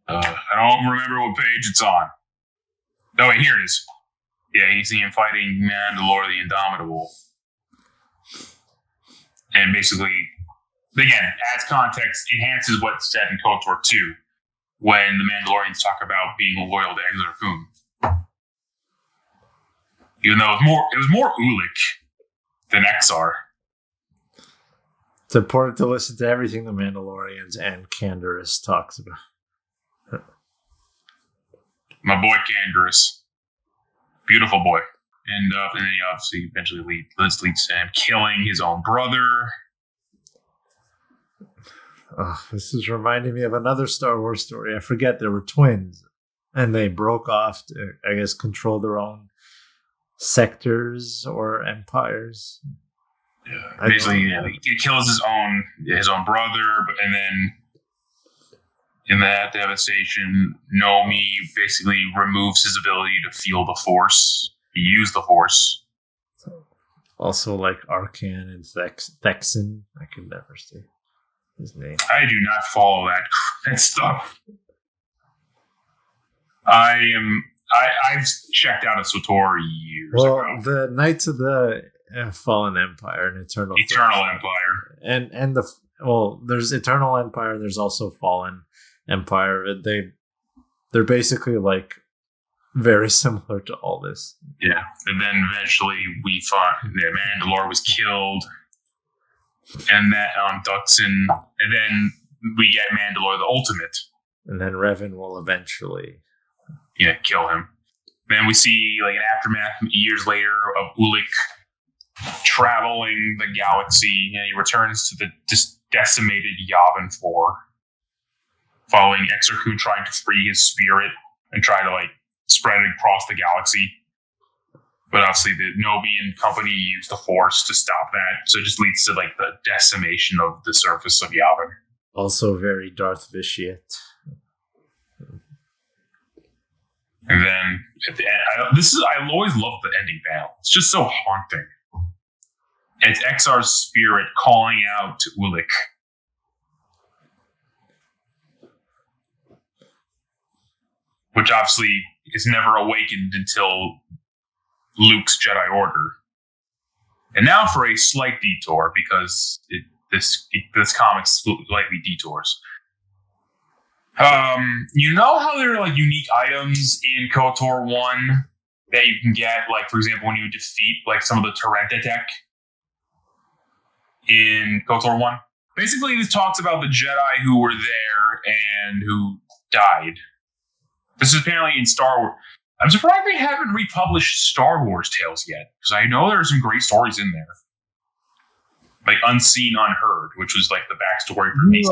I don't remember what page it's on. Oh, wait, here it is. Yeah, you see him fighting Mandalore the Indomitable. And basically, again, adds context, enhances what's said in KOTOR 2 when the Mandalorians talk about being loyal to Exar Kun. Even though it was more Ulic than Exar. It's important to listen to everything the Mandalorians and Canderous talks about. My boy Canderous. Beautiful boy. And then he obviously eventually leads to him killing his own brother. Oh, this is reminding me of another Star Wars story. I forget, there were twins. And they broke off to, I guess, control their own sectors or empires. Yeah, basically, he kills his own brother, and then in that devastation, Nomi basically removes his ability to feel the Force. Use the Force. Also, like Arcan and Thexan. I can never say his name. I do not follow that stuff. I've checked out of SWTOR years ago. The Knights of the Fallen Empire and Eternal Empire. And there's Eternal Empire, there's also Fallen Empire. They're basically like very similar to all this. Yeah. And then eventually we thought Mandalore was killed. And that on Duxon. And then we get Mandalore the Ultimate. And then Revan will eventually kill him. Then we see like an aftermath years later of Ulic traveling the galaxy. And he returns to the decimated Yavin 4. Following Exar Kun trying to free his spirit and try to spread it across the galaxy. But obviously the Nobi and company used the Force to stop that. So it just leads to the decimation of the surface of Yavin. Also very Darth Vitiate. And then at the end, I always love the ending battle. It's just so haunting. It's Exar's spirit calling out to Ulic. Which obviously is never awakened until Luke's Jedi Order. And now for a slight detour, because this comic slightly detours. You know how there are unique items in KOTOR 1 that you can get, for example, when you defeat some of the Torrente tech in KOTOR 1? Basically, this talks about the Jedi who were there and who died. This is apparently in Star Wars. I'm surprised they haven't republished Star Wars Tales yet, because I know there are some great stories in there. Unseen, Unheard, which was the backstory for me.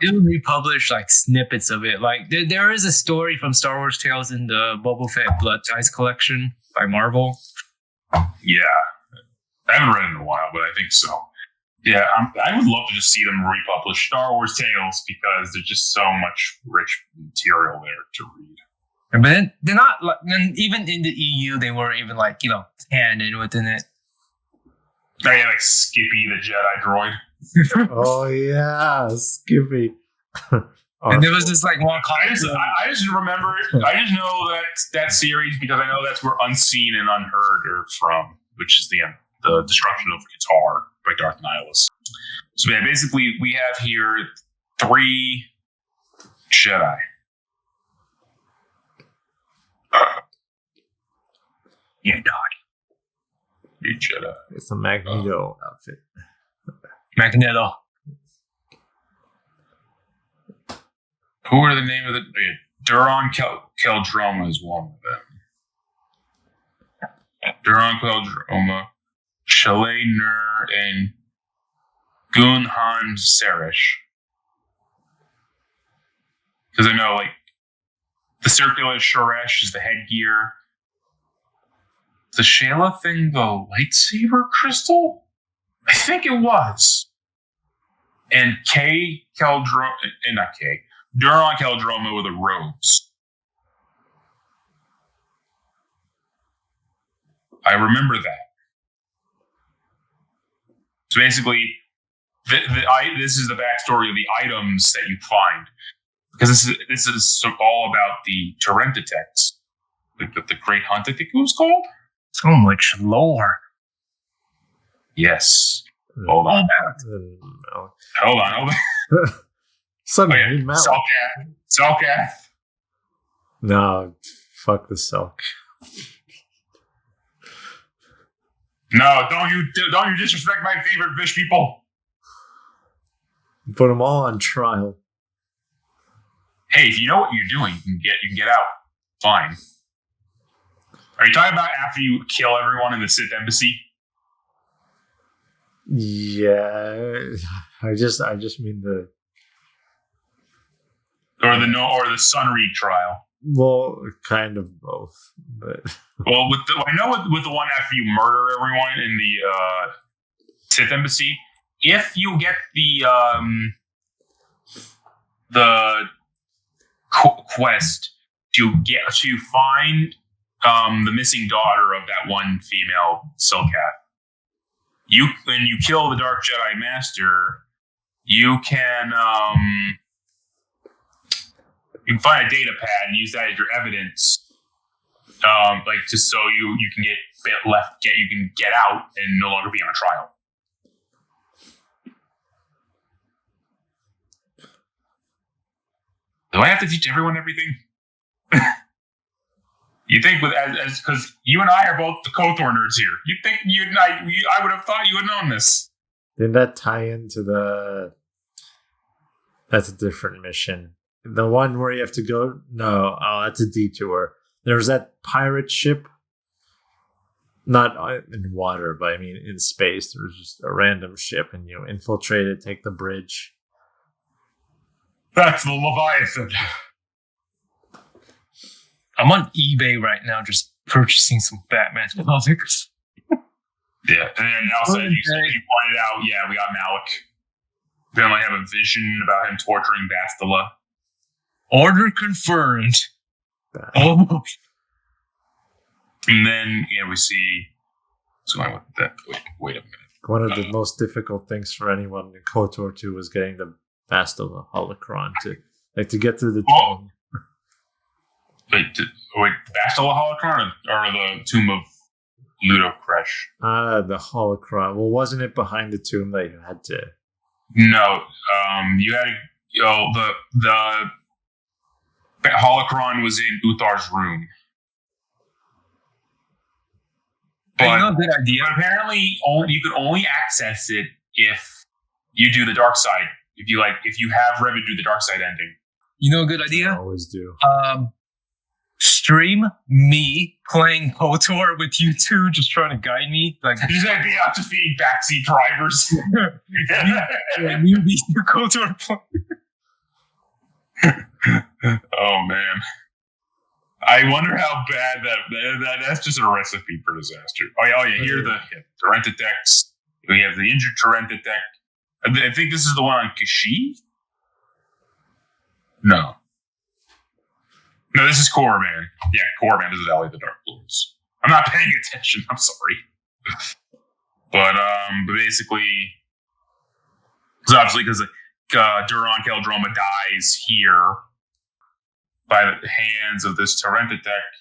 They do republish snippets of it. There is a story from Star Wars Tales in the Boba Fett Blood Ties collection by Marvel. Yeah. I haven't read it in a while, but I think so. Yeah, I would love to just see them republish Star Wars Tales because there's just so much rich material there to read. But then they're not like, then even in the EU, they were even like, canon within it. Oh, yeah, like Skippy the Jedi droid. Oh yeah, Skippy. And there was this like one I just remember, I just know that series because I know that's where Unseen and Unheard are from, which is the Destruction of Qatar by Darth Nihilus. So yeah, basically we have here 3 Jedi. You're naughty. You Jedi. It's a Magneto outfit. Magneto. Who are the name of the... Duron Keldroma is one of them. Duron Keldroma, Chalet Nur, and Gunhan Serish. Because I know, like, the circular Sharesh is the headgear. The Shayla thing, the lightsaber crystal? I think it was. And Duron Keldroma were the robes. I remember that. So basically, this is the backstory of the items that you find. Because this is all about the Terentatex. The Great Hunt, I think it was called? So much lore. Yes. Hold on. Hold on. Suddenly, Selkath. No, fuck the Selk. No, don't you disrespect my favorite fish people. Put them all on trial. Hey, if you know what you're doing, you can get out. Fine. Are you talking about after you kill everyone in the Sith embassy? Yeah, I just mean the or the Sunreed trial. Well, kind of both, but well, with the one after you murder everyone in the Sith embassy, if you get the quest to find the missing daughter of that one female Silcath, when you kill the Dark Jedi Master, you can find a data pad and use that as your evidence, like just so you can get out and no longer be on a trial. Do I have to teach everyone everything? You think because you and I are both the KOTOR nerds here. You think I would have thought you would have known this. Didn't that tie into that's a different mission. The one where you have to go? No, that's a detour. There's that pirate ship. Not in water, but I mean in space. There's just a random ship and you infiltrate it, take the bridge. That's the Leviathan. I'm on eBay right now just purchasing some Batman comics. Yeah, and then also you pointed out, yeah, we got Malik. We only have a vision about him torturing Bastila. Order confirmed. Oh. And then, we see... What's going on with that? Wait a minute. One of the most difficult things for anyone in KOTOR 2 was getting the Bastila holocron to get through the tomb. Wait, Bastila holocron or the tomb of Ludo Kresh? The holocron. Well, wasn't it behind the tomb that you had to... No, you had to... the holocron was in Uthar's room. But, good idea. But apparently, you can only access it if you do the dark side. If you have Revan do the dark side ending. You know, a good idea. I always do. Stream me playing KOTOR with you two, just trying to guide me. Like just being backseat drivers. Me and these two KOTOR players. Oh man. I wonder how bad that's just a recipe for disaster. Oh yeah, here the Terentatex. We have the injured Torrenta deck. I think this is the one on Kashi? No, this is Korriban. Yeah, Korriban is Valley of the Dark Lords. I'm not paying attention. I'm sorry. But basically, because Duran Keldroma dies here by the hands of this Torrenta deck.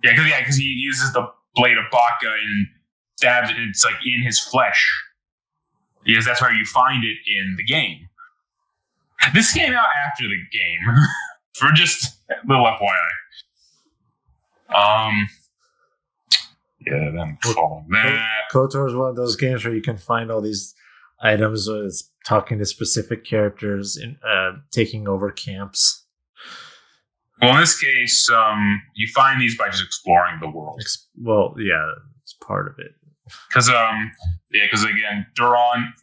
Yeah, because he uses the Blade of Baka and stabs it. It's like in his flesh. Because that's where you find it in the game. This came out after the game, for just a little FYI. Yeah, then following that. KOTOR is one of those games where you can find all these items with talking to specific characters and taking over camps. Well, in this case, you find these by just exploring the world. Well, yeah, it's part of it. Because again, Duran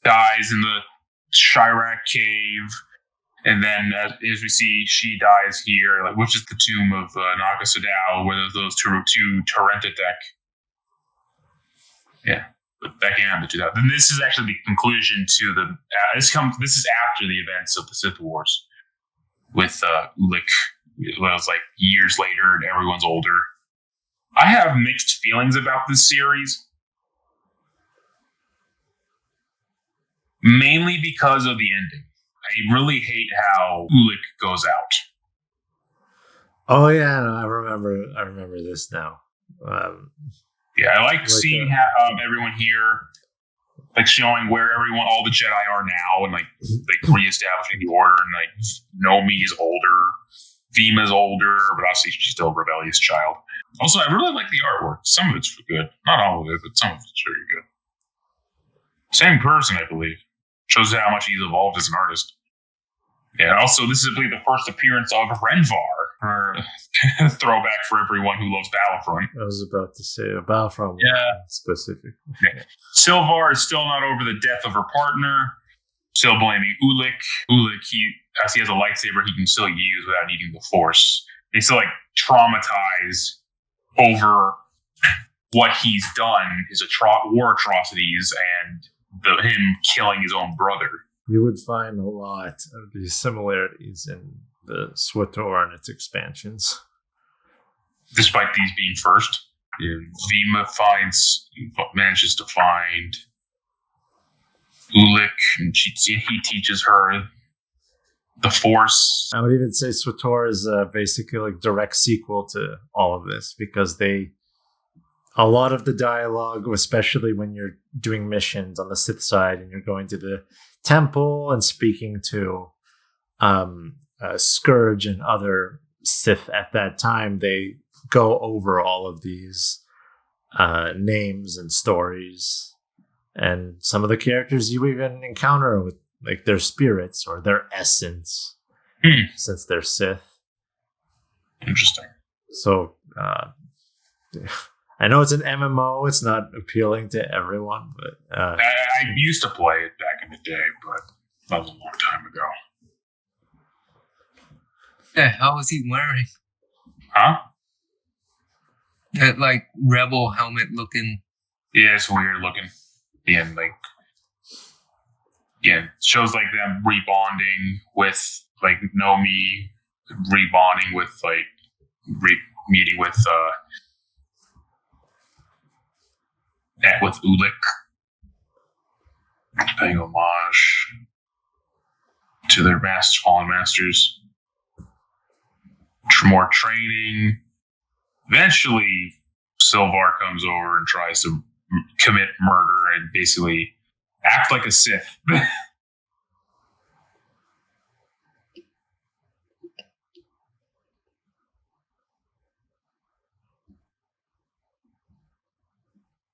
dies in the Chirac cave, and then as we see, she dies here, which is the tomb of Naga Sadao, where those two Torrenta deck. Yeah, but that came out in 2000. And this is actually the conclusion to the. This is after the events of the Sith Wars, with Ulic. Well, it's like years later, and everyone's older. I have mixed feelings about this series. Mainly because of the ending. I really hate how Ulic goes out. Oh yeah, no, I remember this now. Yeah, I like seeing how, everyone here, like showing where all the Jedi are now, and like reestablishing the order. And like Nomi is older, Vima's older, but obviously she's still a rebellious child. Also, I really like the artwork. Some of it's good, not all of it, but some of it's very good. Same person, I believe. Shows how much he's evolved as an artist. Yeah, also, this is, I believe, the first appearance of Renvar, or throwback for everyone who loves Battlefront. I was about to say a Battlefront specific. Yeah. Sylvar is still not over the death of her partner, still blaming Ulic. Ulic, as he has a lightsaber he can still use without needing the Force. He's still, traumatized over what he's done, his war atrocities, and him killing his own brother. You would find a lot of these similarities in the SWTOR and its expansions. Despite these being first, Vima manages to find Ulic, and he teaches her the Force. I would even say SWTOR is basically direct sequel to all of this, because a lot of the dialogue, especially when you're doing missions on the Sith side and you're going to the temple and speaking to Scourge and other Sith at that time, they go over all of these names and stories. And some of the characters you even encounter with their spirits or their essence, since they're Sith. Interesting. So, I know it's an MMO. It's not appealing to everyone, but I used to play it back in the day, but that was a long time ago. Yeah, how was he wearing? Huh? That rebel helmet looking. Yeah, it's weird looking. And it shows them rebonding with Nomi, rebonding with meeting with Ulic, paying homage to their fallen masters. More training. Eventually, Sylvar comes over and tries to commit murder and basically act like a Sith.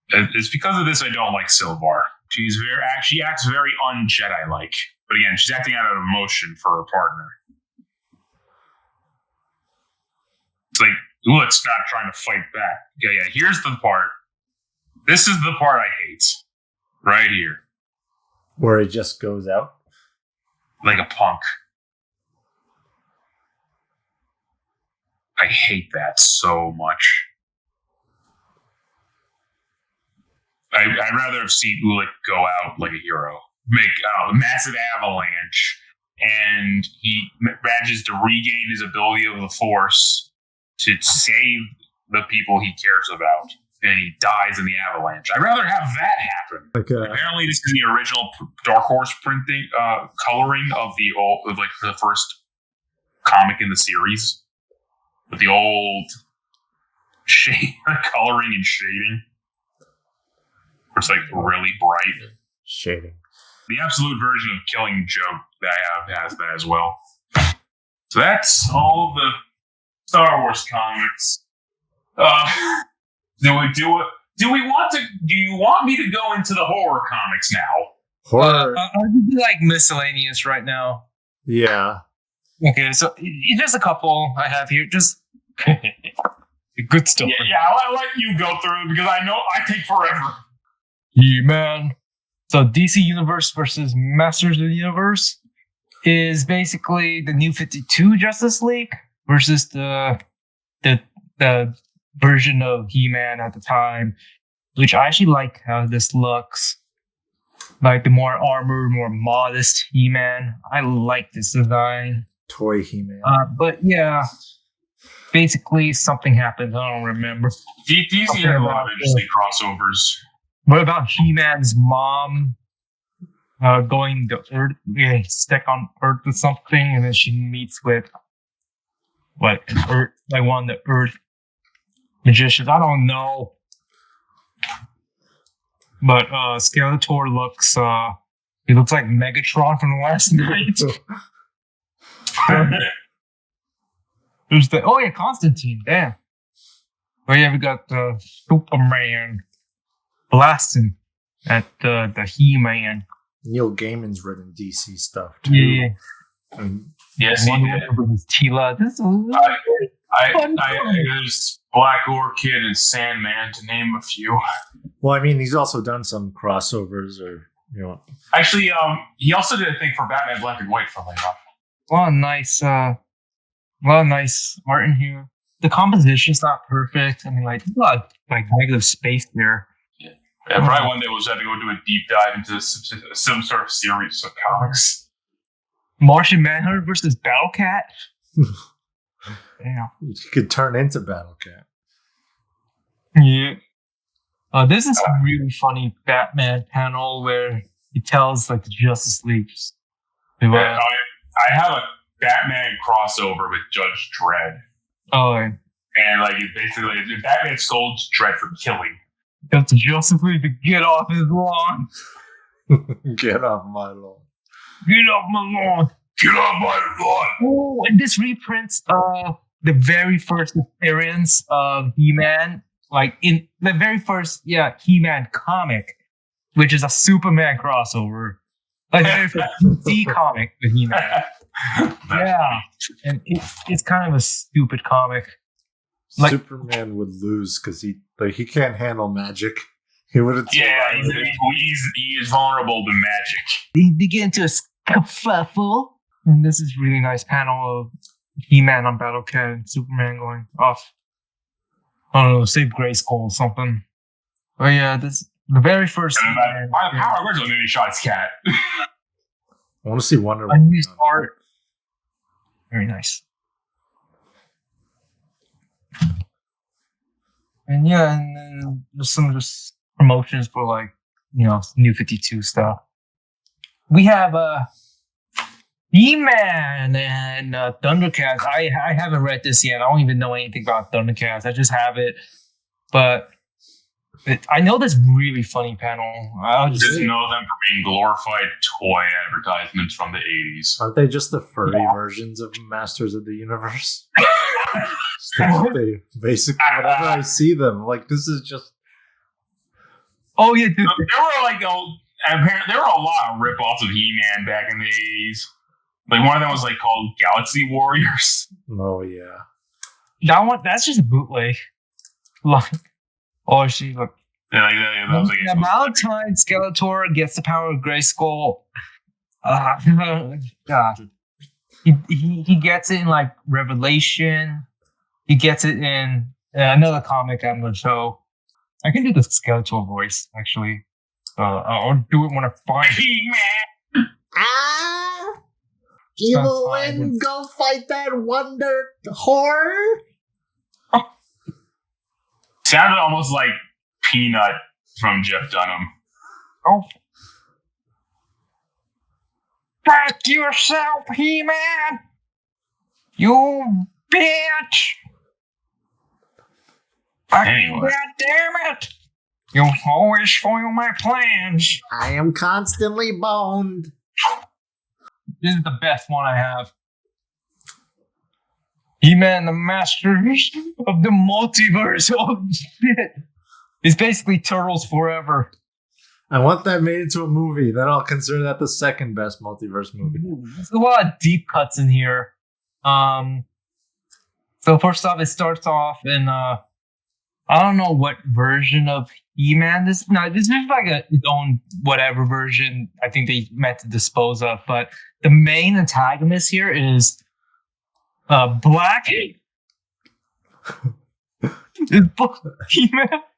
It's because of this I don't like Sylvar. She acts very un-Jedi-like. But again, she's acting out of emotion for her partner. It's Ulic's not trying to fight back. Yeah, here's the part. This is the part I hate. Right here. Where he just goes out? Like a punk. I hate that so much. I'd rather have seen Ulick go out like a hero, make a massive avalanche, and he manages to regain his ability of the Force to save the people he cares about, and he dies in the avalanche. I'd rather have that happen. Apparently, this is the original Dark Horse printing coloring of the first comic in the series, with the old coloring and shading. It's like really bright shading. The absolute version of Killing Joke that I have has that as well. So that's all of the Star Wars comics. Do you want me to go into the horror comics now? Horror. I would be like miscellaneous right now. Yeah. Okay, so just a couple I have here. Just good stuff. Yeah, I'll let you go through because I know I take forever. He-Man. So DC Universe versus Masters of the Universe is basically the New 52 Justice League versus the version of He-Man at the time, which I actually like how this looks. Like the more armored, more modest He-Man. I like this design. Toy He-Man. But yeah, basically something happened. I don't remember. DC had a lot of interesting crossovers. What about He-Man's mom going to Earth, stuck on Earth or something, and then she meets with one of the Earth magicians? I don't know. But Skeletor looks he looks like Megatron from last night. Constantine, damn. Oh yeah, we got Superman blasting at the He-Man. Neil Gaiman's written DC stuff too. Yeah. I mean, yes, he did. Tila. There's Black Orchid and Sandman, to name a few. Well, I mean, he's also done some crossovers, or Actually, he also did a thing for Batman Black and White, funnily enough. A lot of nice art in here. The composition's not perfect. I mean, like a lot of negative space there. Yeah, probably one day we'll just have to go do a deep dive into some sort of series of comics. Martian Manhunter versus Battlecat. Damn. You could turn into Battlecat. Yeah. This is a really funny Batman panel where he tells the Justice League. I have a Batman crossover with Judge Dredd. Oh. And it basically Batman scolds Dredd for killing. That's Justice League to get off his lawn. Get off my lawn. Get off my lawn. Get off my lawn. Oh, and this reprints the very first appearance of He-Man, in the very first He-Man comic, which is a Superman crossover. Like the very first DC comic with He-Man. Yeah. And it's kind of a stupid comic. Superman would lose because he can't handle magic. He wouldn't. Yeah, he is vulnerable to magic. They get into a scuffle, and this is really nice panel of He-Man on Battlecat and Superman going off. I don't know, save Grayskull or something. But yeah, this the very first. My power originally made me shot his cat. I want to see Wonder Woman. Unused art. Very nice. And then there's some just promotions for New 52 stuff. We have He-Man and Thundercats. I haven't read this yet. I don't even know anything about Thundercats. I just have it. But I know this really funny panel. I just know them for being glorified toy advertisements from the 80s. Aren't they just the furry versions of Masters of the Universe? They basically, whenever I see them, this is just. Oh yeah, dude. There were a lot of rip-offs of He-Man back in the 80s. One of them was called Galaxy Warriors. Oh yeah. That's just a bootleg. She look. Yeah, that was the amount of time Skeletor gets the power of Grayskull. God. He gets it in Revelation. He gets it in another comic I'm going to show. I can do the Skeletor voice actually. I'll do it when I find it. You will win. Go fight that wonder horror. Sounded almost like Peanut from Jeff Dunham. Oh. Back yourself, He-Man! You bitch! Anyway. God damn it! You always spoil my plans. I am constantly boned. This is the best one I have. He-Man, the masters of the multiverse. Oh shit! It's basically Turtles Forever. I want that made into a movie. Then I'll consider that the second best multiverse movie. There's a lot of deep cuts in here. So first off, it starts off in I don't know what version of He-Man this is like its own whatever version I think they meant to dispose of, but the main antagonist here is Black. He-Man.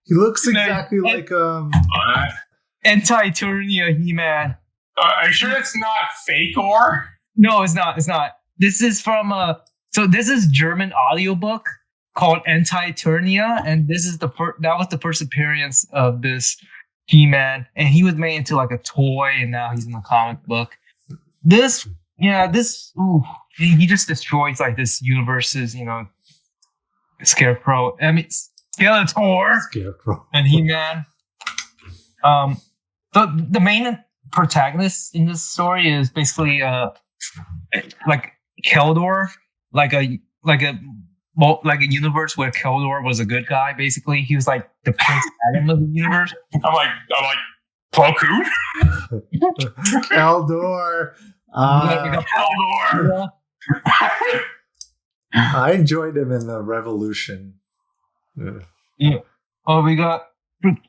He looks exactly like Anti-Eternia He-Man. Are you sure it's not Fakor? No, it's not. It's not. This is from so this is German audiobook called Anti-Eternia, and this is that was the first appearance of this He-Man, and he was made into like a toy, and now he's in the comic book. He just destroys like this universe's, Scarecrow. I mean, Skeletor and He-Man. The main protagonist in this story is basically like Keldor, like a universe where Keldor was a good guy. Basically, he was like the Prince Adam of the universe. I'm like Plo Koon? Keldor. Galore. I enjoyed him in the Revolution. Yeah. Oh, we got.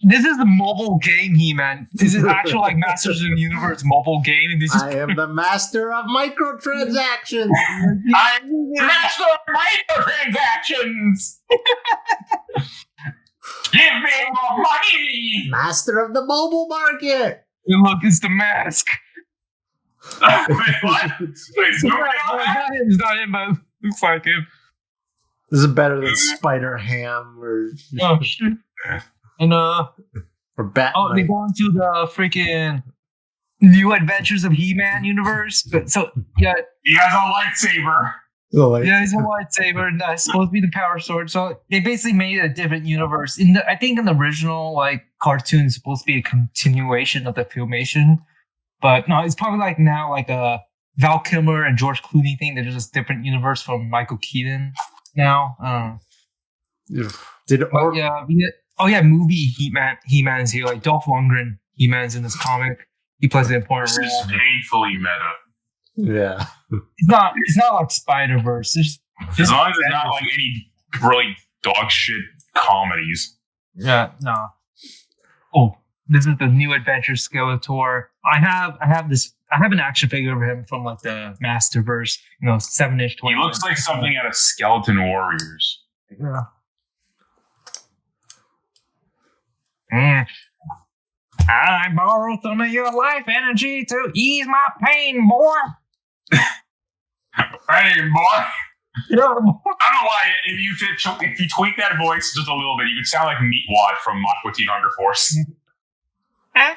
This is the mobile game, He-Man. This is actual like Masters of the Universe mobile game. And this is I am the master of microtransactions. I'm master of microtransactions. Give me more money. Master of the mobile market. And look, it's the mask. Wait, what? Wait, so It's not him, but it looks like him. This is better than Spider Ham or shit. And or Batman. they go into the freaking New Adventures of He-Man universe. But so yeah, he has a lightsaber. Yeah, he's a lightsaber, and that's supposed to be the power sword. So they basically made a different universe. I think in the original like cartoon, it's supposed to be a continuation of the Filmation, but no, it's probably like now like a Val Kilmer and George Clooney thing. They're just a different universe from Michael Keaton now. Movie He-Man's here. Like Dolph Lundgren, He-Man's in this comic. He plays an important role. This is painfully meta. Yeah. It's not like Spider-Verse. As long as it's not like any really dog shit comedies. Yeah, no. Oh, this is the New Adventure Skeletor. I have an action figure of him from like the Masterverse, 7-inch. He looks like something out of Skeleton Warriors. Yeah. I borrow some of your life energy to ease my pain, boy. Hey, boy. Yeah. I don't know why. If you tweak that voice just a little bit, you could sound like Meatwad from Aqua Teen Hunger Force. And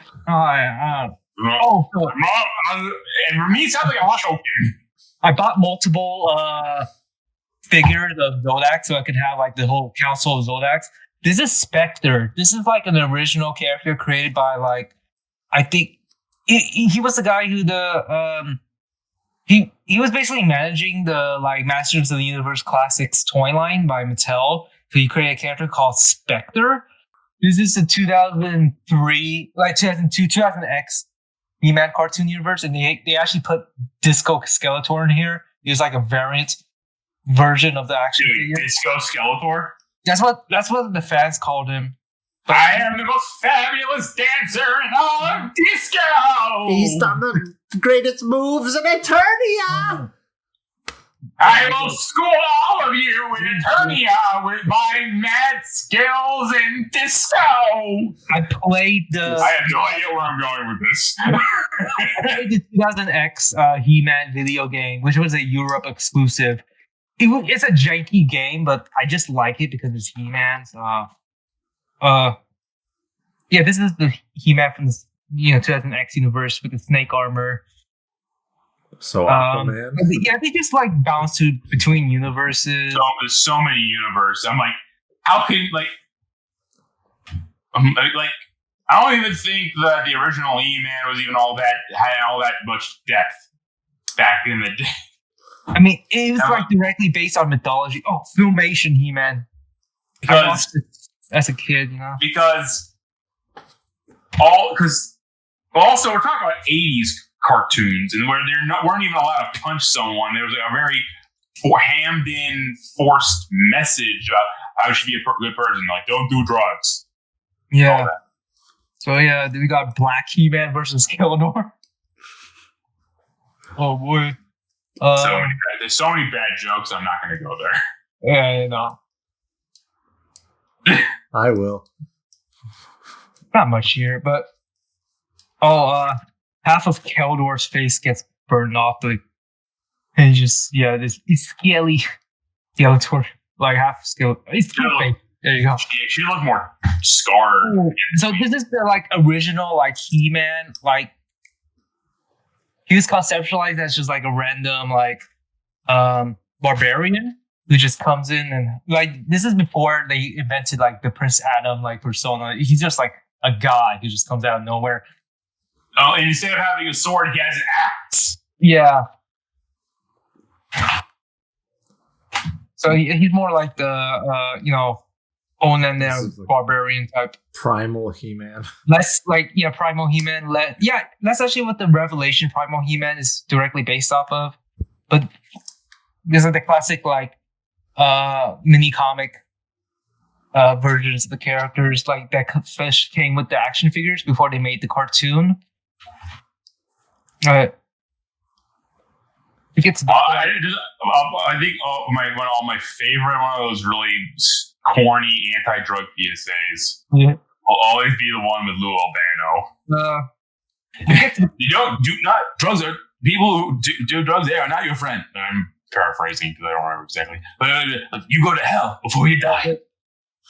me sounds like I'm choking. I bought multiple figures of Zodax so I could have like the whole Council of Zodax. This is Spectre. This is like an original character created by like, I think he was the guy who he was basically managing the like Masters of the Universe Classics toy line by Mattel. So he created a character called Spectre. This is the 2003, like 2002, 2000X He-Man cartoon universe, and they actually put Disco Skeletor in here. He was like a variant version of the action figure. Disco Skeletor? That's what the fans called him. But I am the most fabulous dancer in all of disco! He's done the greatest moves in Eternia! I will school all all of you in Eternia with my mad skills in disco. I played I have no idea where I'm going with this. I played the 2000X He-Man video game, which was a Europe exclusive. It's a janky game, but I just like it because it's He-Man. Yeah, this is the He-Man from the 2000X universe with the snake armor. So Aquaman. Yeah, they just like bounce between universes. So there's so many universes. I'm like, how can I don't even think that the original He-Man was even had all that much depth back in the day. I mean, it was like directly based on mythology. Oh, Filmation He-Man. I watched it as a kid, Because also we're talking about 80s cartoons, and where weren't even allowed to punch someone. There was a very hammed-in, forced message about how you should be a good person. Like, don't do drugs. Yeah. So yeah, we got Black He-Man versus Galore. Oh boy. There's so many bad jokes. I'm not going to go there. Yeah, I will. Not much here, but half of Keldore's face gets burned off, and this scaly Skeletor, like half Skeletor. It's too fake. There you go. She looked more scarred. So this is the original He-Man. He was conceptualized as just a random barbarian who just comes in and this is before they invented the Prince Adam persona. He's just a god who just comes out of nowhere. Oh, and instead of having a sword, he has an axe. Yeah. So he's more like the Onan barbarian type. Primal He-Man. Less Primal He-Man. That's actually what the Revelation Primal He-Man is directly based off of. But these are the classic mini comic versions of the characters that first came with the action figures before they made the cartoon. It gets. I think my favorite one of those really corny anti-drug PSAs will always be the one with Lou Albano. Drugs are people who do drugs. They are not your friend. I'm paraphrasing because I don't remember exactly. But you go to hell before you die.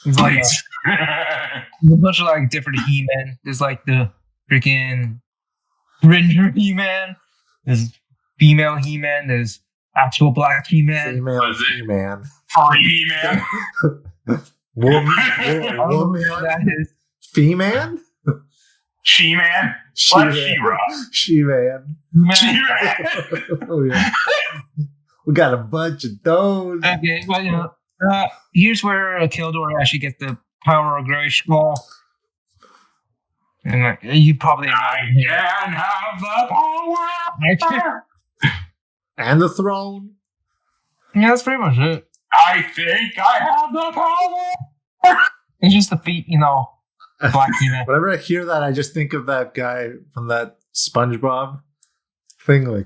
Please. There's a bunch of different He-Men. There's the freaking Ranger He-Man. There's female He-Man. There's actual Black He-Man. Female He-Man. Furry He-Man. Woman. That is Fee-Man? She-Man. She-Ra. She-Man. She-Man. Oh, yeah. We got a bunch of those. Okay, well, here's where Kildor actually gets the power of Grey Skull. And you probably I can have the power. And the throne. Yeah, that's pretty much it. I think I have the power. It's just the feet, Black He-Man. Whenever I hear that, I just think of that guy from that SpongeBob thing. I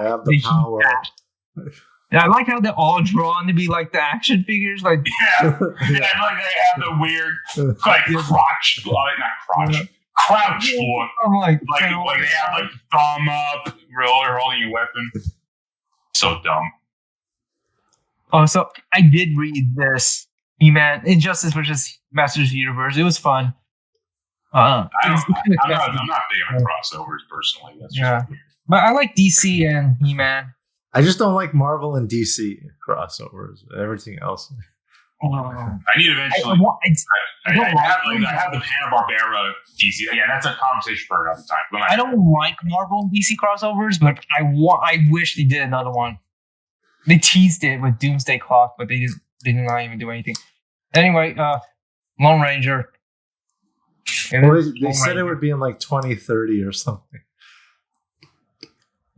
have the power. Yeah, I like how they're all drawn to be the action figures. Yeah. They have the weird, crotch, crouch look. I'm they have thumb up, they're holding a weapon. So dumb. Oh, so I did read this He-Man Injustice versus Masters of the Universe. It was fun. I'm not big on crossovers personally. That's just weird. But I like DC and He-Man. I just don't like Marvel and DC crossovers. Everything else. I need eventually. I have the Hanna-Barbera DC. Yeah, that's a conversation for another time. I don't like Marvel and DC crossovers, but I wish they did another one. They teased it with Doomsday Clock, but they did not even do anything. Anyway, Lone Ranger. They said it would be in 2030 or something.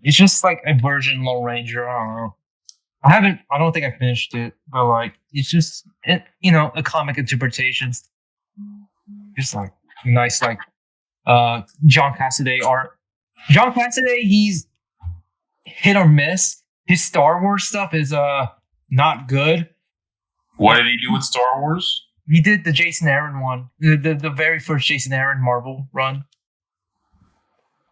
It's just a version Lone Ranger. I don't know. I don't think I finished it, but it's just a comic interpretation. Just nice John Cassaday art. John Cassaday, he's hit or miss. His Star Wars stuff is not good. What did he do with Star Wars? He did the Jason Aaron one, the very first Jason Aaron Marvel run.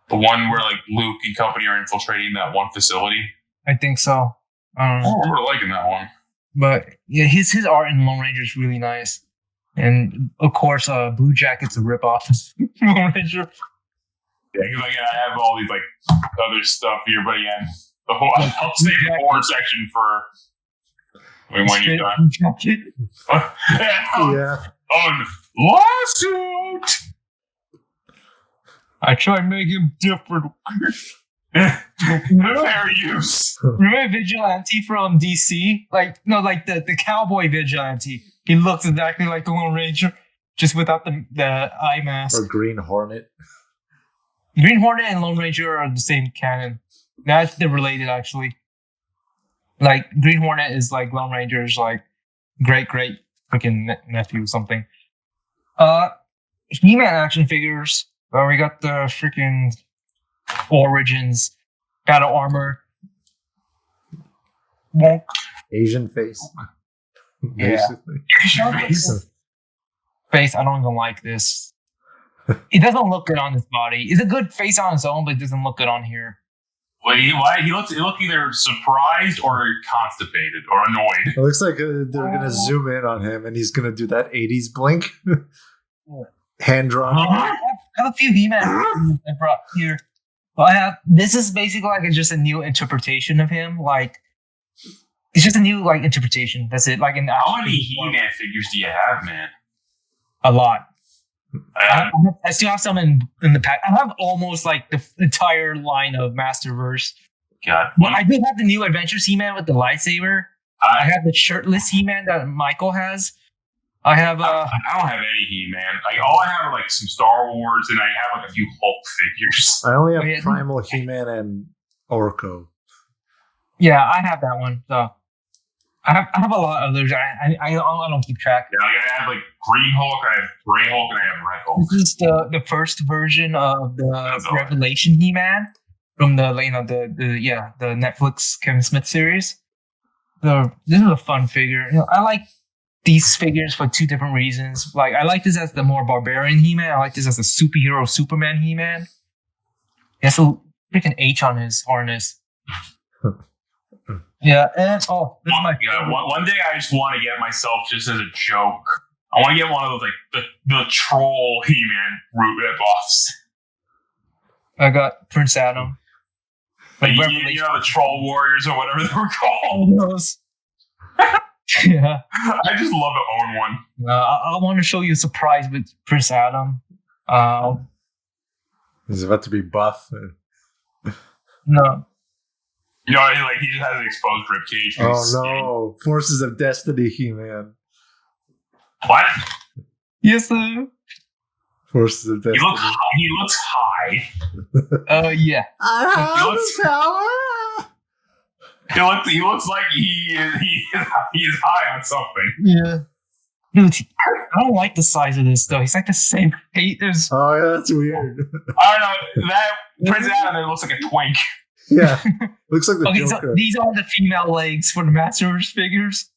The one where like Luke and company are infiltrating that one facility. I think so. I don't know. I remember liking that one. But yeah, his art in Lone Ranger is really nice, and of course, Blue Jacket's a ripoff of Lone Ranger. Yeah, because I have all these like other stuff here, but again, I'll save the horror section for when you're done. Yeah. On lawsuit. I try and make him different. Fair use. Remember Vigilante from DC? Like the cowboy Vigilante. He looks exactly like the Lone Ranger, just without the eye mask. Or Green Hornet. Green Hornet and Lone Ranger are the same canon. They're related, actually. Like, Green Hornet is like Lone Ranger's like great freaking nephew or something. He-Man action figures. We got the freaking Origins battle armor. Wonk. Asian face. Basically. Asian face. I don't even like this. It doesn't look good on his body. It's a good face on its own, but it doesn't look good on here. Wait, he looks either surprised or constipated or annoyed. It looks like they're gonna zoom in on him, and he's gonna do that '80s blink, hand drawn. I have a few He-Man I brought here. Well, this is basically like just a new interpretation of him. Like, it's just a new like interpretation. That's it. Like, how many He-Man figures do you have, man? A lot. I still have some in the pack. I have almost like the entire line of Masterverse. God. Well, I do have the new Adventures He-Man with the lightsaber. I have the shirtless He-Man that Michael has. I have. I don't have any He-Man. Like, all I have are like some Star Wars, and I have like a few Hulk figures. I only have Primal He-Man and Orko. Yeah, I have that one. So I have a lot of others. I don't keep track. Yeah, like I have like Green Hulk, I have Gray Hulk, and I have Red Hulk. This is the first version of the Revelation He-Man from the Netflix Kevin Smith series. This is a fun figure. I like these figures for two different reasons. Like, I like this as the more barbarian He-Man. I like this as the superhero Superman He-Man. He has a freaking H on his harness. Yeah, and this is my God. One day I just want to get myself just as a joke. I want to get one of those like the troll He-Man rip-offs. I got Prince Adam. Like, you know, the Troll Warriors or whatever they were called. Yeah. I just love to own one. I want to show you a surprise with Prince Adam. He's about to be buff. No. You know, like he just has an exposed ribcage. Oh no! Forces of Destiny, He-Man. What? Yes, sir. Forces of Destiny. He looks high. Yeah. I have power. He looks like he is high on something. Yeah. Dude, I don't like the size of this though. He's like the same height as. Oh yeah, that's weird. I don't know. That Prince Adam, it looks like a twink. Yeah, looks like the Joker. So these are the female legs for the Masterverse figures.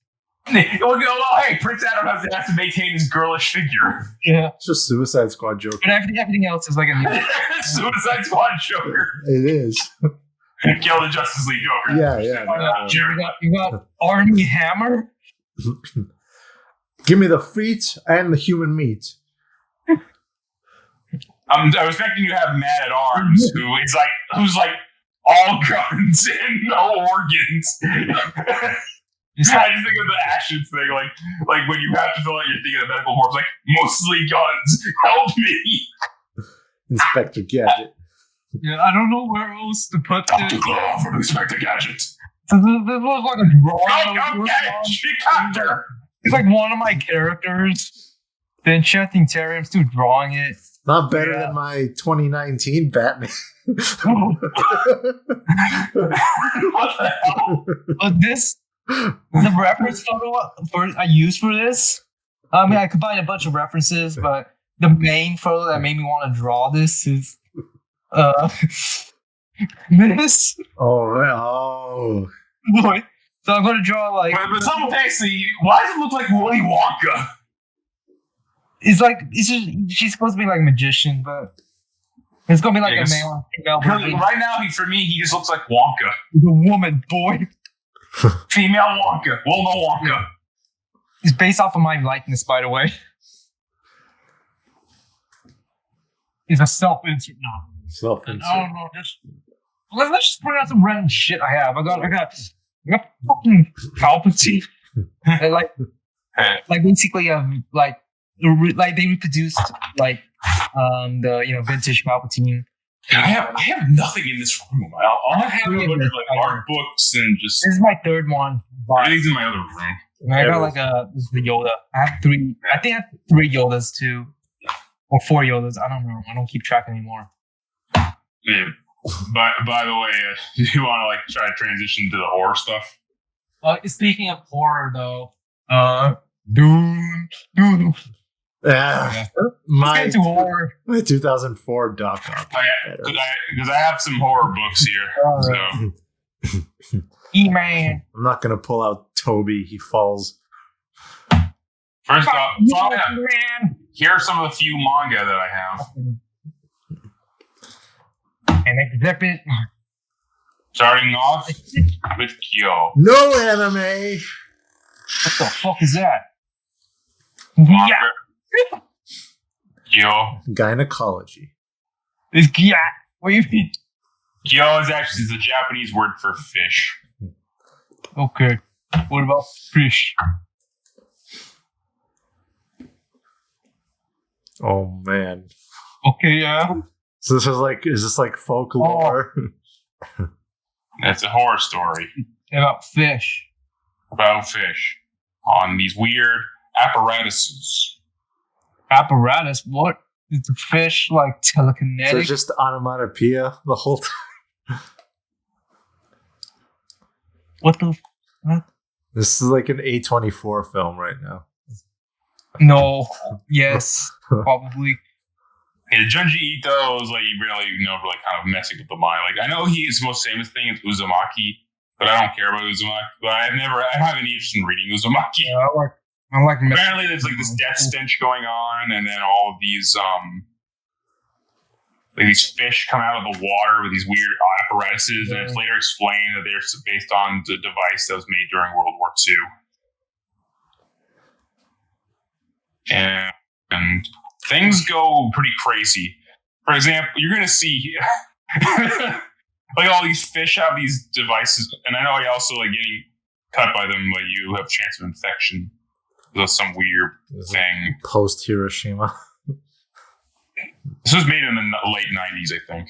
Well, hey, Prince Adam has to maintain his girlish figure. Yeah, it's just Suicide Squad Joker. But everything else is like a Suicide Squad Joker. It is. Kill the Justice League Joker. Yeah. You got Armie Hammer. Give me the feet and the human meat. I was expecting you to have Man at Arms, who's like all guns and no organs. I just think of the actions thing, like when you have to fill out your thing in a medical form, like mostly guns. Help me, Inspector Gadget. Yeah, I don't know where else to put this. Dr. Claw from Inspector Gadget. This looks like a drawing. Chicago. It's like one of my characters. The Enchanting Terror, I'm still drawing it. Not better than my 2019 Batman. What the hell? But the reference photo I used for this, I mean, I combined a bunch of references, but the main photo that made me want to draw this is this. Oh. Boy. So I'm gonna draw like. But simultaneously, why does it look like Willy Wonka? It's like she's supposed to be like a magician, but it's gonna be like a male. Right now, for me, he just looks like Wonka. The woman, boy. Female Wonka. Well, no Wonka. It's based off of my likeness, by the way. It's a self-insert novel. Self-insert. I don't know. Let's just bring out some random shit I have. I got fucking Palpatine. And like basically like they reproduced like the vintage Palpatine. I have nothing in this room. All I have is like art books and just. This is my third one. Everything's in my other room. And I got this is the Yoda. I have 3. I think I have 3 Yodas too. Or 4 Yodas. I don't know. I don't keep track anymore. Yeah. By the way, do you want to like try to transition to the horror stuff? Speaking of horror, though, Dune. My 2004 Doc Ock. Because I have some horror books here. So. E-Man. I'm not gonna pull out Toby. He falls. First off, here are some of the few manga that I have. And exhibit. Starting off with Kyo. No anime. What the fuck is that? Manga. Kyo. Gynecology. It's Gya. What do you mean? Kyo is actually the Japanese word for fish. Okay. What about fish? Oh man. Okay, yeah. So is this like folklore? It's a horror story. About fish. About fish. On these weird apparatuses. Apparatus? What? Is the fish like telekinetic? So it's just onomatopoeia the whole time. What the? What? This is like an A24 film right now. No. Yes. Probably. Yeah, Junji Ito is like really known for like kind of messing with the mind. Like I know his most famous thing is Uzumaki, but I don't care about Uzumaki. But I don't have any interest in reading Uzumaki. Yeah, I like. Apparently, there's like this death stench going on, and then all of these like these fish come out of the water with these weird apparatuses, and it's later explained that they're based on the device that was made during World War II. And things go pretty crazy. For example, you're going to see like all these fish have these devices, and I know you're also like getting cut by them, but you have a chance of infection. That's some weird thing. Post Hiroshima. This was made in the late 90s, I think.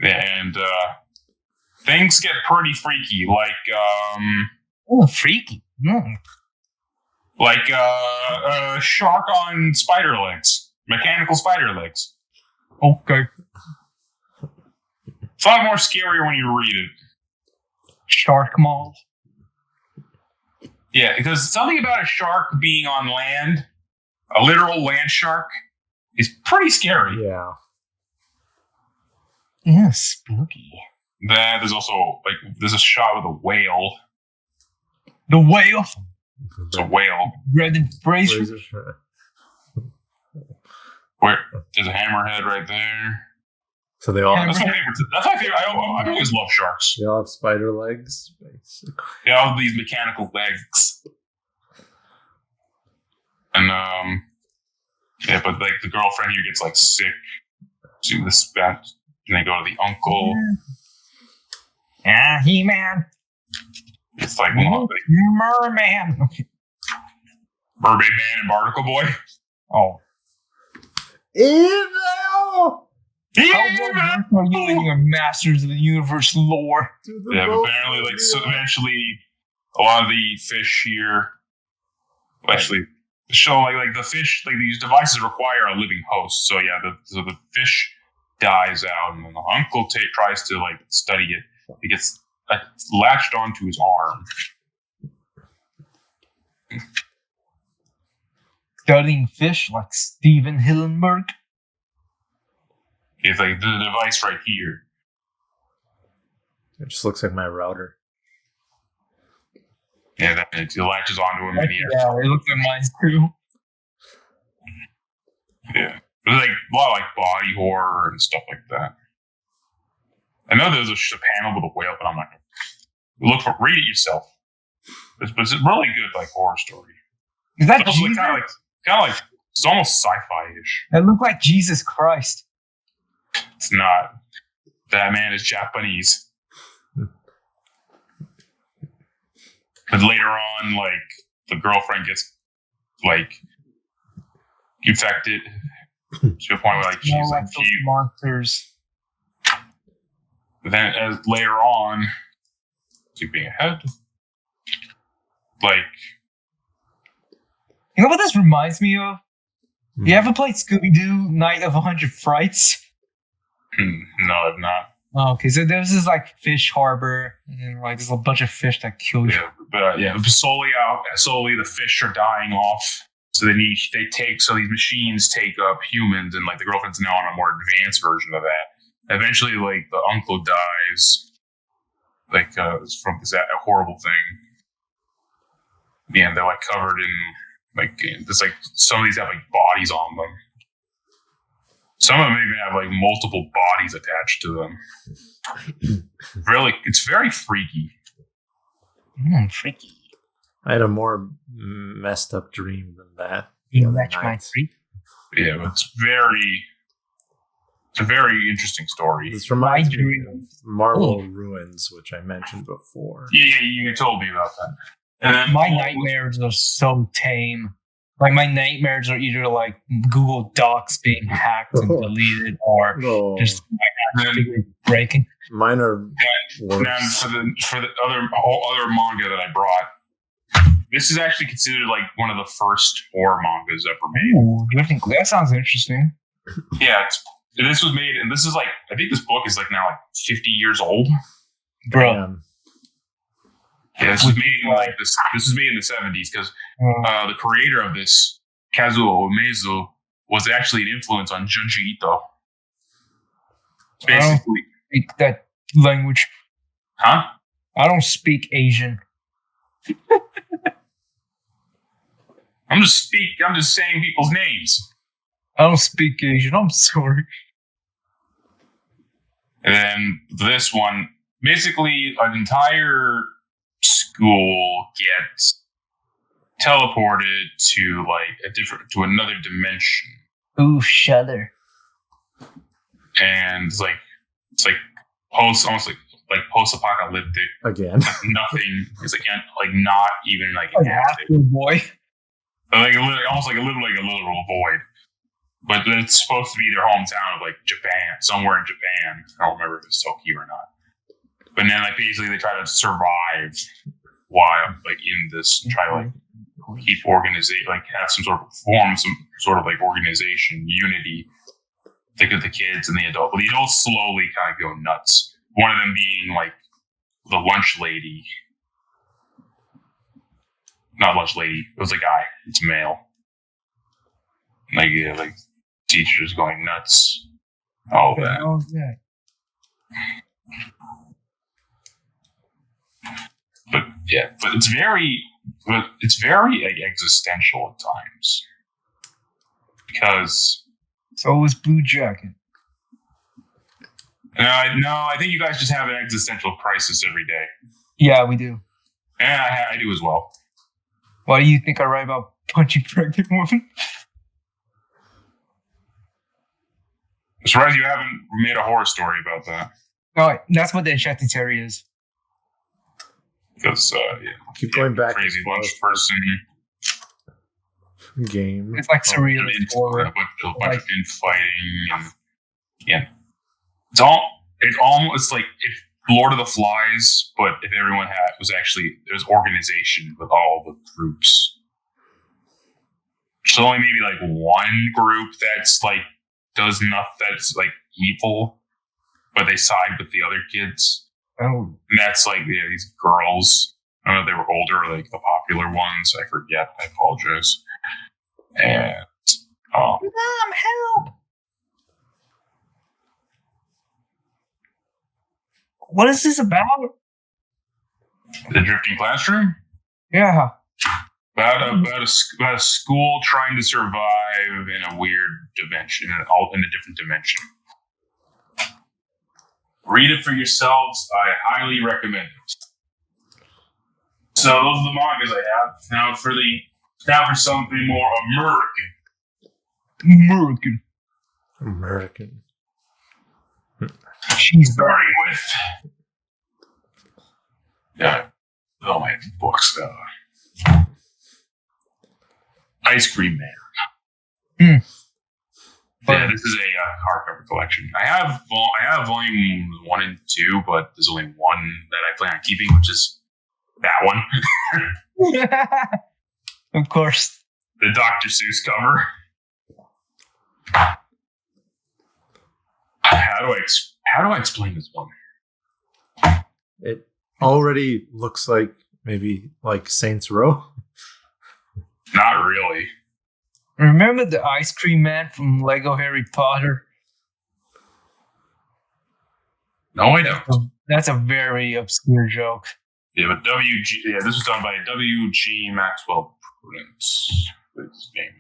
And things get pretty freaky. Like, freaky. Like a shark on spider legs. Mechanical spider legs. Okay. It's a lot more scarier when you read it. Shark maul. Yeah, because something about a shark being on land, a literal land shark, is pretty scary. Yeah. Yeah, spooky. There's also, there's a shot with a whale. The whale? It's a whale. Brendan Fraser. Where there's a hammerhead right there. So they all. That's my favorite. That's my favorite. I always love sharks. They all have spider legs, basically. They all have these mechanical legs. And yeah, but like the girlfriend here gets like sick. She was bad. And they go to the uncle. Yeah, He-Man. It's like Merman. Okay. Mermaid Man and Barnacle Boy. Oh. Evil! How are you in your Masters of the Universe lore? Yeah, but apparently, so eventually, a lot of the fish here, actually, show like the fish, like these devices require a living host. So yeah, the fish dies out, and then the uncle tries to like study it. It gets latched onto his arm. Studying fish like Steven Hillenberg. It's like the device right here. It just looks like my router. Yeah, that it latches onto him. Yeah, it looks like mine too. Yeah, there's like a lot of like body horror and stuff like that. I know there's a panel with a whale, but I'm not gonna read it yourself. But it's a really good like horror story. Is that it's Jesus? Kind of like it's almost sci-fi-ish. It looked like Jesus Christ. It's not. That man is Japanese. But later on, like the girlfriend gets like infected to a point where like she's like monsters. But then as later on, skipping ahead, like you know what this reminds me of? You ever played Scooby-Doo Night of 100 Frights? No, I've not. Oh, okay, so there's this like fish harbor, and like there's a bunch of fish that kill you. Yeah, but slowly the fish are dying off. So these machines take up humans, and like the girlfriend's now on a more advanced version of that. Eventually, like the uncle dies, like from this horrible thing. Yeah, and they're like covered in like there's like some of these have like bodies on them. Some of them even have like multiple bodies attached to them. Really, it's very freaky. Freaky. I had a more messed up dream than that. You match my freak. Yeah, but it's a very interesting story. This reminds me of Marvel Ruins, which I mentioned before. Yeah, you told me about that. And then my nightmares are so tame. Like my nightmares are either like Google Docs being hacked and deleted, or just breaking. Mine are worse. For the other manga that I brought, this is actually considered like one of the first horror mangas ever made. Ooh, that sounds interesting. Yeah, this was made, and this is like I think this book is like now like 50 years old, bro. Yeah, this was made in this was made in the 70s because the creator of this, Kazuo Umezu, was actually an influence on Junji Ito. Basically, I don't speak that language. Huh? I don't speak Asian. I'm just saying people's names. I don't speak Asian. I'm sorry. And then this one, basically, an entire school gets teleported to like another dimension. Ooh, shudder. And it's like almost like post-apocalyptic again. Nothing. It's like not even like an active boy. Like almost like a literal void. But it's supposed to be their hometown of like Japan, somewhere in Japan. I don't remember if it's Tokyo or not. But then like basically they try to survive while like in this and try to like keep organization, like have some sort of like organization, unity. Think of the kids and the adults. But the adults slowly kind of go nuts. One of them being like the lunch lady. Not lunch lady. It was a guy. It's a male. Like yeah, like teachers going nuts. All that. Oh, yeah. But it's very like existential at times because. So was Blue Jacket. No, I think you guys just have an existential crisis every day. Yeah, we do. Yeah, I do as well. Why do you think I write about punching pregnant women? I'm surprised you haven't made a horror story about that. No, that's what the Enchanted Terry is. Because, keep going back. Crazy lunch person. Game. It's like surreal. A bunch of infighting. And, yeah. It's almost like if Lord of the Flies, but if everyone there's organization with all the groups. So only maybe like one group that's like does enough that's like evil, but they side with the other kids. Oh. And that's like these girls. I don't know if they were older, like the popular ones. I forget. I apologize. And Mom, help! What is this about? The Drifting Classroom? Yeah. About a school trying to survive in a weird dimension, in a different dimension. Read it for yourselves. I highly recommend it. So those are the mangas I have. Now for something more American. Starting with my books. Ice Cream Man. Yeah, this is a hardcover collection. I have volumes 1 and 2, but there's only one that I plan on keeping, which is that one. Of course. The Dr. Seuss cover. How do I explain this one? It already looks like maybe like Saints Row. Not really. Remember the Ice Cream Man from Lego Harry Potter? No, I don't. That's a very obscure joke. Yeah, but this was done by W.G. Maxwell Prudence. What his name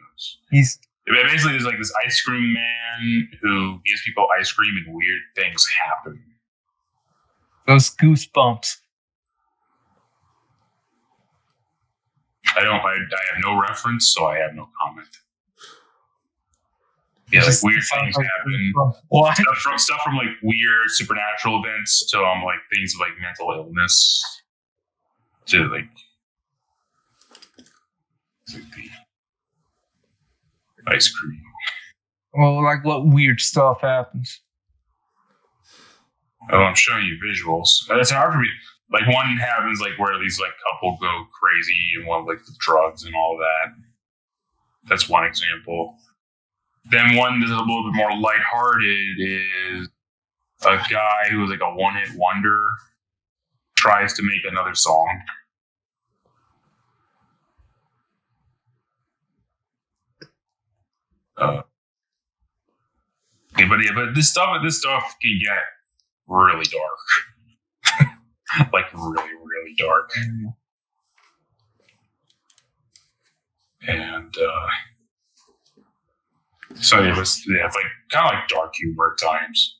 is. Basically, there's like this ice cream man who gives people ice cream and weird things happen. Those goosebumps. I have no reference, so I have no comment. Yeah, like weird things happen. What? Stuff from like weird supernatural events to like things like mental illness to like the ice cream. Well, like what weird stuff happens? Oh, I'm showing you visuals. That's hard for me. Like one happens like where these like couple go crazy and one like the drugs and all that. That's one example. Then one that's a little bit more lighthearted is a guy who was like a one-hit wonder tries to make another song. But this stuff can get really dark. Like really, really dark. And so it's like kind of like dark humor at times.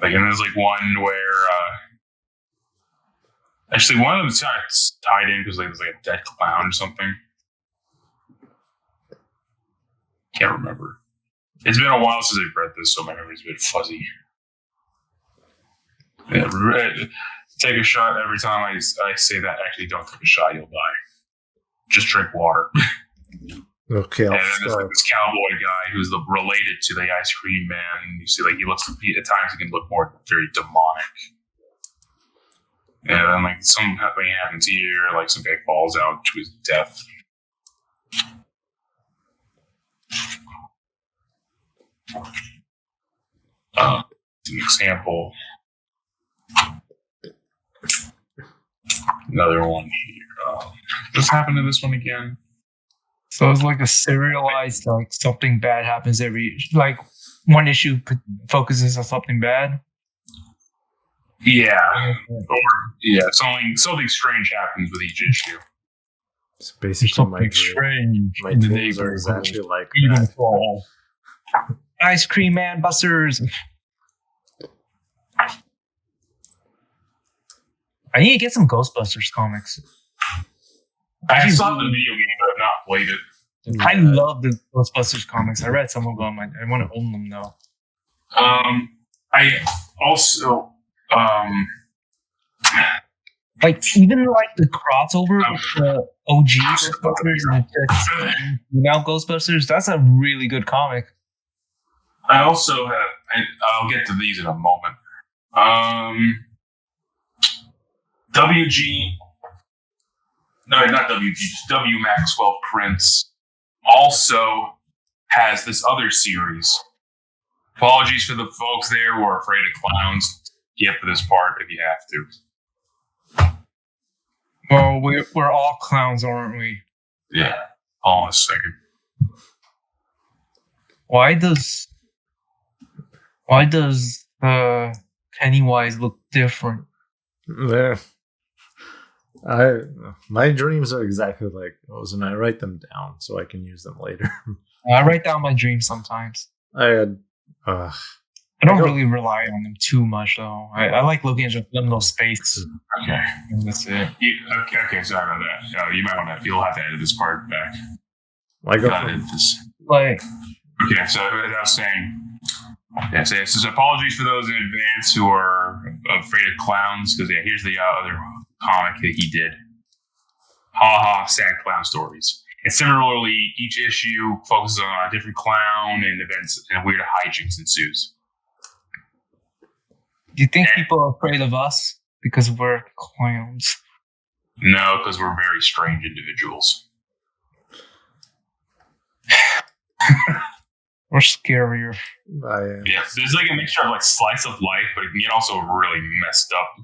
Like, and there's like one where actually one of them is tied in because like there's like a dead clown or something. Can't remember. It's been a while since I've read this, so my memory's a bit fuzzy. Yeah, take a shot every time I say that. Actually, don't take a shot; you'll die. Just drink water. Okay, and then there's like this cowboy guy who's related to the ice cream man. You see, like he looks at times he can look more very demonic. And then like something happens here, like some guy falls out to his death. An example. Another one here. What's happened to this one again? So it's like a serialized, like something bad happens like one issue focuses on something bad. Yeah. Something strange happens with each issue. It's basically something strange. My dreams are exactly like that. Ice Cream Man Busters. I need to get some Ghostbusters comics. I saw the video game, but I've not played it. I love the Ghostbusters comics. I read some of them. I want to own them though. I also like even like the crossover with the OG Ghostbusters and the now Ghostbusters. That's a really good comic. I also have. I'll get to these in a moment. Not WG, just W. Maxwell Prince also has this other series. Apologies for the folks there who are afraid of clowns. Get to this part if you have to. Well, we're all clowns, aren't we? Yeah. Hold on a second. Why does Why does Pennywise look different? There. My dreams are exactly like those, and I write them down so I can use them later. I write down my dreams sometimes. I don't really rely on them too much, though. I like looking at just liminal space. Okay. And that's it. Okay, sorry about that. You might want to. You'll have to edit this part back. I go edit this. Like. Okay, so as I was saying. Yeah, so it says apologies for those in advance who are afraid of clowns, because here's the other comic that he did. Ha ha, sad clown stories. And similarly, each issue focuses on a different clown and events, and weird hijinks ensues. Do you think people are afraid of us because we're clowns? No, because we're very strange individuals. We're scarier. Yeah, there's like a mixture of like slice of life, but it can get also really messed up.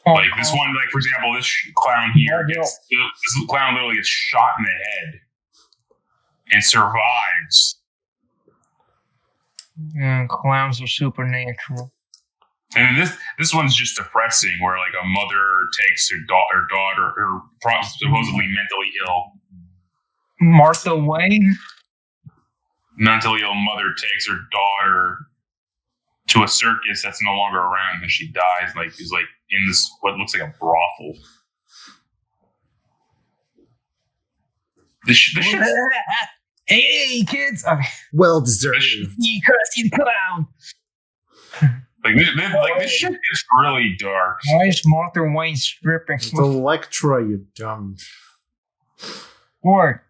Like this one, like for example, this clown here, this clown literally gets shot in the head and survives. Yeah, clowns are supernatural. And this one's just depressing, where like a mother takes her daughter, supposedly mentally ill. Martha Wayne? Mentally ill mother takes her daughter to a circus that's no longer around, and she dies. Like is like in this what looks like a brothel. Hey kids! Well deserved. You could have seen the clown. This shit is really dark. Why is Martha Wayne stripping? It's Electra, you dumb. What?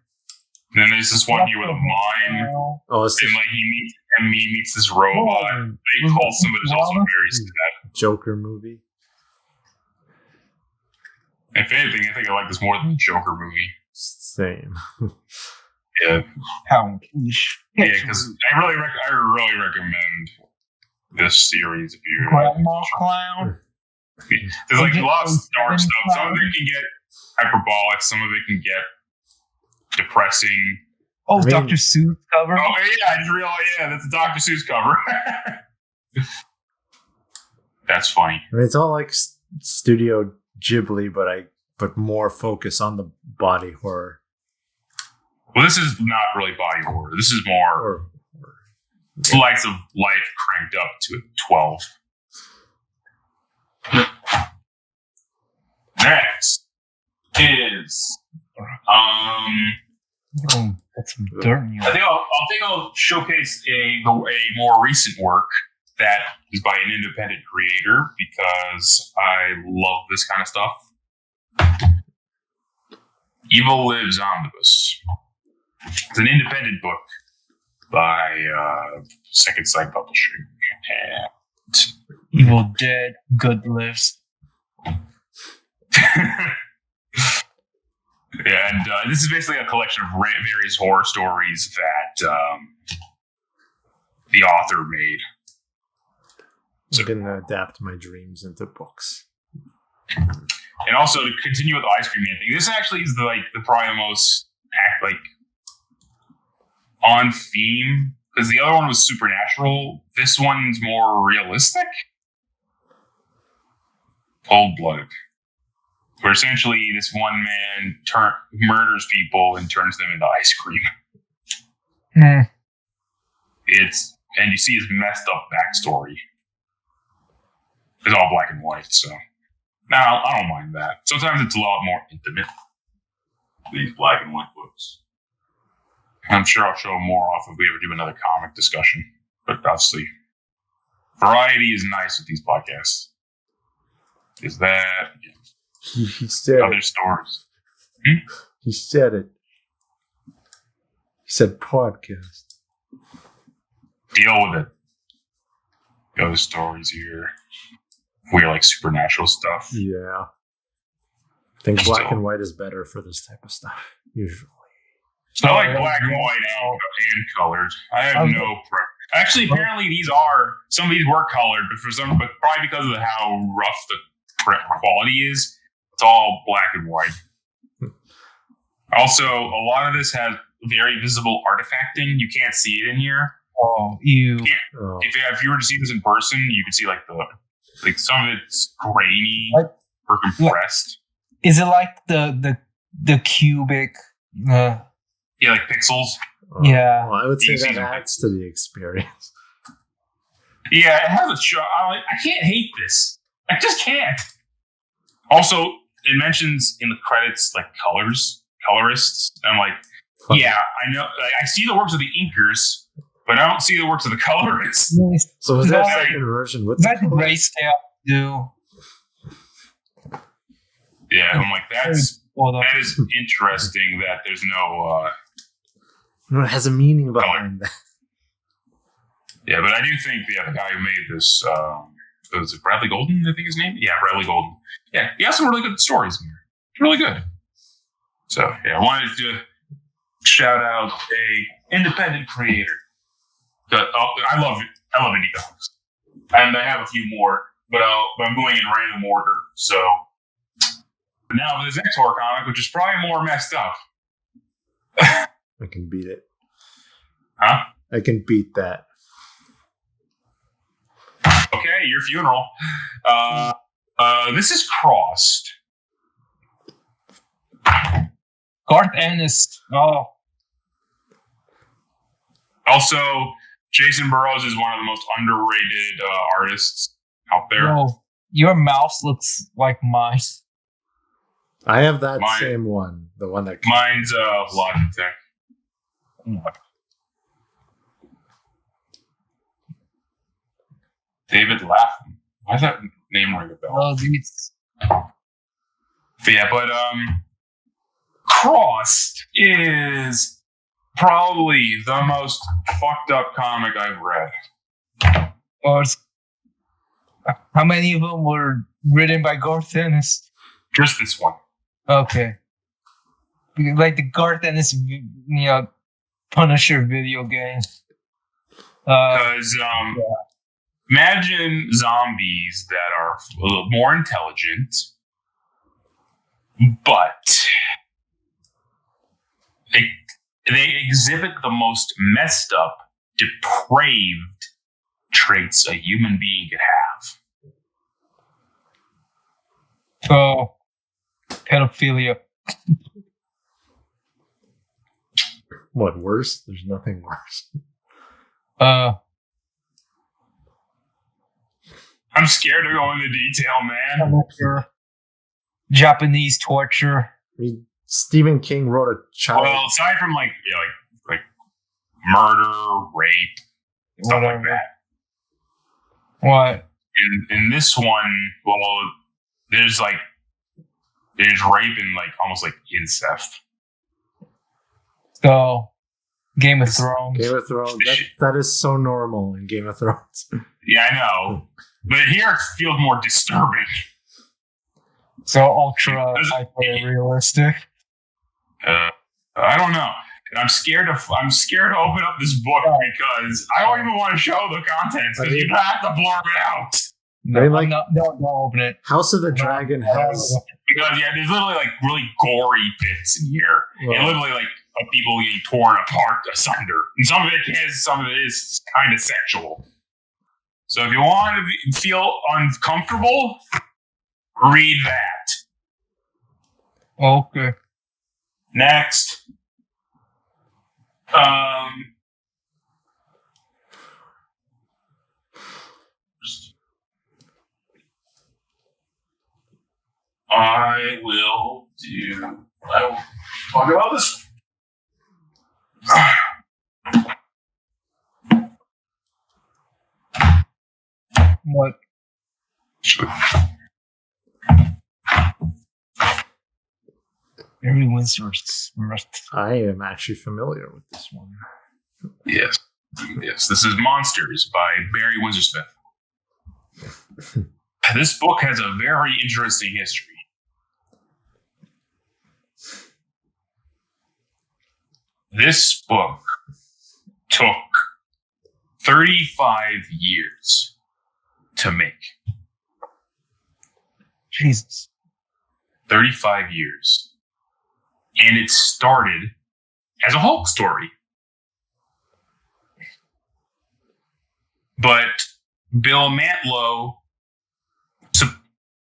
And then there's this one here with a mine. Oh, it's and like he meets this robot. They wholesome, but it's also very sad. Joker movie. If anything, I think I like this more than the Joker movie. Same. Yeah. How? Yeah, because I really recommend this series if you. Grandma Clown. There's like a lot of dark stuff. Some of it can get hyperbolic. Some of it can get depressing. Oh, Dr. Seuss cover. Oh yeah, I just realized. Yeah, that's a Dr. Seuss cover. That's funny. I mean, it's all like Studio Ghibli, but more focus on the body horror. Well, this is not really body horror. This is more slice of life cranked up to 12. Next is that's some dirt. I think I'll showcase a more recent work that is by an independent creator because I love this kind of stuff. Evil Lives Omnibus. It's an independent book by Second Sight Publishing. And Evil Dead, Good Lives. Yeah, and this is basically a collection of various horror stories that the author made. So I can adapt my dreams into books. And also to continue with the ice cream man thing, this actually is the probably the most on theme because the other one was supernatural. This one's more realistic, cold-blooded. Where essentially this one man murders people and turns them into ice cream. Mm. And you see his messed up backstory. It's all black and white, so now I don't mind that. Sometimes it's a lot more intimate. These black and white books. I'm sure I'll show more off if we ever do another comic discussion. But obviously, variety is nice with these podcasts. Is that? Yeah. He said other stories. He said it. He said podcast. Deal with it. Other stories here. Weird, like supernatural stuff. Yeah. I think black and white is better for this type of stuff, usually. So I like black and white and colored. I have no preference. Actually, apparently some of these were colored, but probably because of how rough the quality is, it's all black and white. Also, a lot of this has very visible artifacting. You can't see it in here. Oh, you. Oh. If you were to see this in person, you could see like some of it's grainy or compressed. Is it like the cubic? Yeah, like pixels. Yeah. Well, I would say that adds to the experience. Yeah, it has a show. I can't hate this. I just can't. Also, it mentions in the credits like colorists. I'm like, yeah, I know. Like, I see the works of the inkers, but I don't see the works of the colorists. So is that second version? What's that grayscale do? Yeah, I'm like, that is interesting that there's no. It has a meaning behind that. Yeah, but I do think the guy who made this, was it Bradley Golden, I think his name? Yeah, Bradley Golden. Yeah, he has some really good stories in here. It's really good. So, yeah, I wanted to shout out a independent creator. I love indie comics. And I have a few more, but I'm going in random order. So, now this next horror comic, which is probably more messed up. I can beat it. Huh? I can beat that. Okay, your funeral. This is Crossed. Garth Ennis. Oh. Also, Jason Burrows is one of the most underrated artists out there. Whoa, your mouse looks like mine. I have that same one. The one that... Mine's Logitech. David Lapham. Why does that name ring a bell? Oh, these. But Crossed is probably the most fucked up comic I've read. Or how many of them were written by Garth Ennis? Just this one. Okay. Like the Garth Ennis, Punisher video game. Because imagine zombies that are a little more intelligent, but they exhibit the most messed up, depraved traits a human being could have. Oh, pedophilia. What, worse? There's nothing worse. I'm scared to go into detail, man. Japanese torture. I mean, Stephen King wrote a child. Well, aside from like murder, rape, stuff like that. What? In this one, well, there's rape and like almost like incest. So, Game of Thrones. Game of Thrones. That is so normal in Game of Thrones. Yeah, I know. But here it feels more disturbing. So ultra hyper-realistic. I don't know. And I'm scared to open up this book because I don't even want to show the contents because you have to blur it out. No, don't open it. House of the Dragon has... Because, there's literally, like, really gory bits in here. Well, and literally, like, of people getting torn apart asunder. And some of it is kind of sexual. So if you want to feel uncomfortable, read that. Okay. Next. I will talk about this. What? Everyone's I am actually familiar with this one. Yes. This is Monsters by Barry Windsor Smith. This book has a very interesting history. This book took 35 years to make. Jesus. 35 years. And it started as a Hulk story. But Bill Mantlo,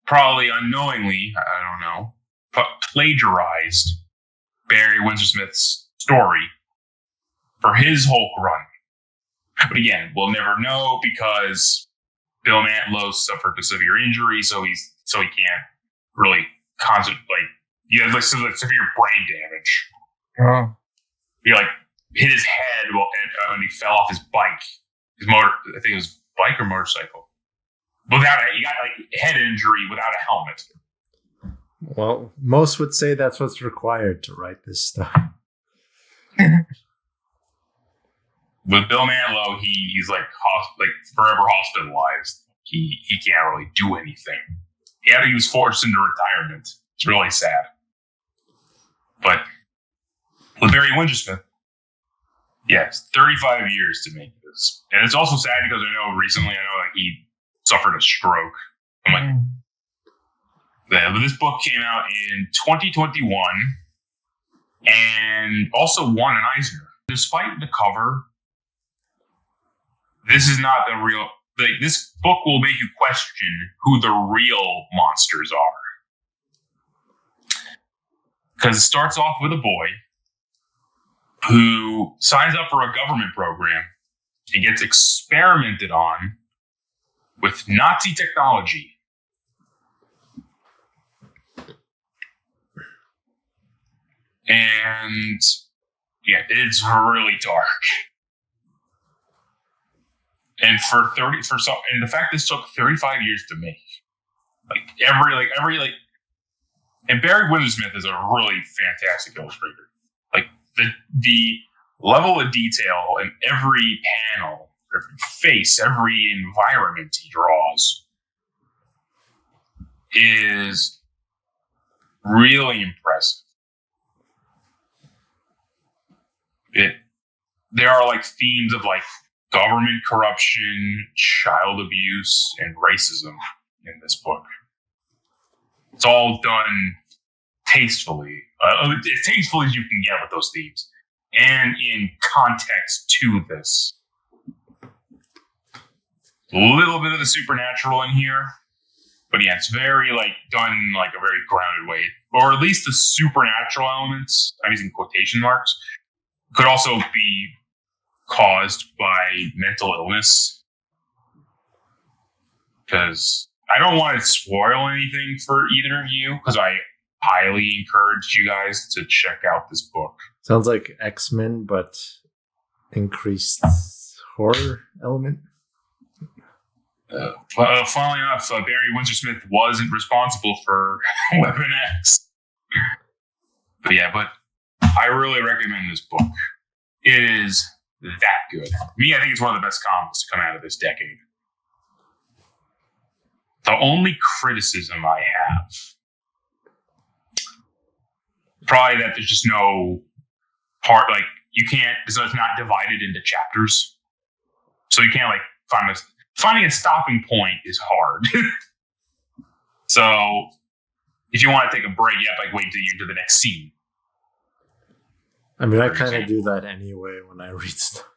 probably unknowingly, I don't know, plagiarized Barry Windsor Smith's story for his Hulk run. But again, we'll never know because Bill Mantlo suffered a severe injury, so he can't really concentrate. He has like severe brain damage. Oh. He like hit his head when he fell off his bike. His motor, I think it was bike or motorcycle. He got like head injury without a helmet. Well, most would say that's what's required to write this stuff. With Bill Mantlo, he's like forever hospitalized. He can't really do anything. He was forced into retirement. It's really sad. But with Barry Windsor Smith, yes, 35 years to make this. And it's also sad because I know like he suffered a stroke. I'm like, yeah, but this book came out in 2021 and also won an Eisner. Despite the cover, this is not the real. Like, this book will make you question who the real monsters are. Because it starts off with a boy who signs up for a government program and gets experimented on with Nazi technology. And yeah, it's really dark. And and the fact this took 35 years to make, and Barry Windsor Smith is a really fantastic illustrator. Like the level of detail in every panel, every face, every environment he draws is really impressive. There are like themes of like government corruption, child abuse, and racism in this book. It's all done tastefully, as tastefully as you can get with those themes, and in context to this. A little bit of the supernatural in here, but yeah, it's very like done like a very grounded way, or at least the supernatural elements, I'm using quotation marks, could also be caused by mental illness. Because I don't want to spoil anything for either of you, because I highly encourage you guys to check out this book. Sounds like X-Men, but increased horror element. Funnily enough, Barry Windsor Smith wasn't responsible for Weapon X. But I really recommend this book. It is that good. Me, I think it's one of the best comics to come out of this decade. The only criticism I have, probably that there's just no part, like you can't, so it's not divided into chapters. So you can't like finding a stopping point is hard. So if you want to take a break, you have to like wait till you're to the next scene. I mean, I kind of do that anyway when I read stuff.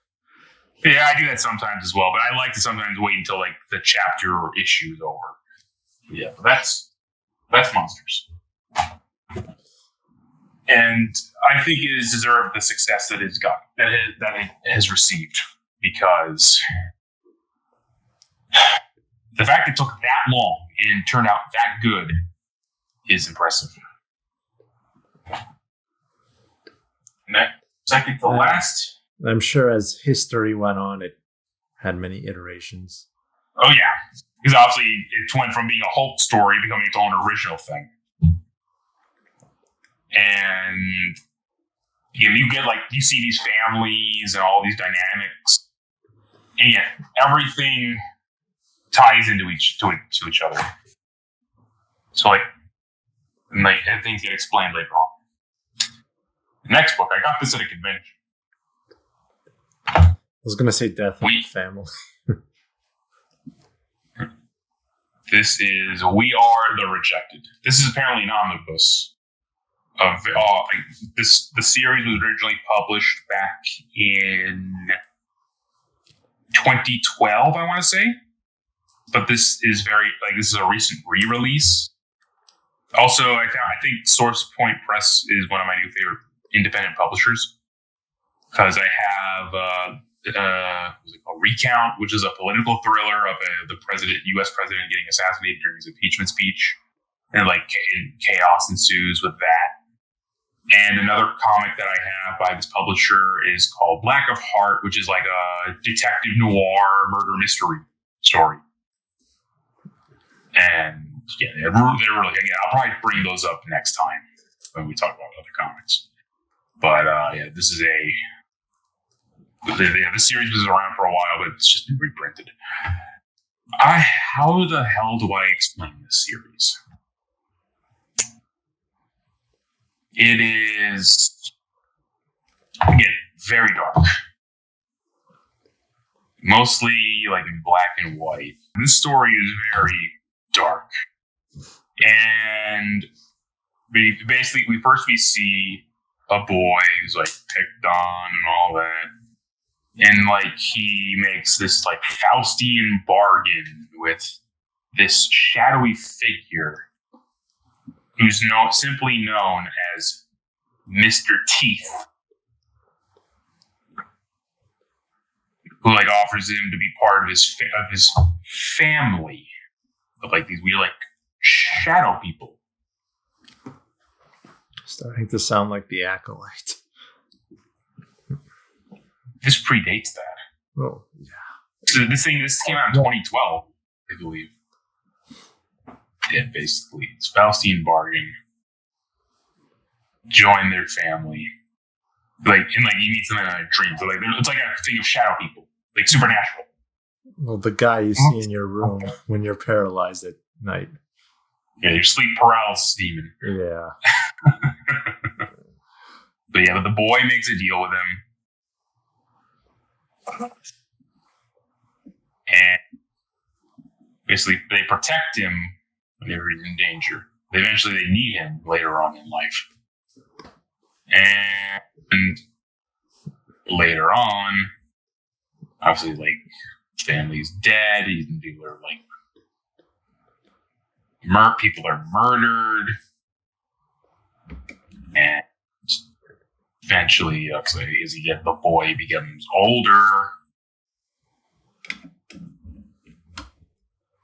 Yeah, I do that sometimes as well, but I like to sometimes wait until like the chapter or issue is over. Yeah, but that's Monsters. And I think it has deserved the success that it's got, that it has received, because the fact it took that long and turned out that good is impressive. And that second to last. I'm sure as history went on, it had many iterations. Oh, yeah. Because obviously it went from being a Hulk story becoming its own original thing. And you see these families and all these dynamics. And yet everything ties into each other. So and things get explained later on. The next book, I got this at a convention. I was going to say Death of the Family. This is We Are the Rejected. This is apparently an omnibus of the series was originally published back in 2012, I want to say. But this is this is a recent re-release. Also, I think Source Point Press is one of my new favorite independent publishers because I have what's it called? Recount, which is a political thriller of the U.S. president getting assassinated during his impeachment speech, and chaos ensues with that. And another comic that I have by this publisher is called Black of Heart, which is like a detective noir murder mystery story. And yeah, they're really, again, I'll probably bring those up next time when we talk about other comics. But this is this series was around for a while, but it's just been reprinted. How the hell do I explain this series? It is, again, very dark. Mostly like in black and white. This story is very dark. And we see a boy who's like picked on and all that. And like he makes this like Faustian bargain with this shadowy figure who's simply known as Mr. Teeth, who like offers him to be part of his family of like these weird like shadow people. Starting to sound like the Acolyte. This predates that. Oh yeah. So this came out in 2012, I believe. Yeah, basically, it's Faustian bargain. Join their family, and he meets them in a dream. So it's like a thing of shadow people, like supernatural. Well, the guy you see in your room when you're paralyzed at night. Yeah, your sleep paralysis demon. Yeah. But the boy makes a deal with him, and basically they protect him whenever he's in danger. Eventually, they need him later on in life. And later on, obviously, like, family's dead. People are like, people are murdered. And eventually, the boy becomes older.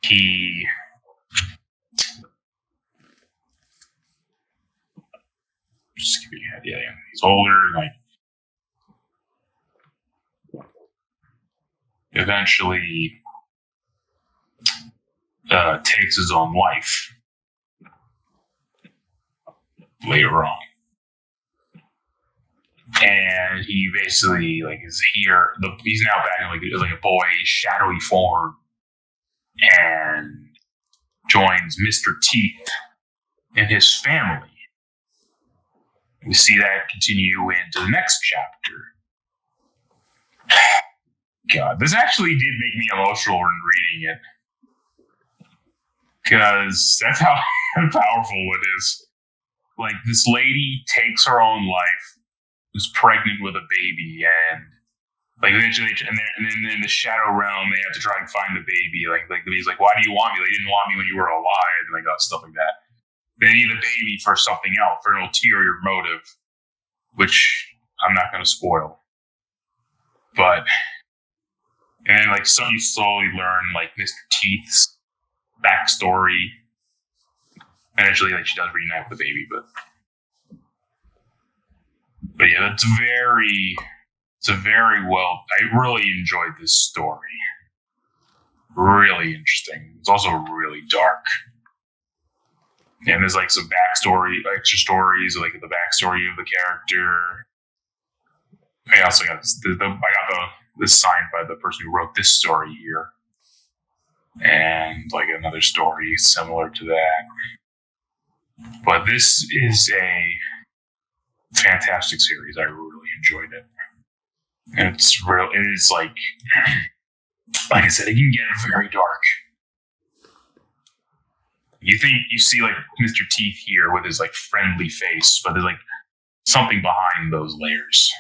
He's older, like eventually takes his own life later on. And he basically is here. He's now back in like a boy, shadowy form, and joins Mr. Teeth and his family. We see that continue into the next chapter. God, this actually did make me emotional when reading it. Because that's how powerful it is. Like, this lady takes her own life, who's pregnant with a baby, and like eventually, and then in the shadow realm, they have to try and find the baby. Like the baby's like, "Why do you want me? They didn't want me when you were alive," and stuff like that. They need the baby for something else, for an ulterior motive, which I'm not going to spoil. But, and then you slowly learn Mr. Teeth's backstory. Eventually, she does reunite with the baby, but yeah, it's a very well. I really enjoyed this story. Really interesting. It's also really dark. And there's some backstory, extra stories, the backstory of the character. I also got this signed by the person who wrote this story here, and another story similar to that. But this is a fantastic series. I really enjoyed it. And it is like I said, it can get very dark. You see Mr. Teeth here with his friendly face, but there's something behind those layers.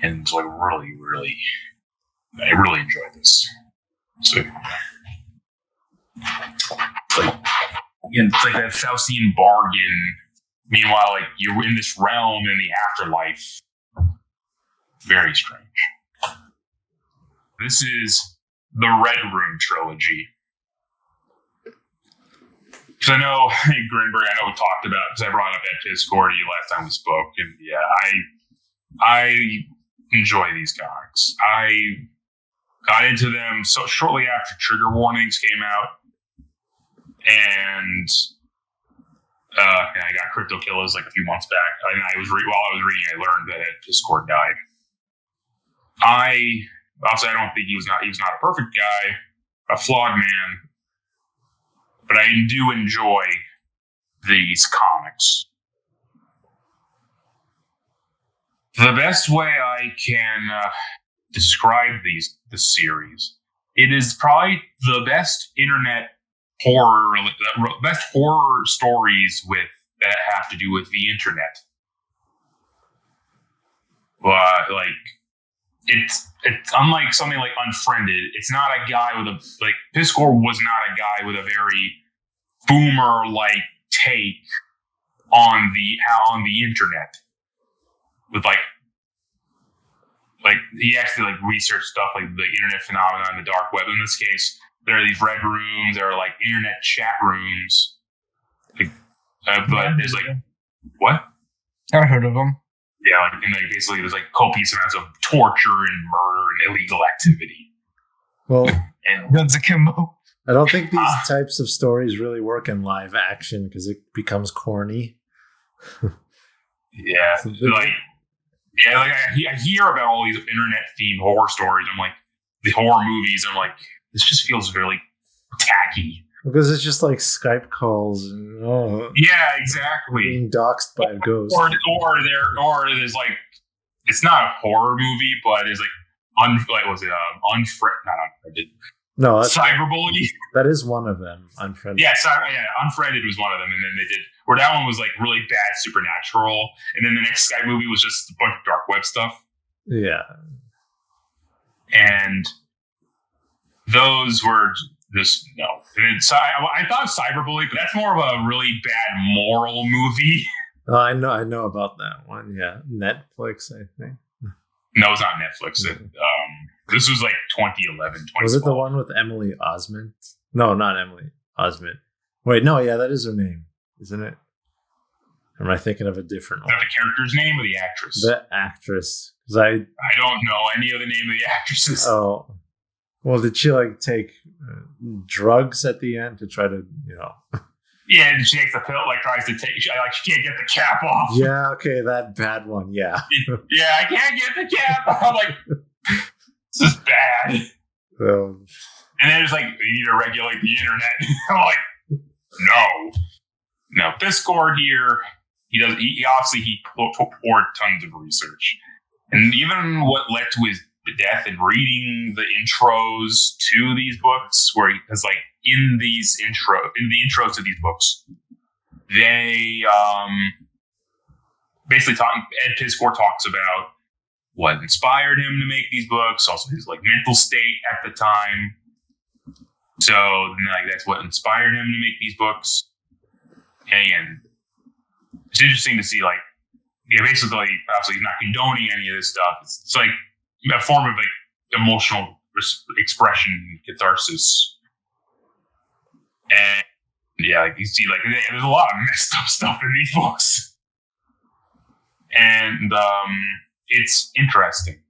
And it's really, really I really enjoyed this. So, it's like that Faustian bargain. Meanwhile, like you're in this realm in the afterlife. Very strange. This is the Red Room trilogy. Because I know, Grinberg, I know we talked about, because I brought up at Discord to you last time we spoke, and I enjoy these comics. I got into them so shortly after Trigger Warnings came out, and I got Crypto Killers like a few months back, and while I was reading, I learned that Discord died. Obviously, I don't think he was not a perfect guy, a flawed man, but I do enjoy these comics. The best way I can describe the series, it is probably the best internet best horror stories that have to do with the internet. Like it's unlike something like Unfriended. It's not a guy with Piscor was not a guy with a very boomer like take on the internet. With like he actually researched stuff like the internet phenomenon, the dark web. In this case, there are these red rooms. There are internet chat rooms. But there's what? I heard of them. Yeah, basically there's copious amounts of torture and murder and illegal activity. Well, and guns akimbo. I don't think these types of stories really work in live action because it becomes corny. Yeah, I hear about all these internet themed horror stories. I'm the horror movies. I'm this just feels really tacky. Because it's just Skype calls and yeah, exactly. Being doxxed by a ghost. Or there's it's not a horror movie, but it's Unfriended? No, that's Cyberbully. That is one of them. Unfriended. Yeah, Unfriended was one of them, and then they did where that one was really bad supernatural, and then the next Skype movie was just a bunch of dark web stuff. Yeah, and those were. No. And I thought of Cyberbully, but that's more of a really bad moral movie. I know about that one. Yeah, Netflix, I think. No, it's not Netflix. This was 2011, 2012. Was it the one with Emily Osment? No, not Emily Osment. Wait, no, yeah, that is her name, isn't it? Or am I thinking of a different one? Is that the character's name or the actress? The actress. Because I don't know any of the name of the actresses. Oh. Well, did she take drugs at the end to try to, Yeah, she takes the pill, tries to take. She can't get the cap off. Yeah, okay, that bad one. Yeah. Yeah, I can't get the cap off. This is bad. And then it's you need to regulate the internet. I'm no. Discord here. He obviously poured tons of research, and even what led to his death and reading the intros to these books, where because in the intros to these books, they basically Ed Piscor talks about what inspired him to make these books, also his mental state at the time. So that's what inspired him to make these books. And again, it's interesting to see basically obviously he's not condoning any of this stuff. It's a form of emotional expression, catharsis, and yeah, you see, there's a lot of messed up stuff in these books, and it's interesting,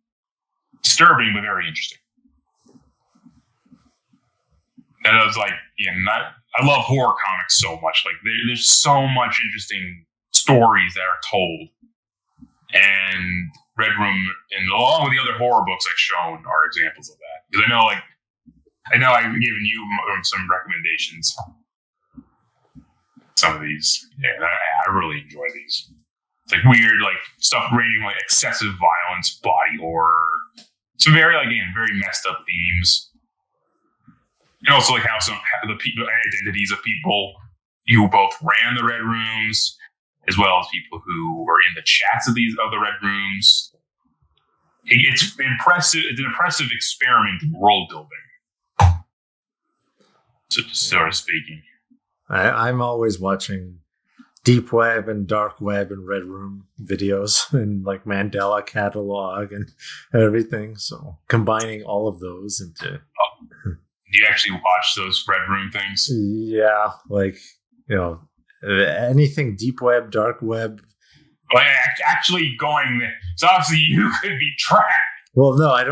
disturbing, but very interesting. And I was I love horror comics so much. There's so much interesting stories that are told, and Red Room, and along with the other horror books I've shown, are examples of that. Because I know I've given you some recommendations. Some of these, yeah, I really enjoy these. It's weird, stuff ranging excessive violence, body horror, some very very messed up themes, and also how the identities of people who both ran the Red Rooms, as well as people who were in the chats of the Red Rooms. it's impressive. It's an impressive experiment in world building, sort of speaking. I'm always watching deep web and dark web and red room videos and like Mandela catalog and everything. So combining all of those into. Do you actually watch those red room things? Yeah, like anything deep web, dark web. Like actually going there. So obviously you could be tracked. Well, no, I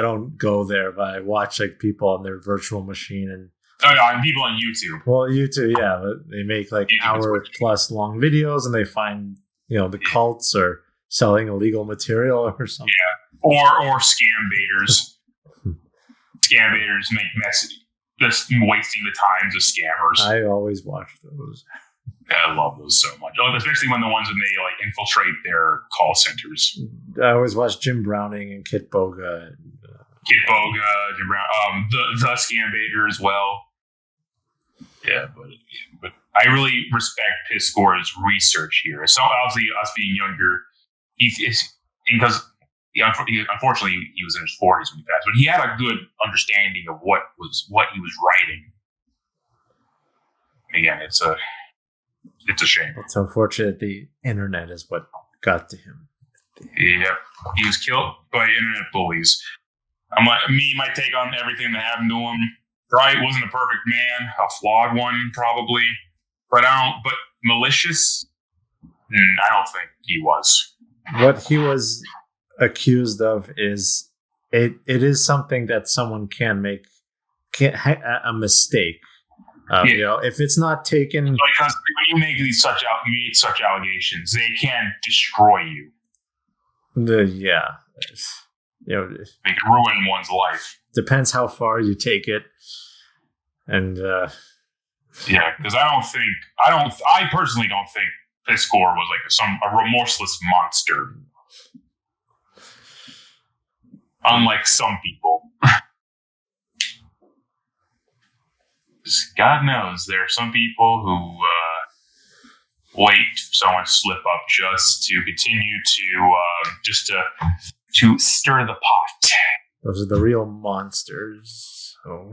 don't go there, but I watch like people on their virtual machine and. Oh yeah, and people on YouTube. Well, YouTube, yeah, but they make like hour plus long videos, and they find the cults or selling illegal material or something. Yeah, or scam baiters. Scam baiters make messy, just wasting the times of scammers. I always watch those. I love those so much, especially when they like infiltrate their call centers. I always watch Jim Browning and Kit Boga. Jim Brown, the scam baiter as well. Yeah, but I really respect Piscor's research here. So obviously, us being younger, because unfortunately he was in his 40s when he passed, but he had a good understanding of what he was writing. Again, it's a shame. It's unfortunate the internet is what got to him. Yep, he was killed by internet bullies. My take on everything that happened to him. Right, wasn't a perfect man, a flawed one probably, but malicious. I don't think he was. What he was accused of is it is something that someone can make a mistake. If it's not taken, because when you make such allegations, they can destroy you. They can ruin one's life. Depends how far you take it, and because I personally don't think Piscor was like a remorseless monster, unlike some people. God knows there are some people who wait for someone to slip up just to continue to stir the pot. Those are the real monsters. So,